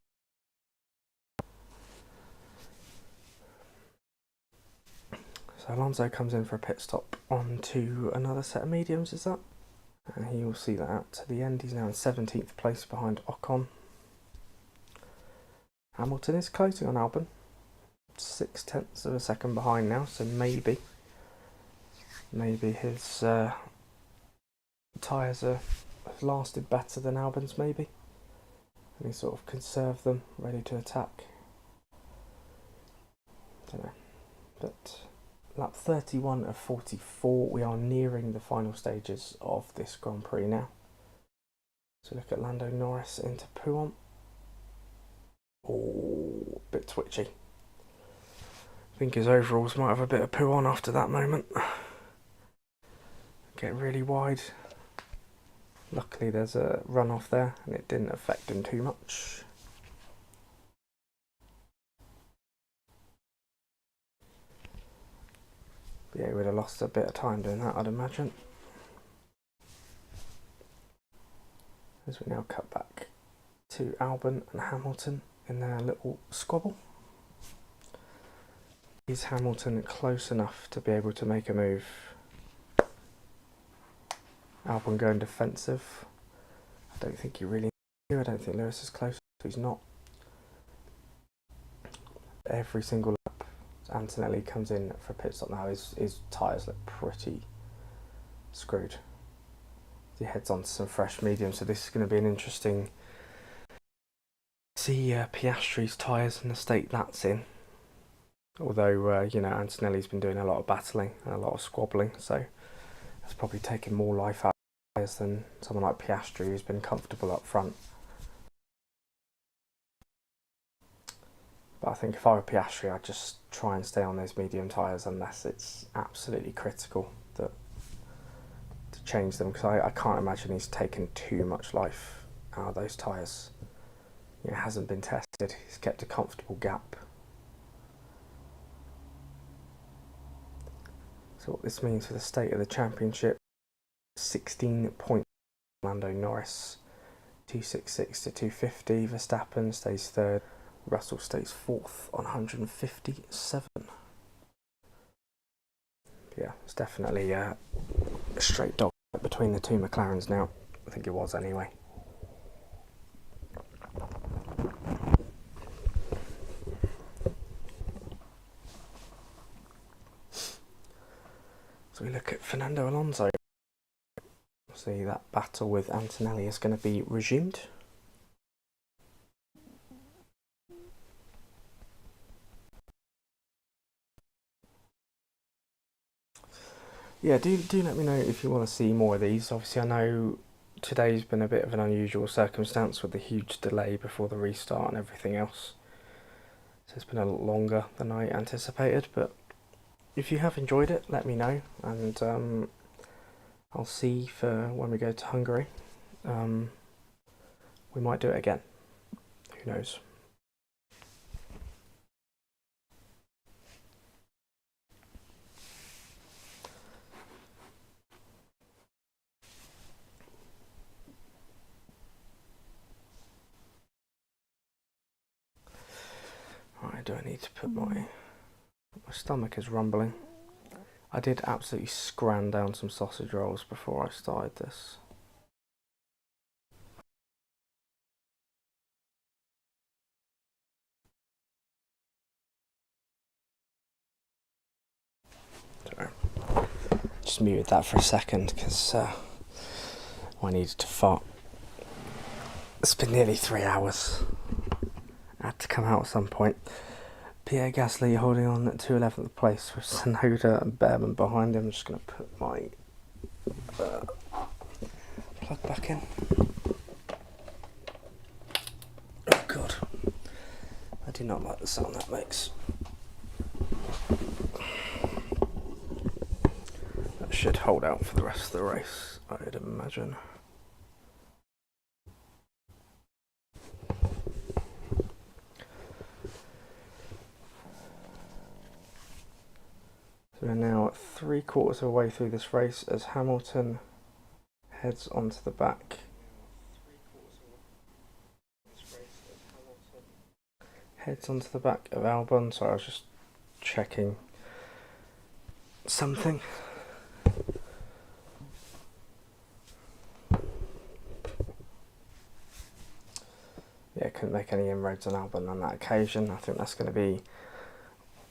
So Alonso comes in for a pit stop onto another set of mediums, is that? And he will see that out to the end. He's now in 17th place behind Ocon. Hamilton is closing on Albon. 0.6 of a second behind now, so maybe his tyres have lasted better than Albon's, maybe. And he sort of conserved them, ready to attack. Don't know. But lap 31 of 44, we are nearing the final stages of this Grand Prix now. So look at Lando Norris into Pouon. Oh, a bit twitchy. I think his overalls might have a bit of poo on after that moment. Get really wide. Luckily there's a runoff there and it didn't affect him too much. But yeah, he would have lost a bit of time doing that, I'd imagine. As we now cut back to Albon and Hamilton in their little squabble. Is Hamilton close enough to be able to make a move? Albon going defensive. I don't think he really do. I don't think Lewis is close. He's not. Every single lap, Antonelli comes in for a pit stop now. His tyres look pretty screwed. He heads on to some fresh medium, so this is going to be an interesting. See Piastri's tyres and the state that's in. Although Antonelli's been doing a lot of battling and a lot of squabbling, so it's probably taken more life out of tyres than someone like Piastri, who's been comfortable up front. But I think if I were Piastri, I'd just try and stay on those medium tyres unless it's absolutely critical to change them, because I can't imagine he's taken too much life out of those tyres. It hasn't been tested. He's kept a comfortable gap. So what this means for the state of the championship: 16 points. Lando Norris, 266 to 250. Verstappen stays third. Russell stays fourth on 157. Yeah, it's definitely a straight dog between the two McLarens now. I think it was anyway. So we look at Fernando Alonso. See, that battle with Antonelli is going to be resumed. Yeah, do let me know if you want to see more of these. Obviously, I know today's been a bit of an unusual circumstance with the huge delay before the restart and everything else. So it's been a lot longer than I anticipated, but if you have enjoyed it, let me know, and I'll see for when we go to Hungary. We might do it again. Who knows? Right, do I need to put my stomach is rumbling. I did absolutely scran down some sausage rolls before I started this. Sorry. Just muted that for a second because I needed to fart. It's been nearly 3 hours. I had to come out at some point. Pierre Gasly holding on to 11th place with Sonoda and Behrman behind him. I'm just going to put my plug back in. Oh god, I do not like the sound that makes. That should hold out for the rest of the race, I'd imagine. So we're now 3/4 of the way through this race as Hamilton heads onto the back. Heads onto the back of Albon. Sorry, I was just checking something. Yeah, couldn't make any inroads on Albon on that occasion. I think that's going to be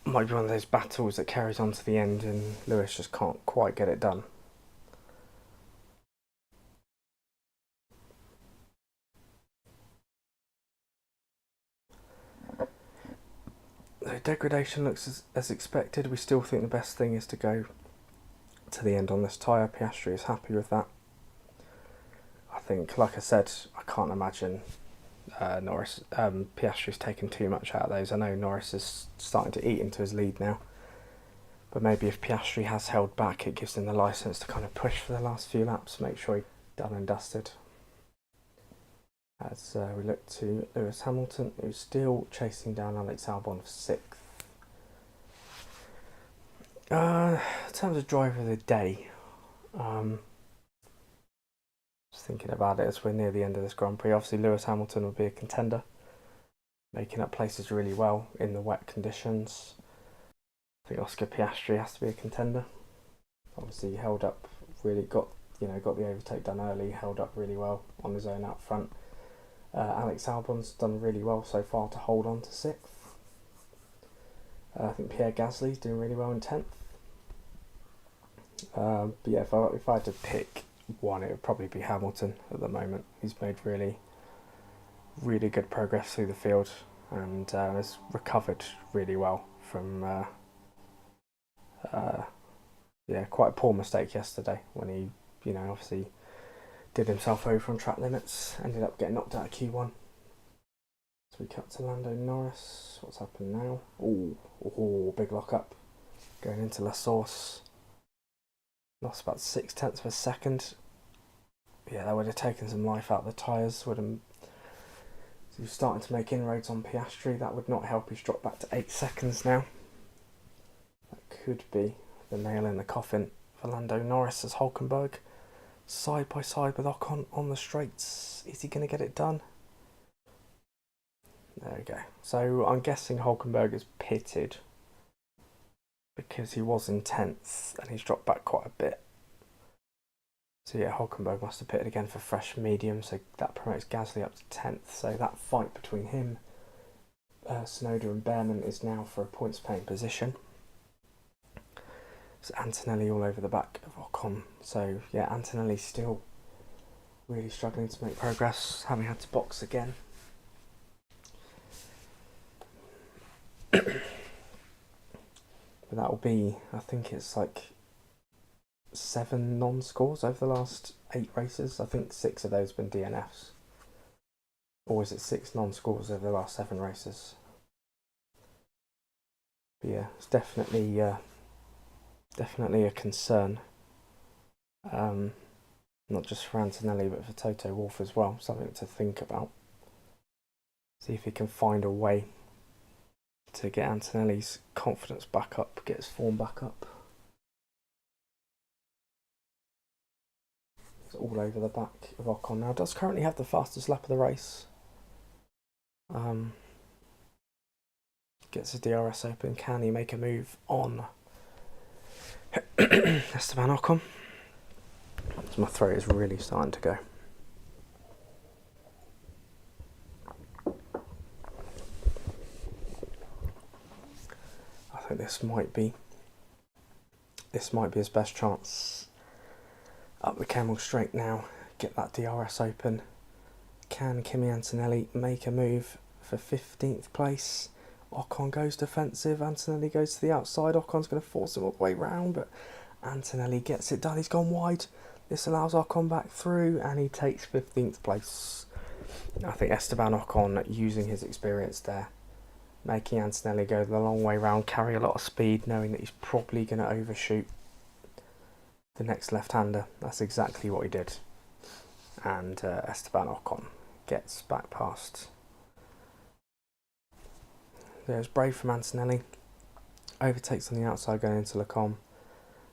might be one of those battles that carries on to the end and Lewis just can't quite get it done. The degradation looks as expected. We still think the best thing is to go to the end on this tyre. Piastri is happy with that. I think, like I said, I can't imagine Piastri's taken too much out of those. I know Norris is starting to eat into his lead now, but maybe if Piastri has held back, it gives him the licence to kind of push for the last few laps, make sure he's done and dusted. As we look to Lewis Hamilton, who's still chasing down Alex Albon for 6th. In terms of driver of the day, just thinking about it as we're near the end of this Grand Prix, obviously Lewis Hamilton would be a contender, making up places really well in the wet conditions. I think Oscar Piastri has to be a contender. Obviously he held up, really got the overtake done early, held up really well on his own out front. Alex Albon's done really well so far to hold on to 6th. I think Pierre Gasly's doing really well in 10th. But yeah, if I had to pick one, it would probably be Hamilton at the moment. He's made really, really good progress through the field and has recovered really well from quite a poor mistake yesterday when he, obviously did himself over on track limits, ended up getting knocked out of Q1. So we cut to Lando Norris. What's happened now? Oh, big lock up. Going into La Source. Lost about 0.6 of a second. Yeah, that would have taken some life out of the tyres. So he's starting to make inroads on Piastri. That would not help. He's dropped back to 8 seconds now. That could be the nail in the coffin for Lando Norris as Hülkenberg side by side with Ocon on the straights. Is he going to get it done? There we go. So I'm guessing Hülkenberg is pitted because he was in 10th and he's dropped back quite a bit. So yeah, Hülkenberg must have pitted again for fresh medium, so that promotes Gasly up to 10th. So that fight between him, Tsunoda and Behrman is now for a points paying position. It's Antonelli all over the back of Ocon. So yeah, Antonelli's still really struggling to make progress, having had to box again. But that will be, I think it's like 7 non-scores over the last 8 races. I think 6 of those have been DNFs. Or is it 6 non-scores over the last 7 races? But yeah, it's definitely a concern. Not just for Antonelli, but for Toto Wolff as well. Something to think about. See if he can find a way to get Antonelli's confidence back up, get his form back up. It's all over the back of Ocon now. Does currently have the fastest lap of the race. Gets his DRS open. Can he make a move on Esteban Ocon. So my throat is really starting to go. I think this might be his best chance. Up the Camel Straight now, get that DRS open. Can Kimi Antonelli make a move for 15th place? Ocon goes defensive, Antonelli goes to the outside, Ocon's going to force him all the way round, but Antonelli gets it done, he's gone wide. This allows Ocon back through and he takes 15th place. I think Esteban Ocon, using his experience there, making Antonelli go the long way round, carry a lot of speed, knowing that he's probably going to overshoot the next left-hander. That's exactly what he did. And Esteban Ocon gets back past. There's brave from Antonelli. Overtakes on the outside going into Lecombe.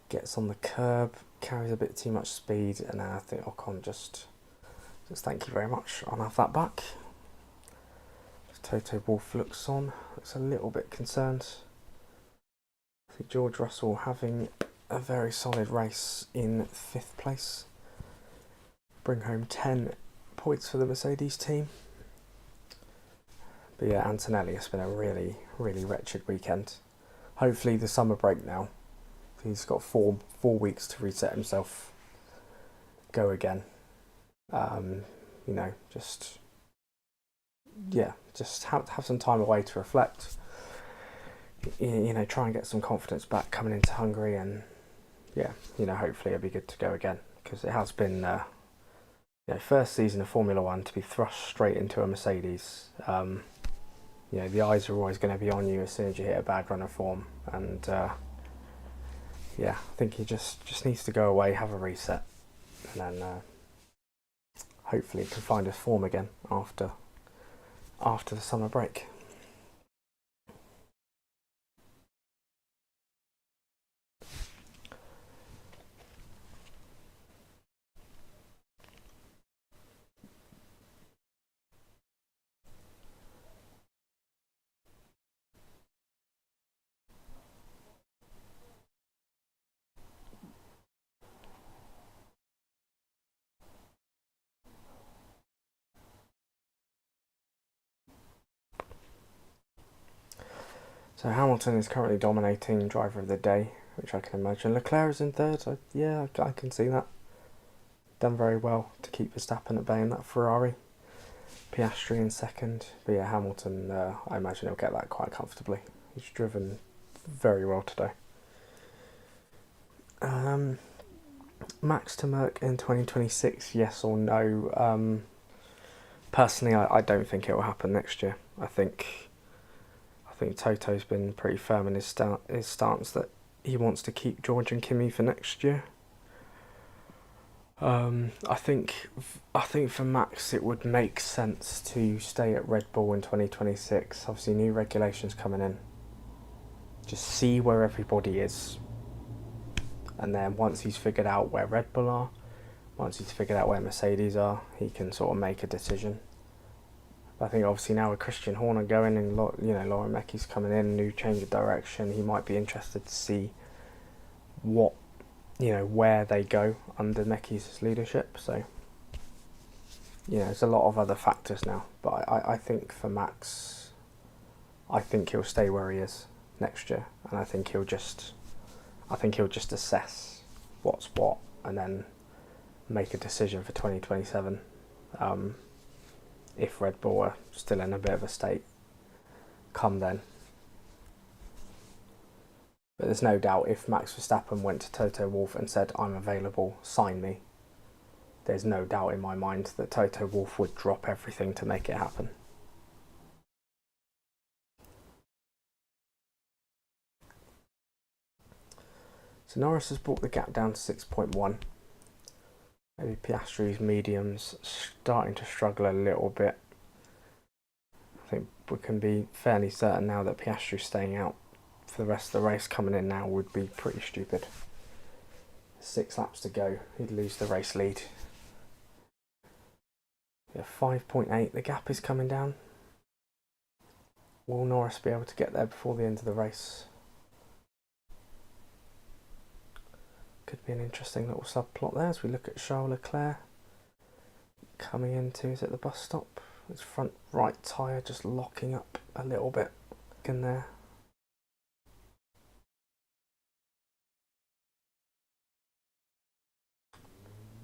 Gets on the curb, carries a bit too much speed, and I think Ocon just thank you very much. I'll have that back. Toto Wolff looks a little bit concerned. I think George Russell having a very solid race in 5th place. Bring home 10 points for the Mercedes team. But yeah, Antonelli, has been a really, really wretched weekend. Hopefully the summer break now. He's got four weeks to reset himself. Go again. Just have some time away to reflect. Try and get some confidence back coming into Hungary, and hopefully it'll be good to go again, because it has been first season of Formula One to be thrust straight into a Mercedes. The eyes are always going to be on you as soon as you hit a bad run of form, and I think he just needs to go away, have a reset, and then hopefully can find his form again after the summer break. So Hamilton is currently dominating driver of the day, which I can imagine. Leclerc is in 3rd. I can see that. Done very well to keep Verstappen at bay in that Ferrari. Piastri in 2nd. But yeah, Hamilton, I imagine he'll get that quite comfortably. He's driven very well today. Max to Merc in 2026, yes or no? Personally, I don't think it will happen next year. I think Toto's been pretty firm in his stance that he wants to keep George and Kimi for next year. I think for Max it would make sense to stay at Red Bull in 2026. Obviously, new regulations coming in. Just see where everybody is, and then once he's figured out where Red Bull are, once he's figured out where Mercedes are, he can sort of make a decision. I think obviously now with Christian Horner going and Lauren Mecky's coming in, new change of direction, he might be interested to see where they go under Mecky's leadership. So there's a lot of other factors now, but I think for Max, I think he'll stay where he is next year, and I think he'll just assess what's what and then make a decision for 2027. If Red Bull are still in a bit of a state come then. But there's no doubt if Max Verstappen went to Toto Wolff and said, I'm available, sign me, there's no doubt in my mind that Toto Wolff would drop everything to make it happen. So Norris has brought the gap down to 6.1. Maybe Piastri's mediums starting to struggle a little bit. I think we can be fairly certain now that Piastri staying out for the rest of the race. Coming in now would be pretty stupid. 6 laps to go, he'd lose the race lead. Yeah, 5.8, the gap is coming down. Will Norris be able to get there before the end of the race? Could be an interesting little subplot there as we look at Charles Leclerc coming into, is it the bus stop? His front right tyre just locking up a little bit in there.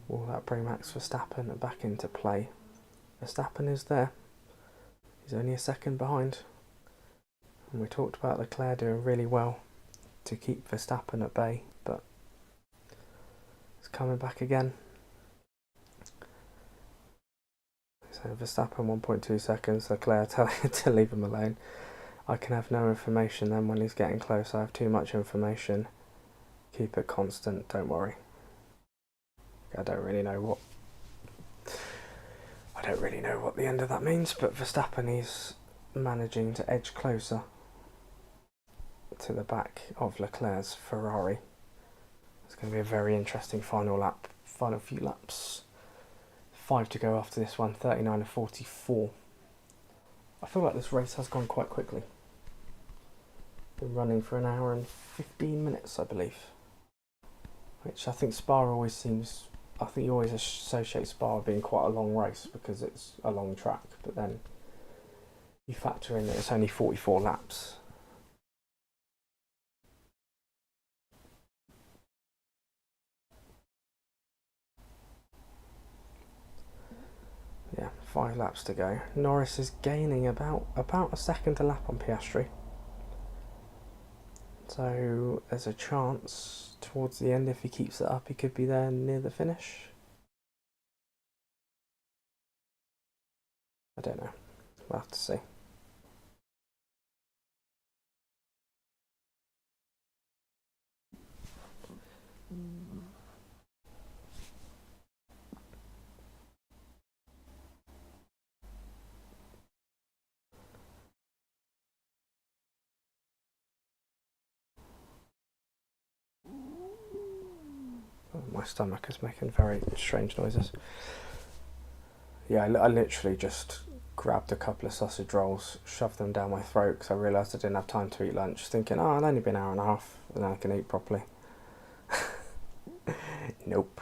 Will that bring Max Verstappen back into play? Verstappen is there. He's only a second behind. And we talked about Leclerc doing really well to keep Verstappen at bay, but it's coming back again. So Verstappen 1.2 seconds, Leclerc telling him to leave him alone. I can have no information then when he's getting close. I have too much information. Keep it constant, don't worry. I don't really know what the end of that means, but Verstappen is managing to edge closer to the back of Leclerc's Ferrari. It's going to be a very interesting final few laps. 5 to go after this one, 39 to 44. I feel like this race has gone quite quickly. Been running for an hour and 15 minutes, I believe. Which I think you always associate Spa being quite a long race because it's a long track, but then you factor in that it's only 44 laps. Yeah, 5 laps to go. Norris is gaining about a second a lap on Piastri. So there's a chance towards the end, if he keeps it up, he could be there near the finish. I don't know. We'll have to see. My stomach is making very strange noises. Yeah, I literally just grabbed a couple of sausage rolls, shoved them down my throat because I realised I didn't have time to eat lunch, thinking, oh, it'll only be an hour and a half and then I can eat properly. Nope.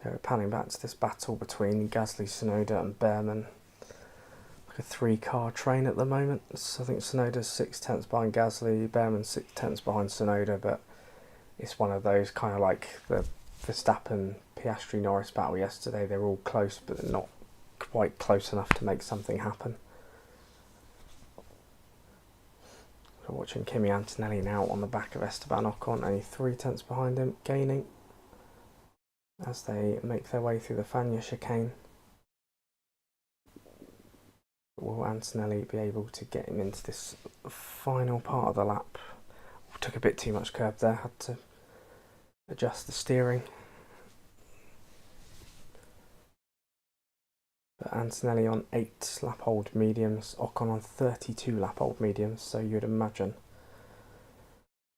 We're panning back to this battle between Gasly, Tsunoda and Behrman. Like a 3-car train at the moment. So I think Tsunoda's 6 tenths behind Gasly, Behrman's 6 tenths behind Tsunoda, but it's one of those kind of like the Verstappen Piastri Norris battle yesterday. They're all close, but they're not quite close enough to make something happen. We're watching Kimi Antonelli now on the back of Esteban Ocon, only 3 tenths behind him, gaining as they make their way through the Fagnes chicane. Will Antonelli be able to get him into this final part of the lap? Took a bit too much curb there, had to adjust the steering. But Antonelli on 8 lap-old mediums, Ocon on 32 lap-old mediums, so you'd imagine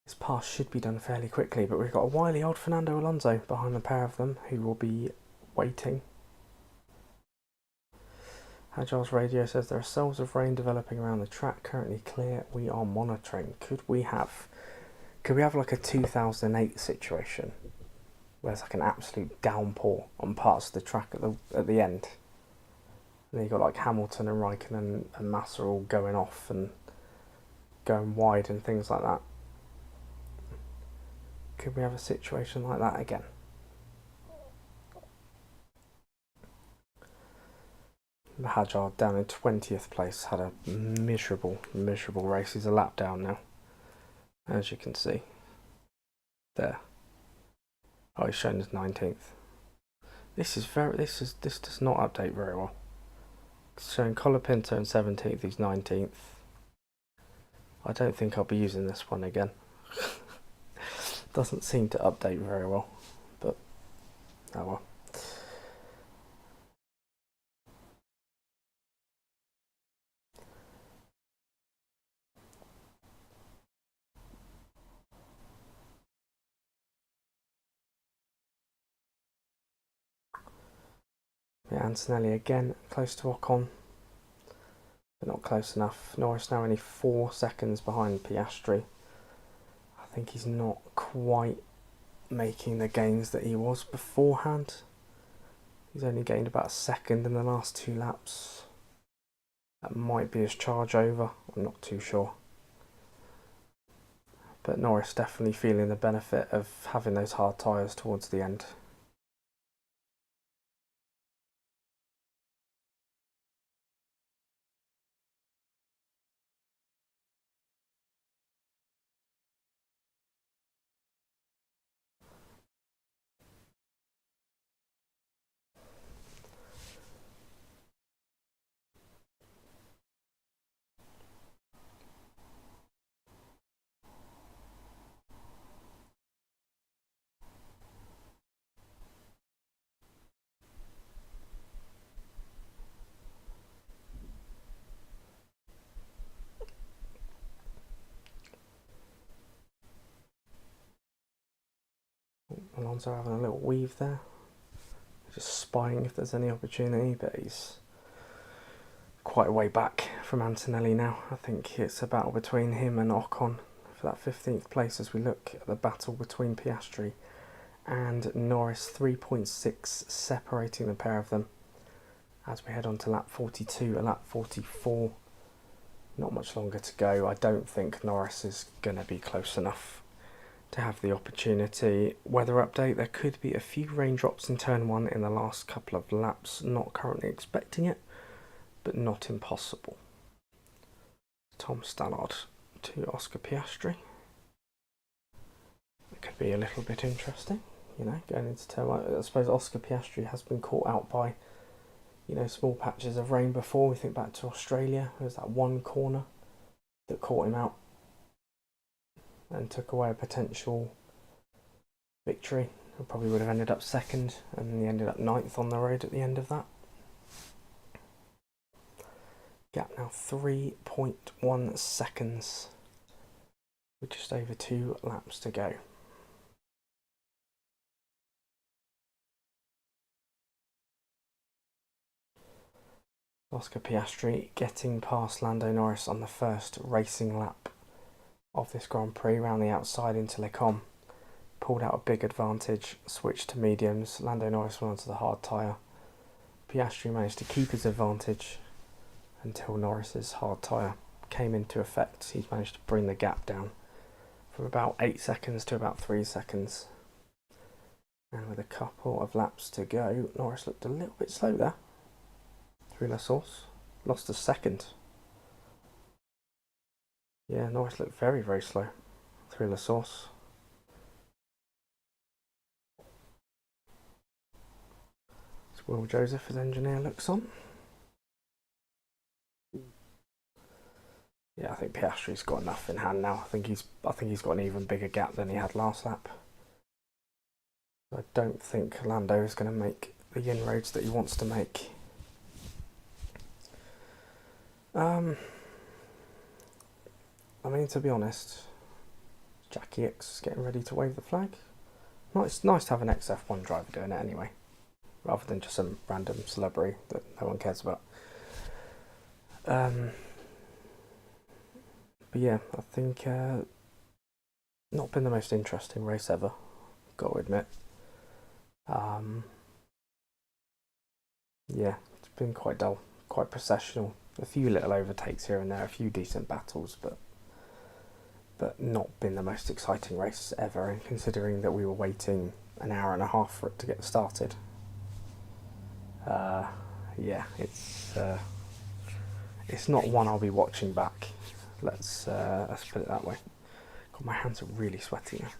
this pass should be done fairly quickly, but we've got a wily old Fernando Alonso behind the pair of them who will be waiting. Agile's radio says there are cells of rain developing around the track, currently clear. We are monitoring. Could we have like a 2008 situation where it's like an absolute downpour on parts of the track at the end? And then you've got like Hamilton and Raikkonen and Massa all going off and going wide and things like that. Could we have a situation like that again? Hajar down in 20th place had a miserable race. He's a lap down now, as you can see. There. Oh, he's shown as 19th. This does not update very well. It's showing Colapinto in 17th, he's 19th. I don't think I'll be using this one again. Doesn't seem to update very well, but oh well. Yeah, Antonelli again close to Ocon, but not close enough. Norris now only 4 seconds behind Piastri. I think he's not quite making the gains that he was beforehand. He's only gained about a second in the last 2 laps. That might be his charge over, I'm not too sure. But Norris definitely feeling the benefit of having those hard tyres towards the end. Alonso having a little weave there, just spying if there's any opportunity, but he's quite a way back from Antonelli now. I think it's a battle between him and Ocon for that 15th place as we look at the battle between Piastri and Norris. 3.6 separating the pair of them as we head on to lap 42 and lap 44. Not much longer to go. I don't think Norris is going to be close enough to have the opportunity. Weather update, there could be a few raindrops in turn 1 in the last couple of laps. Not currently expecting it, but not impossible. Tom Stannard to Oscar Piastri. It could be a little bit interesting, you know, going into turn 1. I suppose Oscar Piastri has been caught out by, you know, small patches of rain before. We think back to Australia, there was that one corner that caught him out and took away a potential victory. He probably would have ended up second, and he ended up 9th on the road at the end of that. Gap now 3.1 seconds with just over 2 laps to go. Oscar Piastri getting past Lando Norris on the first racing lap of this Grand Prix, round the outside into Le Combe. Pulled out a big advantage, switched to mediums. Lando Norris went onto the hard tyre. Piastri managed to keep his advantage until Norris's hard tyre came into effect. He's managed to bring the gap down from about 8 seconds to about 3 seconds. And with a couple of laps to go, Norris looked a little bit slow there through La Source. Lost a second. Yeah, Norris looked very, very slow through La Source. As Will Joseph, his engineer, looks on. Yeah, I think Piastri's got enough in hand now. I think he's got an even bigger gap than he had last lap. I don't think Lando is going to make the inroads that he wants to make. I mean, to be honest, Jackie X is getting ready to wave the flag. It's nice to have an XF1 driver doing it anyway, rather than just some random celebrity that no one cares about. But yeah, I think not been the most interesting race ever, got to admit. Yeah, it's been quite dull, quite processional. A few little overtakes here and there, a few decent battles, but not been the most exciting race ever, and considering that we were waiting an hour and a half for it to get started. Yeah, it's not one I'll be watching back. Let's put it that way. God, my hands are really sweaty now.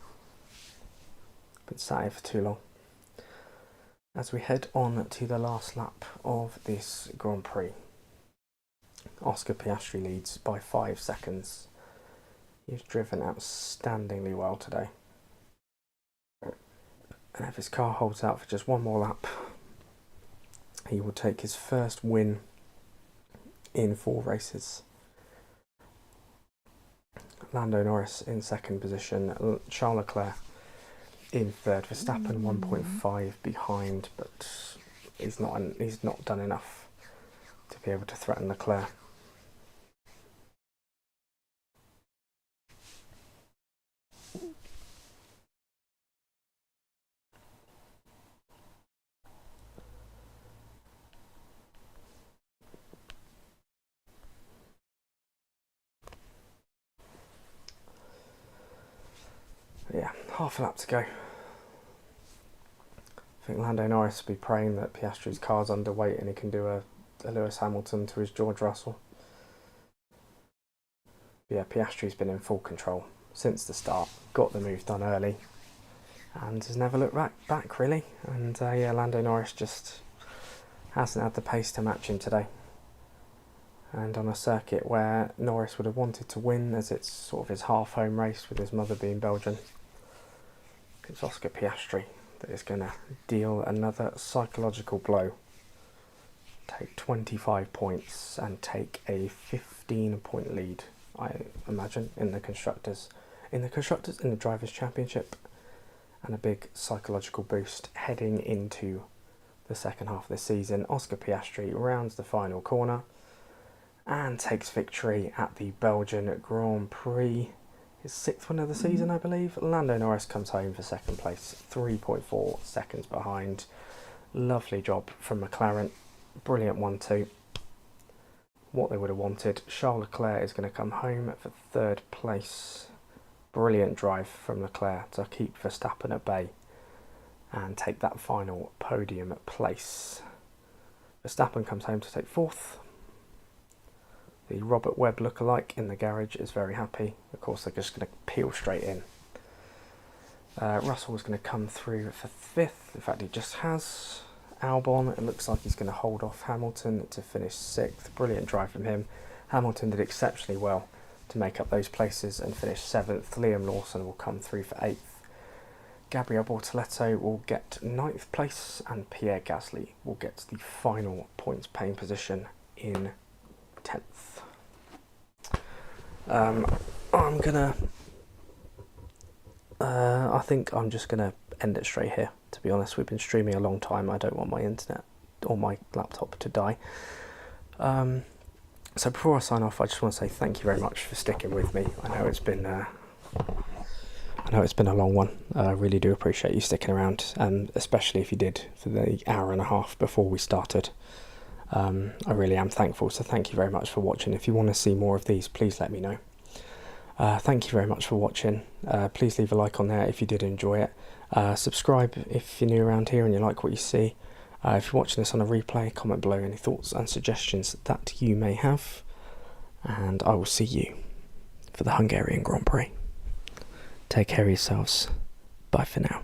Been sat here for too long. As we head on to the last lap of this Grand Prix, Oscar Piastri leads by 5 seconds. He's driven outstandingly well today. And if his car holds out for just one more lap, he will take his first win in 4 races. Lando Norris in second position, Charles Leclerc in third, Verstappen 1.5 behind, but he's not done enough to be able to threaten Leclerc. Yeah, half a lap to go. I think Lando Norris will be praying that Piastri's car's underweight and he can do a Lewis Hamilton to his George Russell. But yeah, Piastri's been in full control since the start, got the move done early, and has never looked back really. And yeah, Lando Norris just hasn't had the pace to match him today. And on a circuit where Norris would have wanted to win, as it's sort of his half-home race with his mother being Belgian, it's Oscar Piastri that is going to deal another psychological blow. Take 25 points and take a 15-point lead, I imagine, in the Drivers' Championship, and a big psychological boost heading into the second half of the season. Oscar Piastri rounds the final corner and takes victory at the Belgian Grand Prix. His 6th win of the season, I believe. Lando Norris comes home for second place, 3.4 seconds behind. Lovely job from McLaren. Brilliant 1-2. What they would have wanted. Charles Leclerc is going to come home for 3rd place. Brilliant drive from Leclerc to keep Verstappen at bay and take that final podium place. Verstappen comes home to take 4th. The Robert Webb lookalike in the garage is very happy. Of course, they're just going to peel straight in. Russell is going to come through for 5th. In fact, he just has. Albon, it looks like he's going to hold off Hamilton to finish 6th. Brilliant drive from him. Hamilton did exceptionally well to make up those places and finish 7th. Liam Lawson will come through for 8th. Gabriel Bortoleto will get 9th place, and Pierre Gasly will get the final points paying position in 10th. I think I'm just gonna end it straight here, to be honest. We've been streaming a long time. I don't want my internet or my laptop to die. So before I sign off, I just want to say thank you very much for sticking with me. I know it's been a long one. I really do appreciate you sticking around, and especially if you did for the hour and a half before we started. I really am thankful, so thank you very much for watching. If you want to see more of these, please let me know. Thank you very much for watching. Please leave a like on there if you did enjoy it. Subscribe if you're new around here and you like what you see. If you're watching this on a replay, comment below any thoughts and suggestions that you may have. And I will see you for the Hungarian Grand Prix. Take care of yourselves. Bye for now.